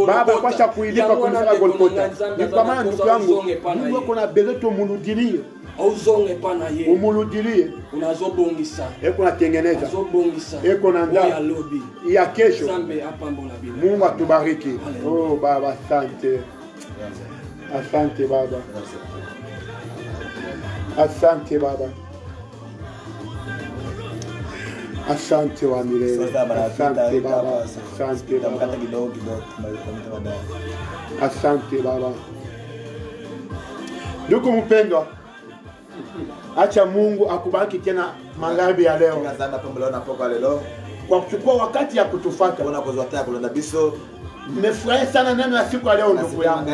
Baba kwasha kuilipa kwa msalaba Golgotha. Ni kwa maana ndugu yangu Mungu kuna bezeto muludilie. Auzonge pana ye. Umuludilie. Unazobongisa. Eko natengeneza. Azobongisa. Eko nanda. Ya lobi. Ya kesho. Zambe apambola bila. Mungu atubariki. Oh Baba asante. Asante Baba. Asante Baba. Asante wa milele. Asante Baba. Asante Baba. Asante Baba. Ndugu mpendwa, acha Mungu akubariki tena magharibi ya leo. Kwa kuchukua wakati ya kutufuata. Nimefurahi sana neno ya siku ya leo ndugu yangu.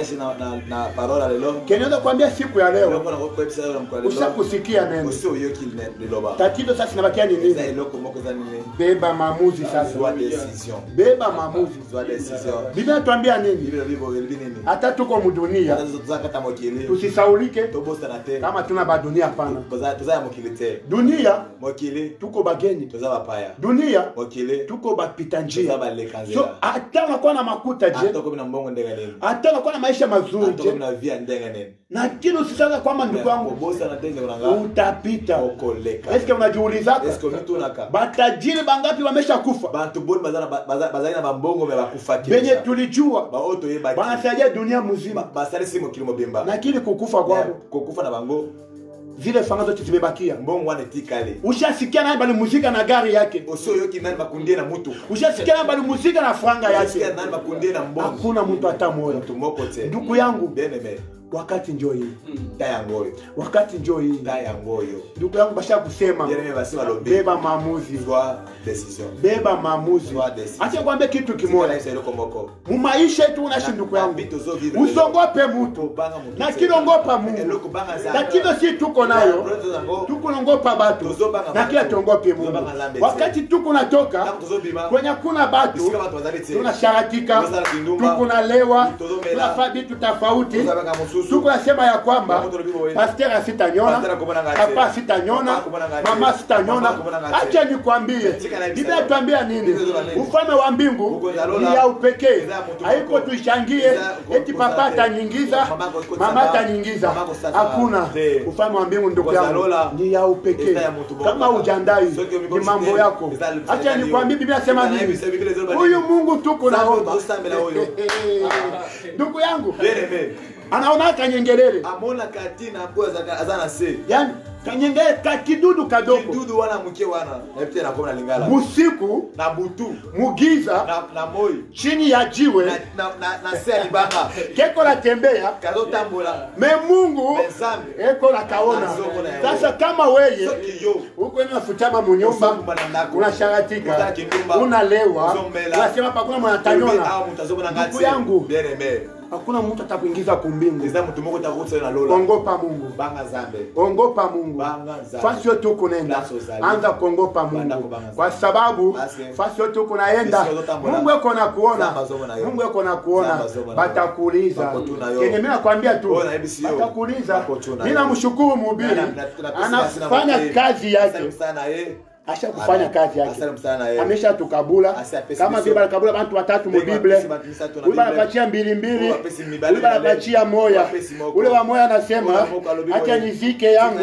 Na parola lelo. Keneza kuambia siku ya leo. Loko na kwa episode ya mkwalelo. Ushakusikia neno. Usio yoki liloba. Tatizo sasa inabakia ni nini? Za loko moko za nini? Beba maamuzi sasa. Zwa decision. Beba maamuzi. Zwa decision. Biblia inatuambia nini? Biblia nini? Hata tuko mdunia. Hata zaka mokili. Tusisaulike Tobosta na te. kama tuna ba dunia hapana. Tuza mokili te. Dunia Mokili. tuko bageni. Tuza bapaya. Dunia Mokili. tuko bapita njia. Tuza balekanzela. So hata unakuwa na makuta je. Hata kwa mbongo ndenga nini? Hata unakuwa na maisha mazuri Hata je. kwa via ndenga nini? Na kile usisaka kwamba ndugu yangu Bosa na tenga unanga. utapita. Okoleka. Eske unajiulizaka? Eske mtu unaka? Batajiri bangapi wameshakufa? Bantu boni bazali na bambongo me bakufa Benye kisha. tulijua Ba oto ye baki. banasaidia dunia mzima. Basali simo kilimo bimba. Lakini kukufa kwao Kukufa na bango. zile fanga zote zimebakia. Mbongo wane tikale. Ushasikia nani bali muzika na gari yake? Osio yoki nani bakundie na mutu. Ushasikia nani bali muzika na franga Ushasikia yake? nani bakundie na mbongo. Hakuna mtu hata mmoja. Mtu moko te. Ndugu yangu, Bene me. wakati njoo hii. Taya ngoyo. Wakati njoo hii. Taya ngoyo. Ndugu yangu basha kusema Bene me basima lobe. beba maamuzi. Zwa decision. Beba maamuzi. Zwa decision. Acha kwambie kitu Kimoja kimoja. isa iloko moko. Mu maisha yetu unaishi ndugu yangu. Vitu zo vivre. Usongope mtu. Banga mutu. Na kilongopa Mungu. Eloko banga za. Tatizo si tuko nayo. Tukunongopa batu. Na kila tongope Mungu. Wakati tuko natoka kwenye kuna batu tunasharatika, tuko nalewa, tunafanya vitu tofauti. Tuko nasema ya kwamba pastor asitanyona, papa sitanyona, mama sitanyona. Acha nikwambie, Biblia inatuambia nini? Ufalme wa mbingu ni ya upekee. Haiko tuishangie eti papa atanyingiza, mama atanyingiza. Hakuna. Ufalme wa mbingu ndugu yangu ni ya upekee. Kama ujandai ni mambo yako. Acha nikwambie, Biblia inasema nini? Huyu Mungu tuko naomba. Ndugu yangu anaona kanyengelele. Amona katina kwa azana se. Yaani kanyengele kakidudu kadogo. Kidudu wana mke wana. Na pia nakuwa na lingala. Musiku na butu mugiza na moi chini ya jiwe na se libanga. Keko la tembea Kazo tambola. Me Mungu eko la kaona. Sasa kama weye uko unafutama munyumba unasharatika unalewa unasema pakuna mwanatanyona. Ndugu yangu hakuna mtu atakuingiza kumbingu. Ongopa Mungu. Ongopa Mungu. Fasi yote uko nenda anza kuongopa Mungu. Kwa sababu fasi yote uko naenda Mungu yuko na kuona. Mungu yuko na kuona. Batakuuliza. Kenye mimi nakwambia tu batakuuliza. Mimi namshukuru mhubiri anafanya kazi yake. Asha kufanya kazi yake. Amesha tukabula. Kama vile kabula watu watatu mu Biblia. Ule anapachia mbili. Ule anapachia moya. Ule wa moya anasema acha nizike yangu.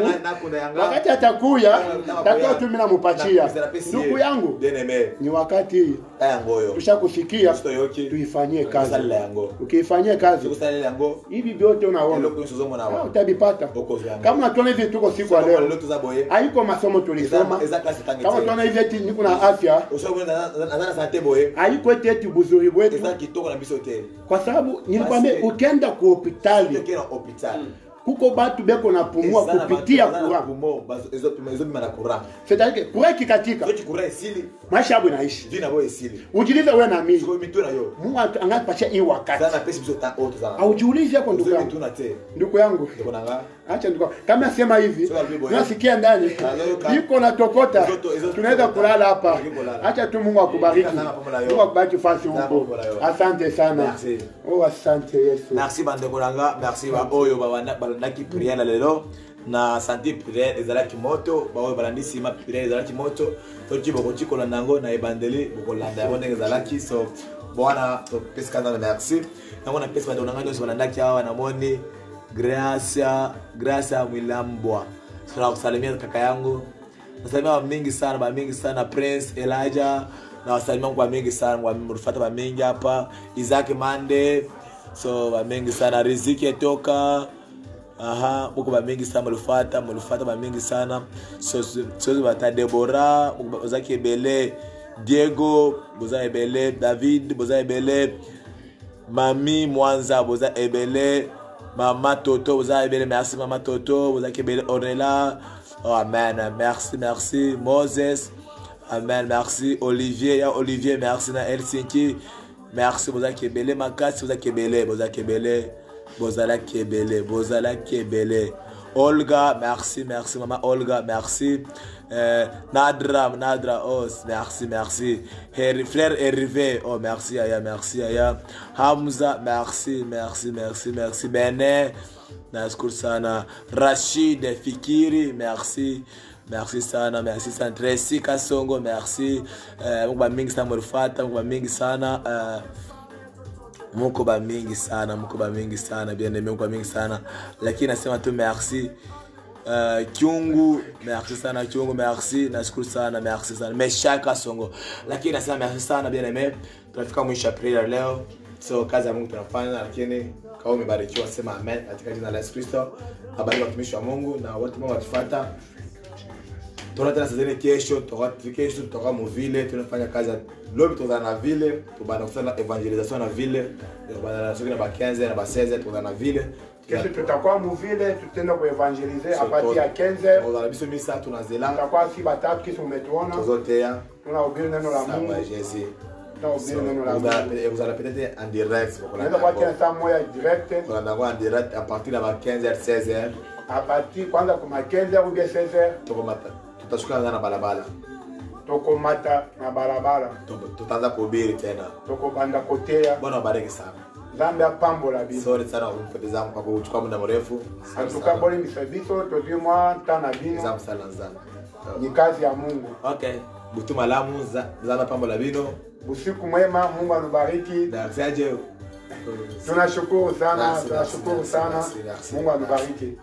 Wakati atakuya takao tu mimi nampachia. Ndugu yangu ni wakati tushakusikia tuifanyie kazi. Ukifanyia kazi hivi vyote unaona utabipata. Kama tunaona hivi tuko siku ya leo. Haiko masomo tulisoma. Kama tunaona hivi eti niko na afya. Haiko eti buzuri wetu. Kwa sababu nilikwambia ukienda ku hospitali kuko batu beko na pumua kupitia kura. C'est-à-dire kura kikatika. Maisha yabo inaishi. Ujiulize wewe na mimi. Mungu angapatia hii wakati. Aujiulize yako ndugu yangu. Ndugu yangu. Acha ndugu. Kama sema hivi, nasikia ndani iko na tokota. Tunaweza kulala hapa. Acha tu Mungu akubariki. Mungu akubariki fasi huko. Asante sana. Oh asante Yesu. Merci bande kolanga, merci ba oyo balandaki prière lelo. Na santé prière ezalaki moto baoyo balandisi ma prière ezalaki moto toki bokoti kolanda yango na ebandeli bokolanda yango ndenge ezalaki so bwana topesika na merci yango na pesa bando nanga nyonso balandaki awa namoni gracia Mwilambwa sala kusalimia kaka yangu nasalimia mingi sana Prince Elijah na wasalimia kwa mingi sana kwa mrufata ba mingi hapa Isaac Mande so ba mingi sana Riziki etoka aha muko ba mingi sana mulufata ba mingi sana so bata Deborah Ozaki Ebele Diego Boza Ebele David Boza Ebele Mami Mwanza Boza Ebele Mama Toto Boza Ebele merci Mama Toto Boza Ebele Ornella oh amen merci Moses amen merci Olivier merci na Helsinki Merci, Boza Kebele, Makasi, Boza Kebele, Boza Kebele, Bozala Kebele, Bozala Kebele. Olga, merci, merci, maman Olga, merci. Nadra, oh, merci, merci. Frère Hervé, oh, merci, Aya, merci, Aya. Hamza, merci, merci, merci, merci. Bene, nashukuru sana. Rashid Fikiri, merci. Merci sana, merci sana. Tracy Kasongo, merci. Mkuba mingi sana Murfata, mkuba mingi sana. Mkuba mingi sana, bien aimé, mkuba mingi sana. Lakini nasema tu merci. Kyungu, merci sana Kyungu, merci. Nashukuru sana, merci sana. Meshaka Songo. Lakini nasema merci sana, bien aimé. Tunafika mwisho wa prayer leo. So kazi ya Mungu tunafanya, lakini kama umebarikiwa sema amen katika jina la Yesu Kristo. Habari watumishi wa Mungu na wote ambao watufuata. Tunataka sasa kesho tutakuwa mvile, tunafanya kazi lobby tutakuwa na vile, tubana kusana evangelisation na vile, tubana na ba 15 na ba 16 tutakuwa na vile. Kesho tutakuwa mvile, tutaenda kuevangeliser à partir ya 15. On a biso misa tunazela. Tutakuwa si batatu kisi umetuona. Tuzotea. Tunahubiri neno la Mungu. Jésus. Tunahubiri neno la Mungu. Vous allez peut-être en direct. On va partir en moya direct. On va en direct à partir de 15h 16h. À partir kwanza kuma 15h ou 16h. Tukomata. Tutashuka na balabala. Tokomata na balabala. Tutaanza kuhubiri tena. Tokobanda kotea. Bwana wabariki sana. Zambi apambo la biso. Sorry sana kumpoteza kwa kuchukua muda mrefu. Atukabole misabiso todimwa tana bino. Zamu sana nzana. Ni kazi ya Mungu. Okay. Butuma lamu zana pambo la bino. Usiku mwema, Mungu anubariki. Na saje. Tunashukuru sana, Mungu anubariki.